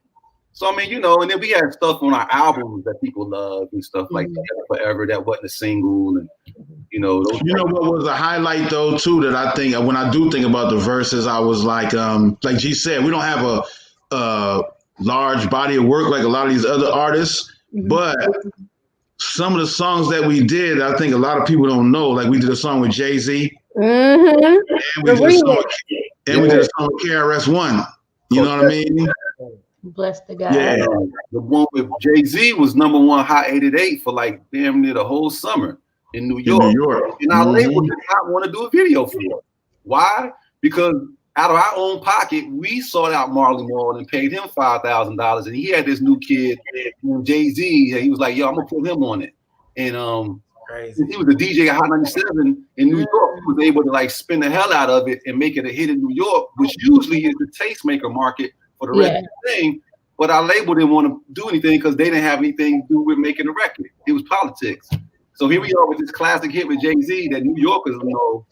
[SPEAKER 2] So I mean, you know, and then we had stuff on our albums that people love and stuff like Forever that wasn't a single, and you know.
[SPEAKER 3] You know what was a highlight though too that I think when I do think about the verses, I was like G said, we don't have a large body of work like a lot of these other artists, but some of the songs that we did, I think a lot of people don't know. Like we did a song with Jay-Z, and we did a song with KRS-One. You know what I mean?
[SPEAKER 6] Bless the guy.
[SPEAKER 3] Yeah.
[SPEAKER 2] The one with Jay-Z was number 1 Hot 88 for like damn near the whole summer in New York. And our label did not want to do a video for it. Why? Because out of our own pocket, we sought out Marley Marl and paid him $5,000, and he had this new kid named Jay-Z. He was like, "Yo, I'm gonna put him on it." And he was a DJ at Hot 97 in New York. He was able to like spin the hell out of it and make it a hit in New York, which usually is the tastemaker market for the rest of the thing. But our label didn't want to do anything because they didn't have anything to do with making a record. It was politics. So here we are with this classic hit with Jay-Z that New Yorkers know,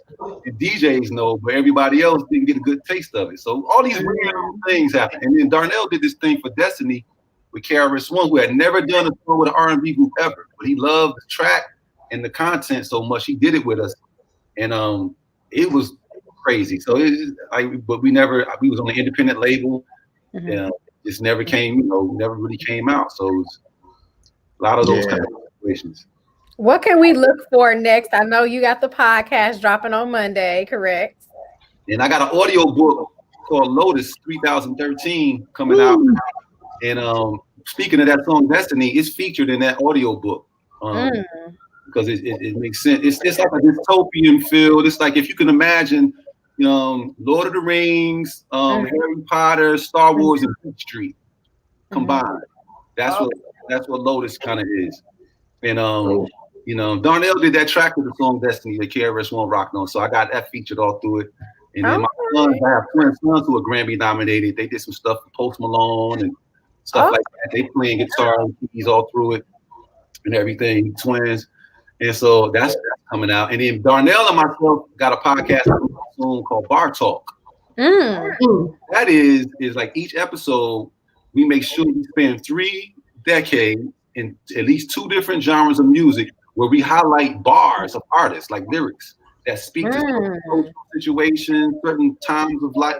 [SPEAKER 2] and DJs know, but everybody else didn't get a good taste of it. So all these weird things happen. And then Darnell did this thing for Destiny with KRS-One, who had never done a song with an R&B group ever, but he loved the track and the content so much he did it with us, and it was crazy. So but we was on an independent label, and just never came, never really came out. So it was a lot of those kind of situations.
[SPEAKER 1] What can we look for next? I know you got the podcast dropping on Monday, correct?
[SPEAKER 2] And I got an audio book called Lotus 3013 coming out. And speaking of that song Destiny, it's featured in that audio book because it makes sense. It's like a dystopian feel. It's like if you can imagine Lord of the Rings, Harry Potter, Star Wars, and Beat Street combined. That's what Lotus kind of is. And Darnell did that track with the song Destiny that KRS-One rocked on. So I got that featured all through it. And then my sons, I have twin sons who are Grammy nominated. They did some stuff for Post Malone and stuff like that. They playing guitar and keys all through it and everything, twins. And so that's coming out. And then Darnell and myself got a podcast soon called Bar Talk. That is like each episode, we make sure we spend 3 decades in at least 2 different genres of music where we highlight bars of artists, like lyrics that speak to social situations, certain times of life,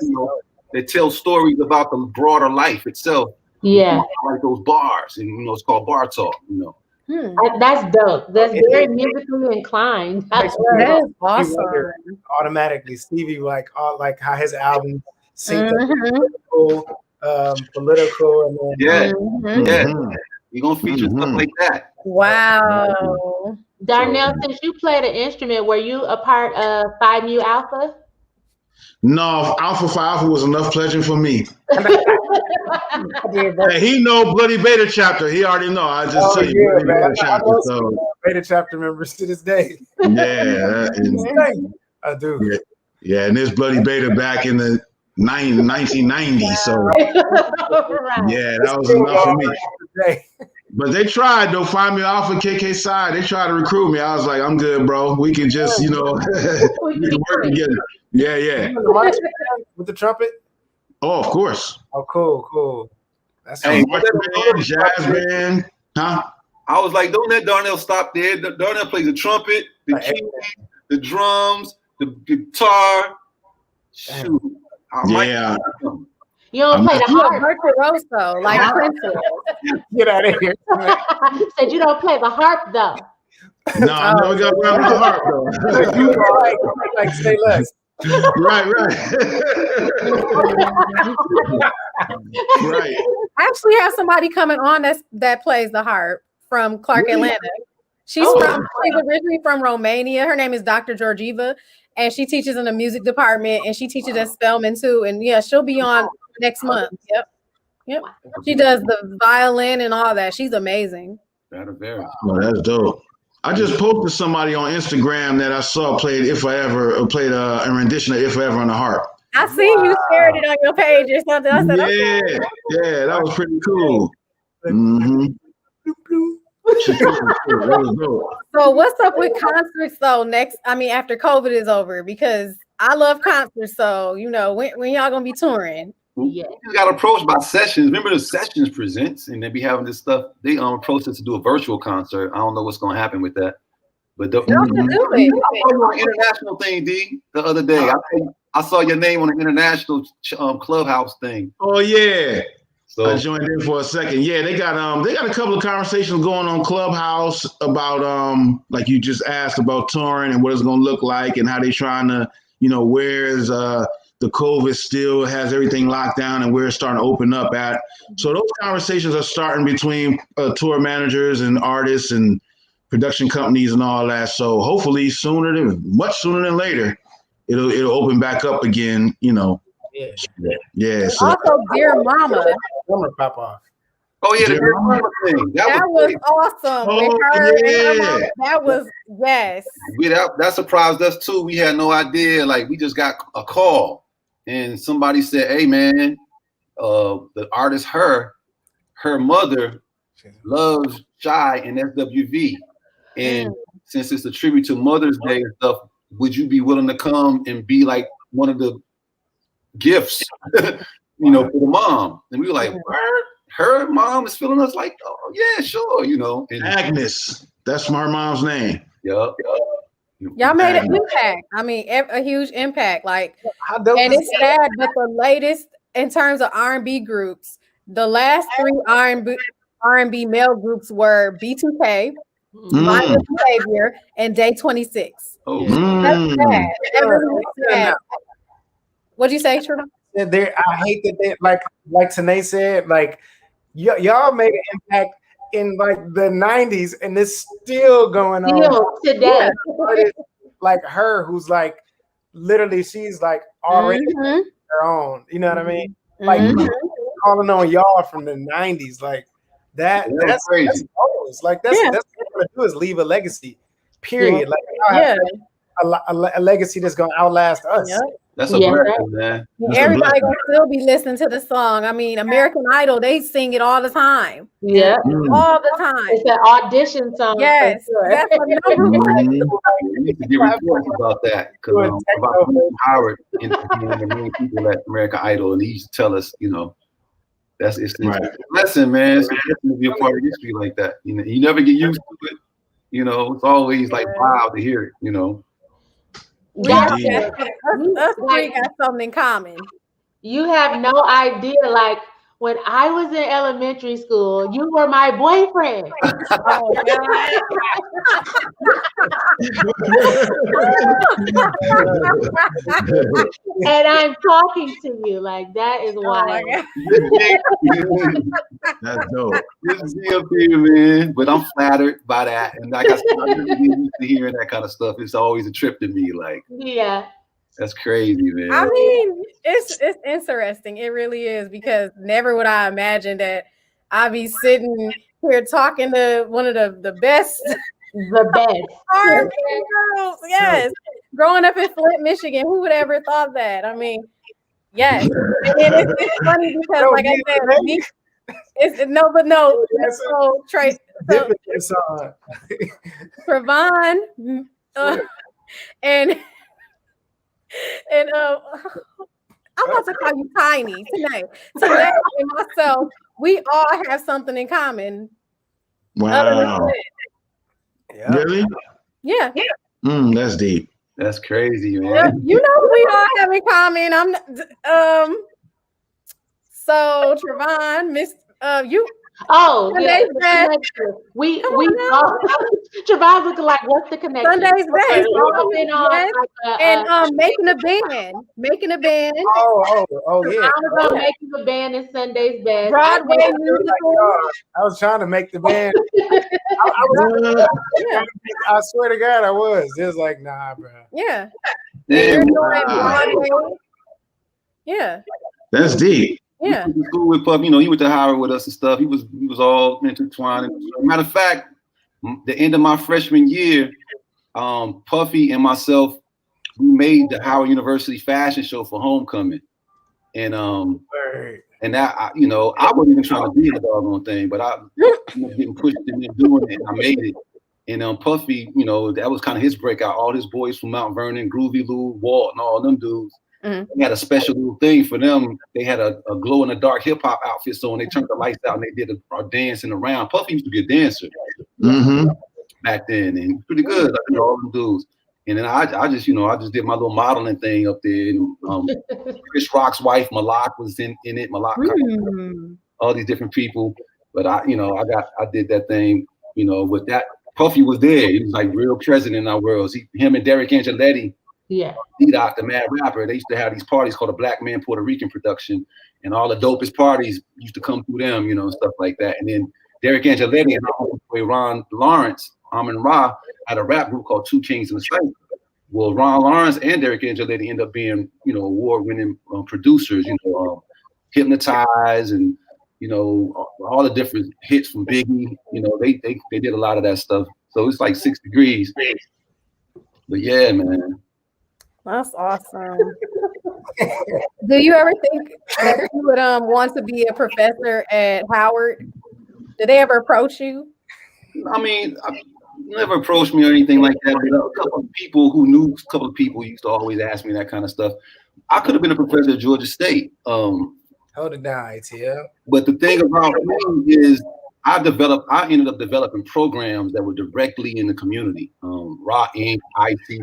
[SPEAKER 2] that tell stories about the broader life itself.
[SPEAKER 6] Yeah.
[SPEAKER 2] Like those bars, and it's called bar talk,
[SPEAKER 6] That's dope. That's very musically inclined.
[SPEAKER 1] That's awesome.
[SPEAKER 4] Automatically, Stevie, like how his albums sync political, and then
[SPEAKER 2] you're gonna feature stuff like that.
[SPEAKER 1] Wow.
[SPEAKER 6] Darnell, since you played an instrument, were you a part of Phi Mu Alpha?
[SPEAKER 3] No, Alpha Phi Alpha was enough pleasure for me. He know Bloody Beta chapter. He already know. I just tell you, Bloody Beta chapter.
[SPEAKER 4] Beta chapter members to this day.
[SPEAKER 3] Yeah,
[SPEAKER 4] I do.
[SPEAKER 3] Yeah, and there's Bloody Beta back in the 1990s. So yeah, that was enough for me. But they tried though. Find me Alpha KK side. They tried to recruit me. I was like, I'm good, bro. We can just, we can work together. Yeah.
[SPEAKER 4] With the trumpet?
[SPEAKER 3] Oh, of course.
[SPEAKER 4] Oh, cool. That's
[SPEAKER 3] jazz band. Huh?
[SPEAKER 2] I was like, don't let Darnell stop there. Darnell plays the trumpet, the keys, the drums, the guitar. Shoot.
[SPEAKER 3] Yeah.
[SPEAKER 6] You don't play the harp.
[SPEAKER 1] Virtuoso, like Princess.
[SPEAKER 4] Get out of here.
[SPEAKER 6] Said you don't play the harp though.
[SPEAKER 3] No, I never got around with the harp though.
[SPEAKER 4] You are like say less.
[SPEAKER 3] Right. Right.
[SPEAKER 1] I actually have somebody coming on that plays the harp from Clark, Atlanta. She's originally from Romania. Her name is Dr. Georgieva, and she teaches in the music department, and she teaches at Spelman too. And yeah, she'll be on next month. Yep. She does the violin and all that. She's amazing.
[SPEAKER 3] Oh, that's dope. I just posted somebody on Instagram that I saw played If I Ever, played a rendition of If I Ever on the harp.
[SPEAKER 1] I see you shared it on your page or something. I said,
[SPEAKER 3] yeah, that was pretty cool.
[SPEAKER 1] So what's up with concerts though after COVID is over? Because I love concerts, so when y'all gonna be touring?
[SPEAKER 2] Yeah, we got approached by Sessions. Remember the Sessions presents, and they be having this stuff. They approached us to do a virtual concert. I don't know what's gonna happen with that, but I saw an international thing, D, the other day. I saw your name on an international clubhouse thing.
[SPEAKER 3] Oh yeah.
[SPEAKER 2] So
[SPEAKER 3] I joined in for a second. Yeah, they got a couple of conversations going on Clubhouse about like you just asked about touring and what it's gonna look like and how they trying to, where's the COVID still has everything locked down and where it's starting to open up at. So those conversations are starting between tour managers and artists and production companies and all that. So hopefully much sooner than later, it'll open back up again, Yeah. So
[SPEAKER 1] also, Dear Mama.
[SPEAKER 4] Pop off.
[SPEAKER 2] Oh yeah, the Dear Mama thing. That was
[SPEAKER 1] awesome. That was yes.
[SPEAKER 2] That surprised us too. We had no idea. Like we just got a call, and somebody said, "Hey man, the artist her mother loves Shai and SWV, and since it's a tribute to Mother's Day and stuff, would you be willing to come and be like one of the gifts, for the mom?" And we were like, "Word? Her mom is feeling us like, oh yeah, sure, And
[SPEAKER 3] Agnes, that's her mom's name.
[SPEAKER 2] Yep.
[SPEAKER 1] Y'all made an impact. I mean, a huge impact. Like, and it's sad, but the latest in terms of R&B groups, the last 3 R&B male groups were B2K, Violent Behavior, and Day 26.
[SPEAKER 2] Oh,
[SPEAKER 1] that's sad. That really sad. What'd you say, Trevor?
[SPEAKER 4] I hate that they like Tanae said, like y'all made an impact in like the 90s and it's still going on
[SPEAKER 6] today.
[SPEAKER 4] Like her, who's like literally she's like already her own. You know what I mean? Like calling on y'all from the 90s, like that's crazy. That's always like that's what we're gonna do is leave a legacy. Period. Like a legacy that's gonna outlast us.
[SPEAKER 1] Yeah.
[SPEAKER 2] That's a blessing, man.
[SPEAKER 1] Everybody gonna still be listening to the song. I mean, American Idol, they sing it all the time.
[SPEAKER 6] Yeah,
[SPEAKER 1] all the time.
[SPEAKER 6] It's an audition song.
[SPEAKER 1] Yes, that's number one.
[SPEAKER 2] We need to give reports about that because about Howard and the main people at American Idol, and he used to tell us, it's a lesson, man. It's a lesson to be a part of history like that. You never get used to it. You know, it's always like wild to hear it. You know,
[SPEAKER 1] Us three got something in common.
[SPEAKER 6] You have no idea. Like when I was in elementary school, you were my boyfriend.
[SPEAKER 1] Oh God.
[SPEAKER 6] And I'm talking to you. Like that is wild.
[SPEAKER 3] That's dope.
[SPEAKER 2] Good to see up here, man. But I'm flattered by that, and like I said, I'm really used to hearing that kind of stuff. It's always a trip to me. Like,
[SPEAKER 6] yeah.
[SPEAKER 2] That's crazy, man.
[SPEAKER 1] I mean, it's interesting. It really is, because never would I imagine that I'd be sitting here talking to one of the best.
[SPEAKER 6] The best.
[SPEAKER 1] R&B girls. Yes. Growing up in Flint, Michigan, who would ever thought that? I mean, yes. And it's funny because, like I said, so Trey, so Trevon, and I'm about to call you Tiny tonight. Today and myself, we all have something in common.
[SPEAKER 3] Wow.
[SPEAKER 4] Yeah.
[SPEAKER 3] Really?
[SPEAKER 1] Yeah.
[SPEAKER 3] That's deep.
[SPEAKER 2] That's crazy, man.
[SPEAKER 1] You know we all have in common. So Trevon, you.
[SPEAKER 6] Oh, yeah. We all Trevon's looking like, what's the connection?
[SPEAKER 1] Sunday's best.
[SPEAKER 6] And
[SPEAKER 1] making a band.
[SPEAKER 4] Oh yeah.
[SPEAKER 6] I was on Making a Band and Sunday's best.
[SPEAKER 1] Broadway musical.
[SPEAKER 4] I was trying to make the band. I swear to God, I was. It was like, nah, bro.
[SPEAKER 1] Yeah.
[SPEAKER 2] Damn,
[SPEAKER 1] Broadway. Yeah.
[SPEAKER 3] That's deep.
[SPEAKER 1] Yeah.
[SPEAKER 2] He went to school with Puff. You know, he went to Howard with us and stuff. He was all intertwined. Matter of fact, the end of my freshman year, Puffy and myself, we made the Howard University fashion show for homecoming, and that I wasn't even trying to be in the doggone thing, but I getting pushed and doing it, and I made it. And Puffy, that was kind of his breakout. All his boys from Mount Vernon, Groovy Lou, Walt, and all them dudes. Mm-hmm. They had a special little thing for them. They had a glow in the dark hip hop outfit. So when they turned the lights out and they did a dancing around, Puffy used to be a dancer back then, and pretty good. Like, all them dudes. And then I just did my little modeling thing up there. And, Chris Rock's wife Malak was in it. Malak, all these different people. But I did that thing. With that, Puffy was there. He was like real present in our worlds. Him and Derek Angeletti.
[SPEAKER 6] Yeah.
[SPEAKER 2] D-Doc, the mad rapper, they used to have these parties called a Black Man Puerto Rican production, and all the dopest parties used to come through them, stuff like that. And then Derek Angeletti and our boy Ron Lawrence, Amin Ra, had a rap group called Two Kings in the Cypher. Well, Ron Lawrence and Derek Angeletti end up being, award-winning producers, Hypnotize and, all the different hits from Biggie. They did a lot of that stuff. So it's like 6 degrees. But yeah, man.
[SPEAKER 1] That's awesome. Do you ever think that you would want to be a professor at Howard? Did they ever approach you?
[SPEAKER 2] I mean, never approached me or anything like that. But a couple of people used to always ask me that kind of stuff. I could have been a professor at Georgia State.
[SPEAKER 4] Hold it down, ATL.
[SPEAKER 2] But the thing about me is I ended up developing programs that were directly in the community. Raw Inc., IC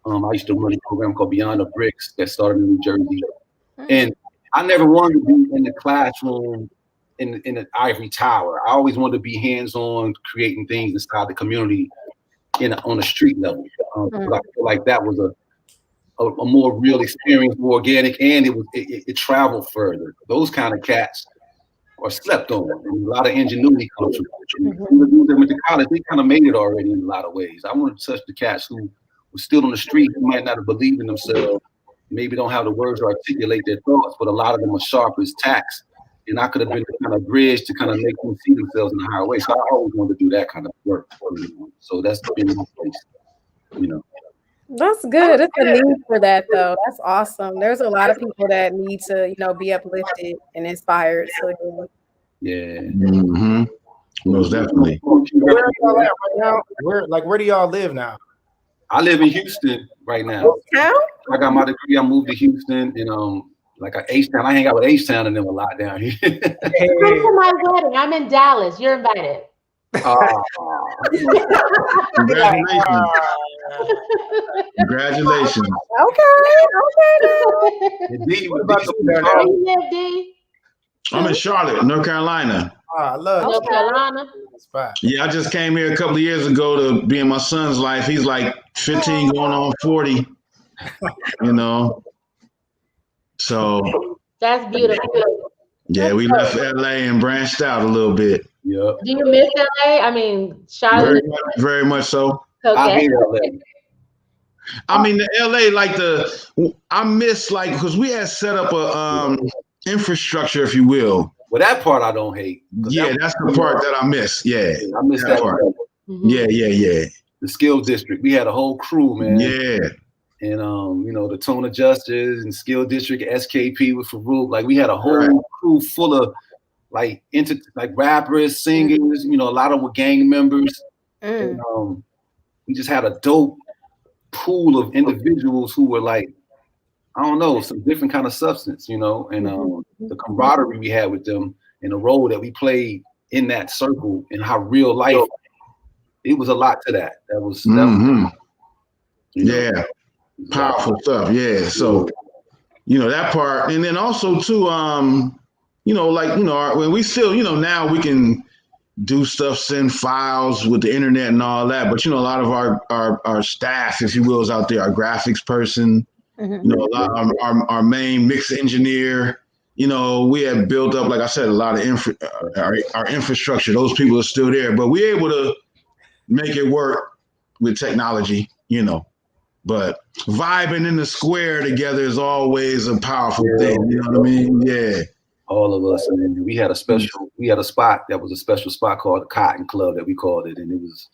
[SPEAKER 2] I used to run a program called Beyond the Bricks that started in New Jersey. And I never wanted to be in the classroom in the ivory tower. I always wanted to be hands-on, creating things inside the community on a street level. I feel like that was a more real experience, more organic, and it traveled further. Those kind of cats are slept on, and a lot of ingenuity comes from it. When they went to college, they kind of made it already in a lot of ways. I wanted to touch the cats who were still on the street, who might not have believed in themselves, maybe don't have the words to articulate their thoughts, but a lot of them are sharp as tacks. And I could have been the kind of bridge to kind of make them see themselves in a higher way. So I always wanted to do that kind of work. So that's been my place,
[SPEAKER 1] That's good. It's a need for that, though. That's awesome. There's a lot of people that need to, be uplifted and inspired. So
[SPEAKER 2] yeah.
[SPEAKER 3] Most definitely.
[SPEAKER 4] Where are y'all at right now? Where do y'all live now?
[SPEAKER 2] I live in Houston right now.
[SPEAKER 1] How?
[SPEAKER 2] I got my degree. I moved to Houston, and H-Town. I hang out with H-Town and them a lot down here.
[SPEAKER 6] Come to my wedding. I'm in Dallas. You're invited.
[SPEAKER 3] Congratulations. Congratulations.
[SPEAKER 2] Indeed,
[SPEAKER 4] What about you,
[SPEAKER 6] Where
[SPEAKER 4] Darnell?
[SPEAKER 6] you live, D?
[SPEAKER 3] I'm in Charlotte, North Carolina.
[SPEAKER 4] I love
[SPEAKER 6] North Carolina.
[SPEAKER 4] spot.
[SPEAKER 3] Yeah, I just came here a couple of years ago to be in my son's life. He's like 15 going on 40, you know. So,
[SPEAKER 6] That's beautiful.
[SPEAKER 3] yeah, we left LA and branched out a little bit.
[SPEAKER 2] Yeah.
[SPEAKER 6] Do you miss LA? I mean, Charlotte.
[SPEAKER 3] Very much so.
[SPEAKER 2] I
[SPEAKER 6] Okay.
[SPEAKER 2] hate LA.
[SPEAKER 3] I mean, the LA, I miss, because we had set up a infrastructure, if you will.
[SPEAKER 2] Well, that part I don't hate.
[SPEAKER 3] Yeah, that's the part that I miss. Yeah.
[SPEAKER 2] I miss that part.
[SPEAKER 6] Mhm.
[SPEAKER 3] Yeah.
[SPEAKER 2] The Skill District. We had a whole crew, man.
[SPEAKER 3] Yeah.
[SPEAKER 2] And the Tone Adjusters and Skill District, SKP with Farouk. Like we had a whole crew full of like rappers, singers, a lot of them were gang members. And we just had a dope pool of individuals who were like, I don't know, some different kind of substance, and the camaraderie we had with them and the role that we played in that circle and how real life, it was a lot to that. That was
[SPEAKER 3] yeah, powerful stuff. Yeah. So, that part. And then also too, when we still, now we can do stuff, send files with the internet and all that. But, a lot of our staff, if you will, is out there, our graphics person, a lot of our main mix engineer, we have built up, like I said, a lot of our infrastructure. Those people are still there, but we're able to make it work with technology, but vibing in the square together is always a powerful thing. You know what I mean? Yeah.
[SPEAKER 2] All of us. And we had a spot that was a special spot called the Cotton Club that we called it. And it was,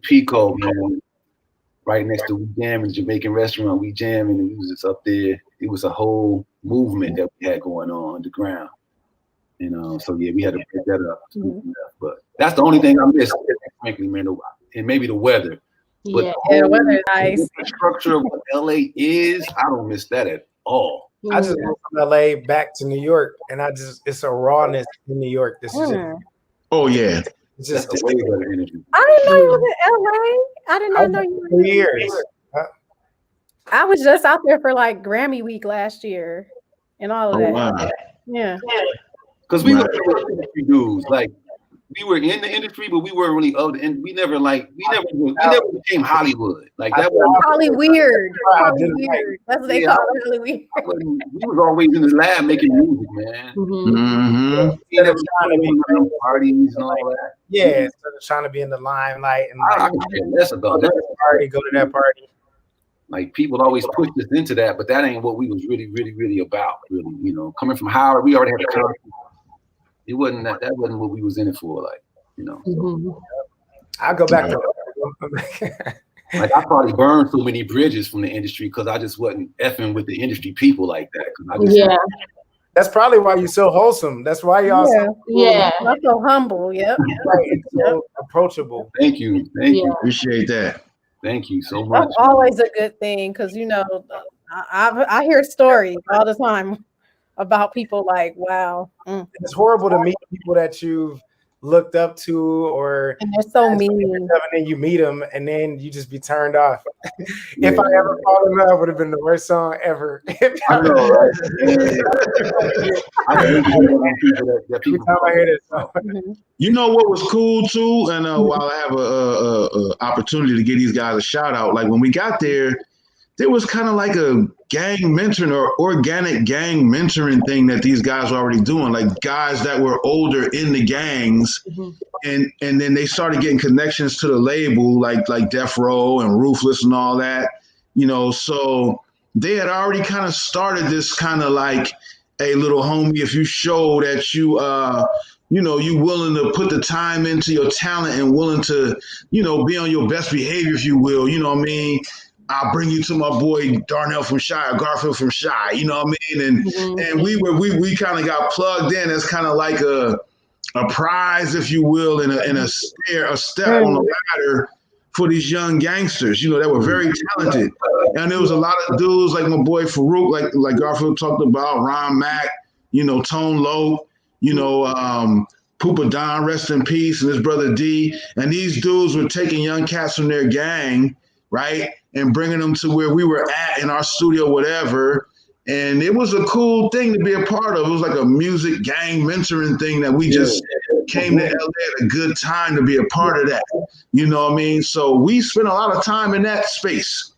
[SPEAKER 2] Pico, man, right next to the Jamaican restaurant. We jamming and we was just up there. It was a whole movement that we had going on underground. So yeah, we had to pick that up. But that's the only thing I miss, frankly, man. And maybe the weather. But
[SPEAKER 1] the weather is nice.
[SPEAKER 2] The structure of what LA is, I don't miss that at all.
[SPEAKER 4] I just moved from LA back to New York, and it's a rawness in New York. This is it.
[SPEAKER 3] Oh yeah.
[SPEAKER 4] It's just
[SPEAKER 2] a way better energy.
[SPEAKER 1] I didn't know you was in LA. I did not know you were
[SPEAKER 4] 2 years.
[SPEAKER 1] I was just out there for like Grammy week last year and all of that.
[SPEAKER 3] Wow.
[SPEAKER 1] Yeah.
[SPEAKER 2] Because we were industry dudes. Like we were in the industry, but we weren't really of the end. We never became Hollywood. Like that was
[SPEAKER 1] Hollyweird. Hollyweird. That's what they call it, Hollyweird.
[SPEAKER 2] We was always in the lab making music, man. We never parties and all that.
[SPEAKER 4] Yeah, instead of trying to be in the limelight and
[SPEAKER 2] I can care less about that.
[SPEAKER 4] Go to that party.
[SPEAKER 2] Like people always push us into that, but that ain't what we was really, really, really about. Really, coming from Howard, we already had a concept. It wasn't that wasn't what we was in it for, like, So.
[SPEAKER 4] I'll go back to
[SPEAKER 2] like I probably burned so many bridges from the industry because I just wasn't effing with the industry people like that.
[SPEAKER 4] That's probably why you're so wholesome. That's why you're
[SPEAKER 1] I'm so humble. Yep.
[SPEAKER 4] Right, so approachable.
[SPEAKER 2] Thank you.
[SPEAKER 3] Appreciate that.
[SPEAKER 2] Thank you so much.
[SPEAKER 1] That's always a good thing because I hear stories all the time about people like, wow.
[SPEAKER 4] It's horrible to meet people that you've looked up to,
[SPEAKER 1] and they're so mean.
[SPEAKER 4] And then you meet them, and then you just be turned off. If I ever fall in love, would have been the worst song ever.
[SPEAKER 2] I know, right?
[SPEAKER 4] Every time I hear this song.
[SPEAKER 3] You know what was cool too, and while I have a opportunity to give these guys a shout out, like when we got there was kind of like a gang mentoring or organic gang mentoring thing that these guys were already doing, like guys that were older in the gangs, and then they started getting connections to the label, like Death Row and Ruthless and all that, so they had already kind of started this kind of like, hey, little homie, if you show that you you willing to put the time into your talent and willing to, be on your best behavior, if you will, what I mean? I'll bring you to my boy Darnell from Shai, or Garfield from Shai, you know what I mean? And we kind of got plugged in as kind of like a prize, if you will, and a step on the ladder for these young gangsters, that were very talented. And there was a lot of dudes like my boy Farouk, like Garfield talked about, Ron Mack, Tone Low, Poopa Don, rest in peace, and his brother D. And these dudes were taking young cats from their gang, right, and bringing them to where we were at in our studio, whatever. And it was a cool thing to be a part of. It was like a music gang mentoring thing that we just came to LA at a good time to be a part of that. You know what I mean? So we spent a lot of time in that space.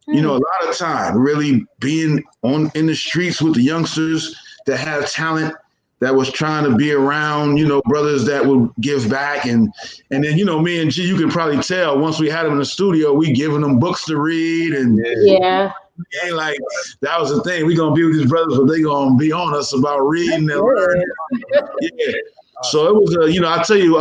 [SPEAKER 3] You know, a lot of time really being in the streets with the youngsters that had talent, that was trying to be around, you know, brothers that would give back. And then, you know, me and G, you can probably tell once we had them in the studio, we giving them books to read. And
[SPEAKER 6] yeah,
[SPEAKER 3] ain't like that was the thing. We gonna be with these brothers, but they gonna be on us about reading and learning. Yeah. So it was, you know, I tell you,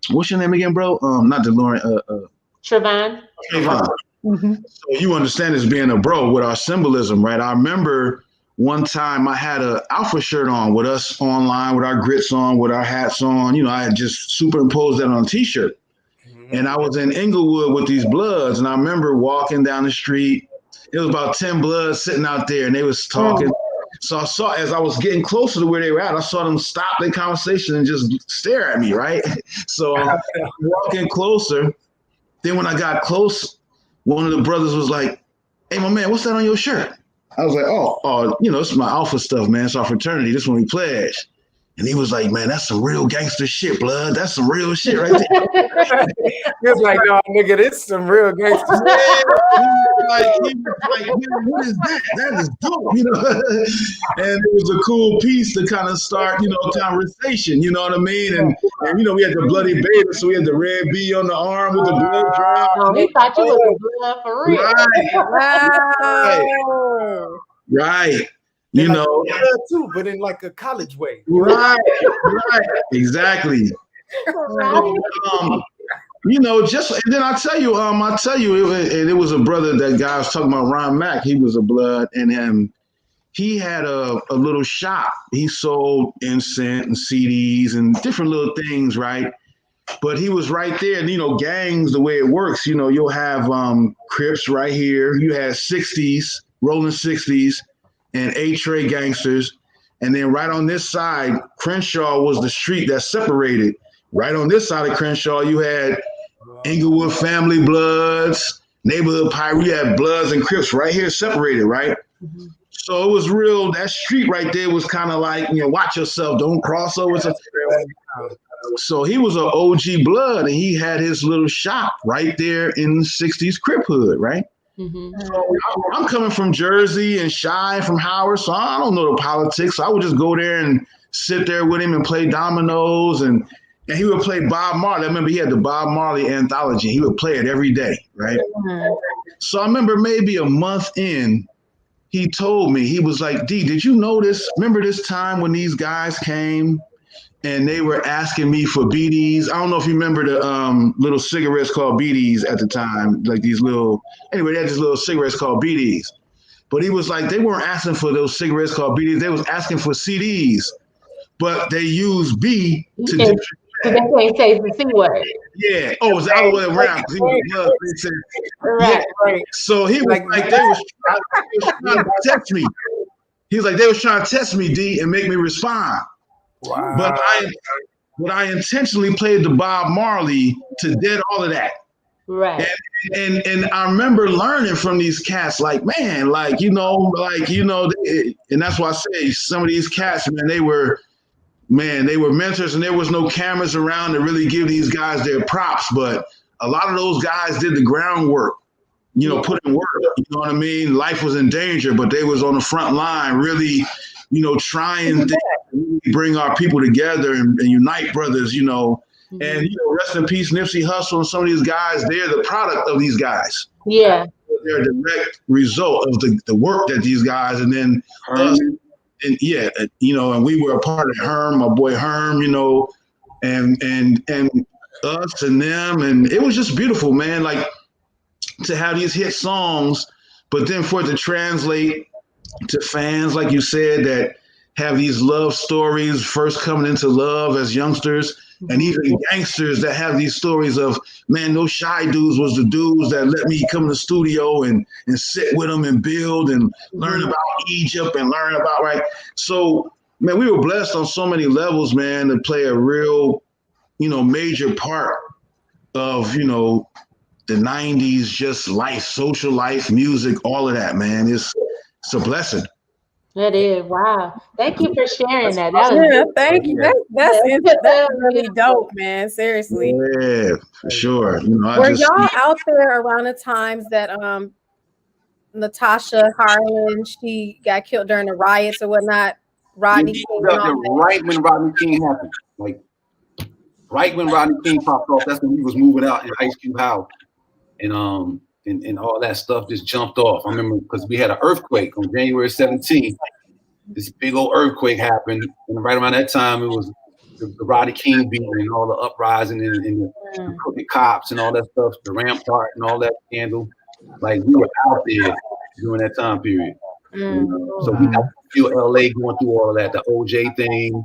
[SPEAKER 3] what's your name again, bro? Not DeLorean.
[SPEAKER 6] Trevon.
[SPEAKER 3] So you understand this being a bro with our symbolism, right? I remember one time I had a Alpha shirt on with us online, with our grits on, with our hats on. You know, I had just superimposed that on a t-shirt. And I was in Inglewood with these Bloods, and I remember walking down the street. It was about 10 Bloods sitting out there, and they was talking. So I saw, as I was getting closer to where they were at, I saw them stop their conversation and just stare at me, right? So I'm walking closer. Then when I got close, one of the brothers was like, "Hey, my man, what's that on your shirt?" I was like, oh, you know, it's my Alpha stuff, man. It's our fraternity. This one we pledge. And he was like, "Man, that's some real gangster shit, blood. That's some real shit right there."
[SPEAKER 4] He was like, "No, nigga, this is some real gangster shit."
[SPEAKER 3] He was like, "Man, what is that? That is dope," you know. And it was a cool piece to kind of start, you know, conversation. You know what I mean? And you know, we had the bloody baby, so we had the red B on the arm with the blood drop.
[SPEAKER 6] Oh, he thought you was a blood for real.
[SPEAKER 3] Right. You
[SPEAKER 4] like
[SPEAKER 3] know,
[SPEAKER 4] too, but in like a college way.
[SPEAKER 3] Right, exactly. You know, just and then I tell you, it was a brother that guy was talking about, Ron Mack. He was a blood, and he had a little shop. He sold incense and CDs and different little things, right? But he was right there, and you know, gangs, the way it works, you know, you'll have Crips right here. You had 60s, rolling 60s. And A-Tray gangsters. And then right on this side, Crenshaw was the street that separated. Right on this side of Crenshaw, you had Inglewood family Bloods, neighborhood pirate. You had Bloods and Crips right here separated, right? Mm-hmm. So it was real. That street right there was kind of like, you know, watch yourself, don't cross over. So he was an OG Blood, and he had his little shop right there in the 60s Crip hood, right? Mm-hmm. So I'm coming from Jersey and Shai from Howard, so I don't know the politics. So I would just go there and sit there with him and play dominoes, and he would play Bob Marley. I remember he had the Bob Marley anthology. He would play it every day, right? Mm-hmm. So I remember maybe a month in, he told me, he was like, "D, did you notice? Remember this time when these guys came and they were asking me for BDs? I don't know if you remember the little cigarettes called BDs at the time, like these little, anyway, they had these little cigarettes called BDs. But he was like, they weren't asking for those cigarettes called BDs. They was asking for CDs, but they used B to different.
[SPEAKER 6] So they can't say the C word.
[SPEAKER 3] Yeah. Oh, it was the other way around. He was blood. They said, right, right. So he was like, they was trying to test me. He was like, they was trying to test me, D, and make me respond. Wow. But I intentionally played the Bob Marley to dead all of that.
[SPEAKER 6] Right.
[SPEAKER 3] And I remember learning from these cats, like, man, like, you know, and that's why I say some of these cats, man, they were mentors, and there was no cameras around to really give these guys their props. But a lot of those guys did the groundwork, you know, put in work, you know what I mean? Life was in danger, but they was on the front line, really, you know, trying to bring our people together and unite brothers, you know. Mm-hmm. And, you know, rest in peace, Nipsey Hussle and some of these guys, they're the product of these guys.
[SPEAKER 6] Yeah.
[SPEAKER 3] They're a direct result of the work that these guys, and then us, and yeah, you know, and we were a part of Herm, my boy Herm, you know, and us and them, and it was just beautiful, man, like to have these hit songs, but then for it to translate to fans, like you said, that have these love stories, first coming into love as youngsters, and even gangsters that have these stories of, man, those Shai dudes was the dudes that let me come to the studio and sit with them and build and learn about Egypt and learn about, right? So Man, we were blessed on so many levels, man, to play a real, major part of, the 90s, just life, social life, music, all of that, man. It's a blessing.
[SPEAKER 6] It is. Wow. Thank you for sharing that. That was
[SPEAKER 1] Yeah, thank you. That's really dope, man. Seriously.
[SPEAKER 3] Yeah, for sure.
[SPEAKER 1] Were y'all out there around the times that Natasha Harlan, she got killed during the riots or whatnot? Rodney King and all that?
[SPEAKER 2] Right when Rodney King happened, like right when Rodney King popped off, that's when he was moving out in Ice Cube House, and all that stuff just jumped off. I remember because we had an earthquake on January 17th. This big old earthquake happened, and right around that time, it was the Rodney King beating and all the uprising and the crooked cops and all that stuff, the Rampart and all that scandal. Like we were out there during that time period. So we got to feel LA going through all of that, the OJ thing,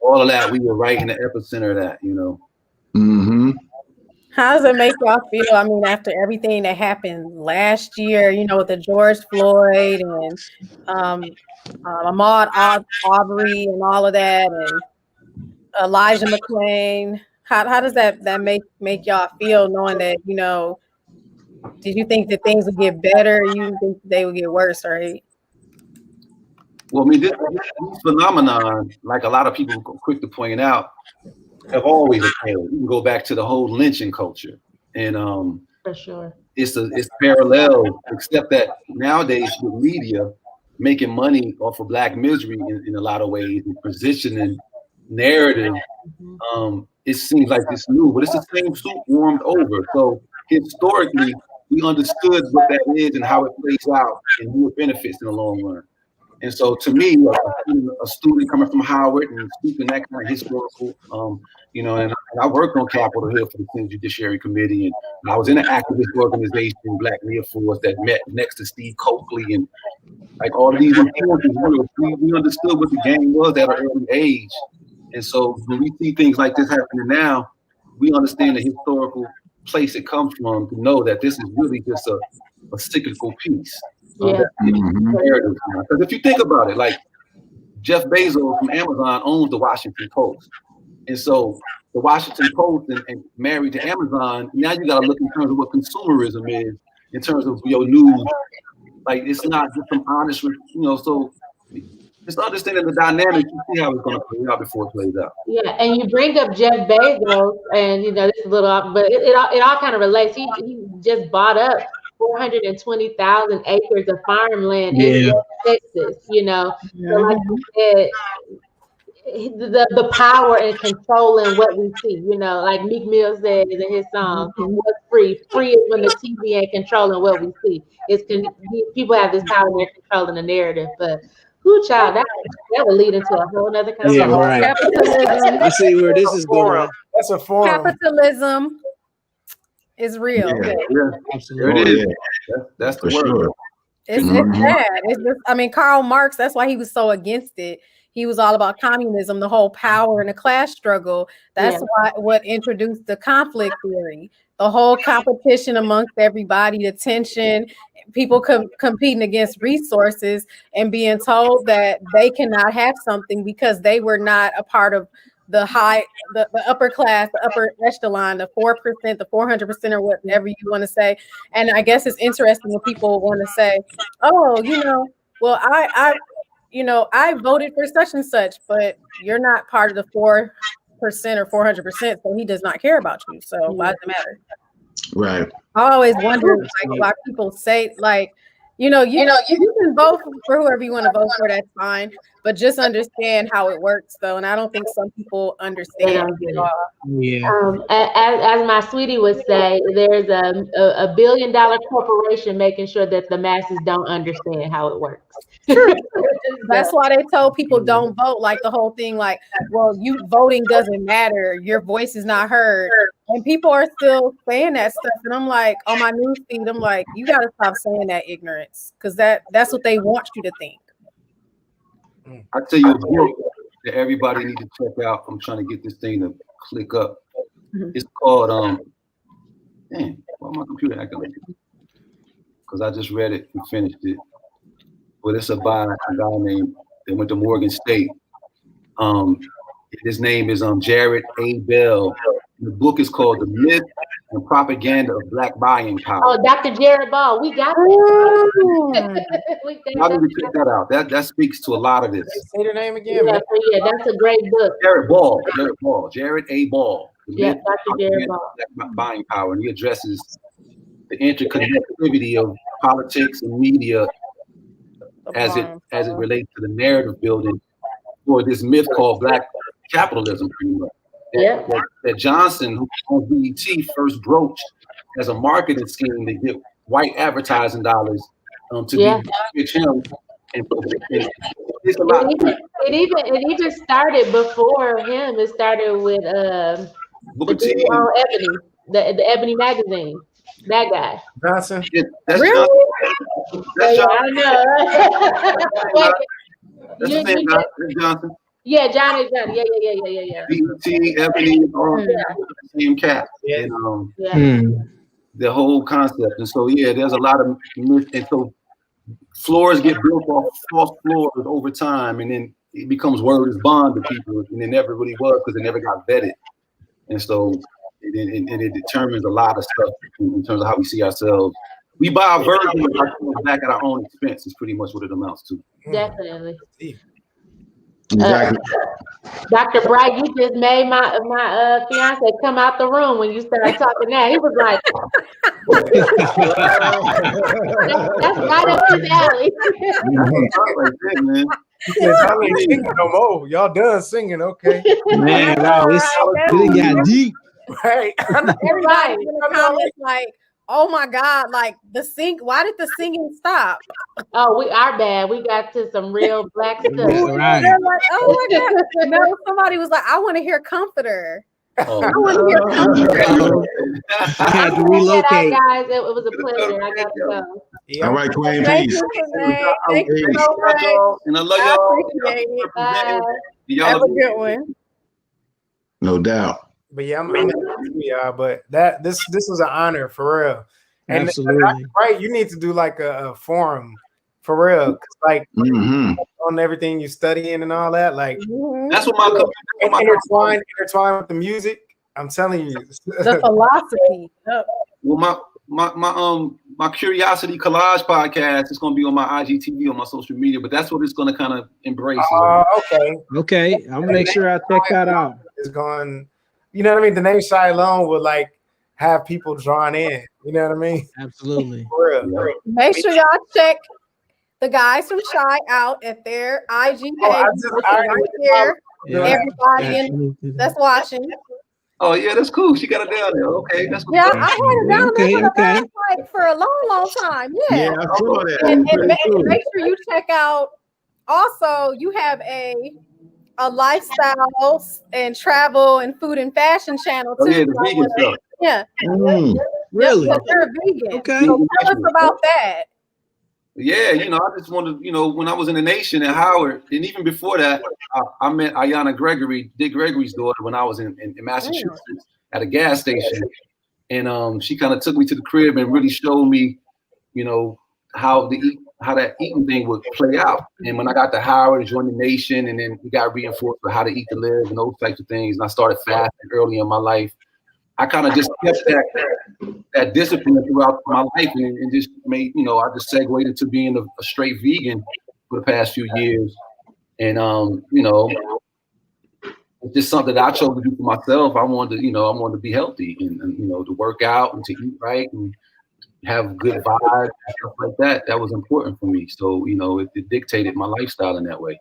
[SPEAKER 2] all of that. We were right in the epicenter of that,
[SPEAKER 3] Mm-hmm.
[SPEAKER 1] How does it make y'all feel? I mean, after everything that happened last year, with the George Floyd and Ahmaud Arbery and all of that, and Elijah McClain, how does that make y'all feel, knowing that, did you think that things would get better? You think they would get worse, right?
[SPEAKER 2] Well, I mean, this phenomenon, like a lot of people are quick to point out, have always occurred. You can go back to the whole lynching culture, and
[SPEAKER 6] for sure,
[SPEAKER 2] it's parallel, except that nowadays with media making money off of Black misery in a lot of ways, and positioning narrative, it seems like it's new, but it's the same soup warmed over. So historically, we understood what that is and how it plays out and who it benefits in the long run. And so to me, a student coming from Howard and speaking that kind of historical, and I worked on Capitol Hill for the Senate Judiciary Committee, and I was in an activist organization, Black Mia Force, that met next to Steve Coakley, and like all of these influences, we understood what the game was at an early age. And so when we see things like this happening now, we understand the historical place it comes from to know that this is really just a cyclical piece.
[SPEAKER 6] Yeah.
[SPEAKER 2] Because if you think about it, like Jeff Bezos from Amazon owns the Washington Post. And so the Washington Post and married to Amazon, now you got to look in terms of what consumerism is, in terms of your news. Like it's not just some honest, so just understanding the dynamics, you see how it's going to play out before it plays out.
[SPEAKER 6] Yeah, and you bring up Jeff Bezos, and this is a little off, but it all kind of relates. He just bought up 420,000 acres of farmland in Texas. So like you said, the power and controlling what we see. Like Meek Mill says in his song, "What's free? Free is when the TV ain't controlling what we see." People have this power, they're controlling the narrative, but. Who child? That would lead into a whole other conversation.
[SPEAKER 5] Yeah, right.
[SPEAKER 1] Capitalism.
[SPEAKER 5] I see where this is going.
[SPEAKER 4] That's a forum.
[SPEAKER 1] Capitalism is real.
[SPEAKER 2] Yeah. Absolutely. It is. That's the word.
[SPEAKER 3] Sure.
[SPEAKER 1] It's bad. It's just, Karl Marx, that's why he was so against it. He was all about communism, the whole power and the class struggle. That's what introduced the conflict theory, the whole competition amongst everybody, the tension, people competing against resources and being told that they cannot have something because they were not a part of the upper class, the upper echelon, the 4%, the 400%, or whatever you want to say. And I guess it's interesting when people want to say, oh, well, I voted for such and such, but you're not part of the 4% or 400%, so he does not care about you. So why does it matter?
[SPEAKER 3] Right.
[SPEAKER 1] I always wonder why people say you can vote for whoever you want to vote for, that's fine, but just understand how it works though. And I don't think some people understand it all.
[SPEAKER 5] Yeah.
[SPEAKER 6] As my sweetie would say, there's a $1 billion corporation making sure that the masses don't understand how it works.
[SPEAKER 1] That's why they told people don't vote, like the whole thing, like, well, voting doesn't matter, your voice is not heard. And people are still saying that stuff. And I'm like, on my news feed, I'm like, you got to stop saying that ignorance, because that's what they want you to think.
[SPEAKER 2] I'll tell you a book that everybody needs to check out. I'm trying to get this thing to click up. It's called, why my computer acting like this? Because I just read it and finished it. But it's by a guy named that went to Morgan State. His name is Jared A. Bell. The book is called The Myth and Propaganda of Black Buying Power.
[SPEAKER 6] Oh, Dr. Jared Ball, we got that.
[SPEAKER 2] Y'all need to check that out. That speaks to a lot of this.
[SPEAKER 4] Say the name again.
[SPEAKER 6] Yeah, yeah, that's a great book.
[SPEAKER 2] Jared A. Ball.
[SPEAKER 6] Yeah, Dr. Jared Ball.
[SPEAKER 2] Black Buying Power, and he addresses the interconnectivity of politics and media as it relates to the narrative building for this myth called Black capitalism, pretty much. That Johnson, who owns BET, first broached as a marketing scheme to get white advertising dollars to be him. And it's a lot.
[SPEAKER 6] It even started before him. It started with the dude on Ebony, the Ebony magazine. That guy.
[SPEAKER 4] Johnson.
[SPEAKER 2] Yeah, that's
[SPEAKER 6] really?
[SPEAKER 2] That's Johnson.
[SPEAKER 6] I know.
[SPEAKER 2] That's the same guy. That's Johnson.
[SPEAKER 6] Yeah, Johnny. Yeah.
[SPEAKER 2] BET, Ebony, all the same cat.
[SPEAKER 4] Yeah.
[SPEAKER 2] And, the whole concept. And so, there's a lot of myth. And so floors get built off false floors over time, and then it becomes word is bond to people, and it never really was because it never got vetted. And so it determines a lot of stuff in terms of how we see ourselves. We buy our version of ourselves back at our own expense is pretty much what it amounts to.
[SPEAKER 6] Definitely.
[SPEAKER 3] Exactly.
[SPEAKER 6] Dr. Bright, you just made my fiance come out the room when you started talking that. He was like, that's right up his alley.
[SPEAKER 4] Y'all ain't singing no more. Y'all done singing, okay?
[SPEAKER 5] Man, wow, it got deep.
[SPEAKER 4] Right.
[SPEAKER 1] Everybody's in the comments like, oh my God, like why did the singing stop?
[SPEAKER 6] Oh, our bad. We got to some real black stuff.
[SPEAKER 5] Right.
[SPEAKER 1] They're like, oh my God. No, somebody was like, I want to hear Comforter.
[SPEAKER 2] Oh.
[SPEAKER 1] I want to hear Comforter.
[SPEAKER 5] I had to relocate.
[SPEAKER 6] Guys, it was a pleasure. I got to go.
[SPEAKER 3] Yeah. All right, Queen,
[SPEAKER 1] Thank
[SPEAKER 3] peace.
[SPEAKER 1] you, thank you so much.
[SPEAKER 2] And I love
[SPEAKER 1] I
[SPEAKER 2] y'all.
[SPEAKER 1] appreciate it.
[SPEAKER 2] Bye.
[SPEAKER 1] Have a good one.
[SPEAKER 3] No doubt.
[SPEAKER 4] But yeah, I'm y'all. But this was an honor for real. And
[SPEAKER 5] absolutely.
[SPEAKER 4] Right, you need to do like a forum for real, like on everything you studying and all that. Like
[SPEAKER 2] that's what my
[SPEAKER 4] intertwine with the music. I'm telling you,
[SPEAKER 1] the philosophy.
[SPEAKER 2] Well, my Curiosity Collage podcast is going to be on my IGTV on my social media, but that's what it's going to kind of embrace.
[SPEAKER 4] Okay.
[SPEAKER 5] I'm gonna make sure I check that out.
[SPEAKER 4] It's going. You know what I mean? The name Shai alone would like have people drawn in. You know what I mean?
[SPEAKER 5] Absolutely.
[SPEAKER 4] For real.
[SPEAKER 1] Make sure y'all check the guys from Shai out at their IG page. Right there. Everybody that's watching.
[SPEAKER 2] Oh yeah, that's cool. She got it down there. Okay, that's
[SPEAKER 1] I had it down there for a long time.
[SPEAKER 3] Yeah, I saw that.
[SPEAKER 1] And make sure you check out. Also, you have a lifestyle and travel and food and fashion channel too.
[SPEAKER 2] Oh, yeah, the vegan stuff.
[SPEAKER 1] Yeah.
[SPEAKER 5] Really?
[SPEAKER 1] You're a vegan.
[SPEAKER 5] Okay.
[SPEAKER 1] So tell us about that.
[SPEAKER 2] Yeah, I just wanted, when I was in the Nation at Howard, and even before that, I met Ayanna Gregory, Dick Gregory's daughter, when I was in Massachusetts at a gas station. And she kind of took me to the crib and really showed me, how that eating thing would play out. And when I got to Howard, joined the Nation, and then we got reinforced for how to eat to live and those types of things. And I started fasting early in my life. I kind of just kept that discipline throughout my life, and just made, I just segued into being a straight vegan for the past few years. And it's just something that I chose to do for myself. I wanted to be healthy and to work out and to eat right and have good vibes and stuff like that. That was important for me. So, it dictated my lifestyle in that way.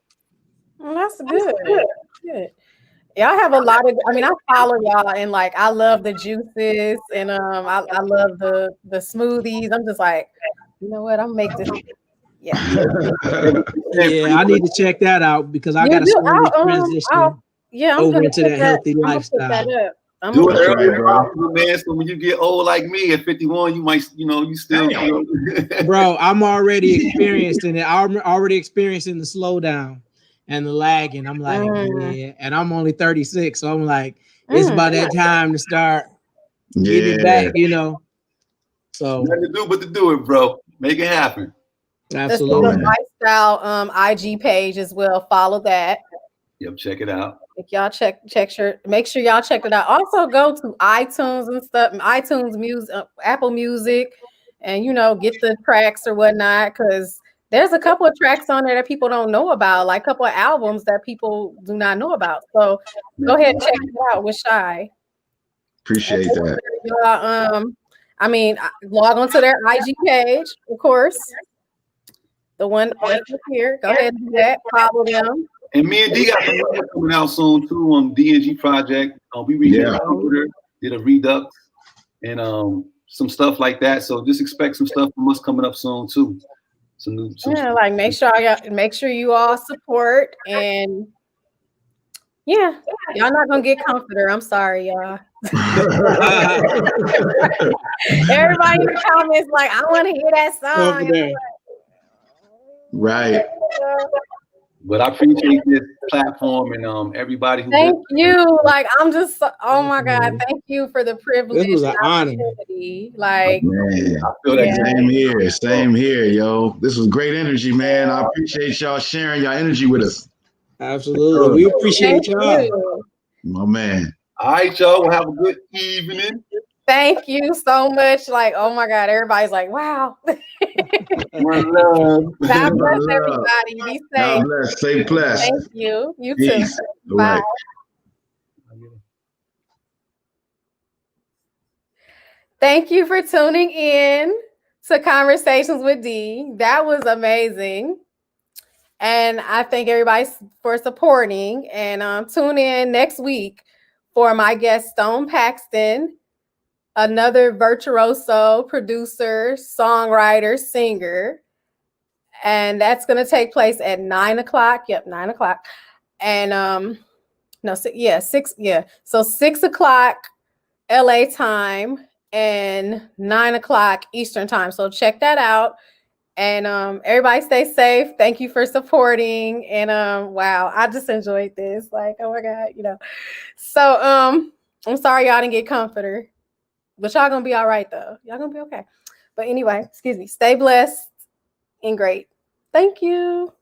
[SPEAKER 1] Well, that's good. Good. Y'all have a lot of, I follow y'all and like, I love the juices and I love the smoothies. I'm just like, you know what? I'm make this. Yeah.
[SPEAKER 5] Yeah, I need to check that out because I got to slowly transition over into that healthy lifestyle.
[SPEAKER 2] Do it early, man. So when you get old like me at 51, you might, you still.
[SPEAKER 5] Bro, I'm already experiencing it. I'm already experiencing the slowdown and the lagging. I'm like, yeah. And I'm only 36, so I'm like, it's about that time to start getting it back, So
[SPEAKER 2] nothing to do but to do it, bro. Make it happen.
[SPEAKER 5] Absolutely.
[SPEAKER 1] The Lifestyle IG page as well. Follow that.
[SPEAKER 2] Yep, check it out.
[SPEAKER 1] If y'all make sure y'all check it out. Also go to iTunes and stuff, iTunes Music, Apple Music, and get the tracks or whatnot, because there's a couple of tracks on there that people don't know about, like a couple of albums that people do not know about. So go ahead and check it out with Shai.
[SPEAKER 3] Appreciate that.
[SPEAKER 1] Log onto their IG page, of course. The one right here. Go ahead and do that. Follow them.
[SPEAKER 2] And me and D got some music coming out soon too on DNG Project. We redid a computer, did a redux, and some stuff like that. So just expect some stuff from us coming up soon too. Some
[SPEAKER 1] like make sure you all support, and y'all not gonna get comforter. I'm sorry, y'all. Everybody in the comments like, I want to hear that song.
[SPEAKER 3] Right.
[SPEAKER 2] But I appreciate this platform and everybody who.
[SPEAKER 1] Thank you. Like, I'm just, oh my God, thank you for the privilege.
[SPEAKER 5] This was an honor.
[SPEAKER 1] Like,
[SPEAKER 3] man, I feel that same here, yo. This was great energy, man. I appreciate y'all sharing your energy with us.
[SPEAKER 5] Absolutely, we appreciate y'all.
[SPEAKER 3] My man.
[SPEAKER 2] All right, y'all. We'll have a good evening.
[SPEAKER 1] Thank you so much. Like, oh my God, everybody's like, wow.
[SPEAKER 2] One love.
[SPEAKER 1] God bless everybody. Be safe.
[SPEAKER 3] God bless. Stay blessed.
[SPEAKER 1] Thank you. You
[SPEAKER 3] Peace.
[SPEAKER 1] too. Bye.
[SPEAKER 3] Right.
[SPEAKER 1] Thank you for tuning in to Conversations with Dee. That was amazing. And I thank everybody for supporting. And tune in next week for my guest, Stone Paxton, another virtuoso producer, songwriter, singer. And that's going to take place at 9:00. Yep, 9:00. And 6. Yeah. So 6:00 LA time and 9:00 Eastern time. So check that out. And everybody stay safe. Thank you for supporting. And wow, I just enjoyed this. Like, oh my God, So I'm sorry y'all didn't get comforter. But y'all gonna be all right though. Y'all gonna be okay. But anyway, excuse me. Stay blessed and great. Thank you.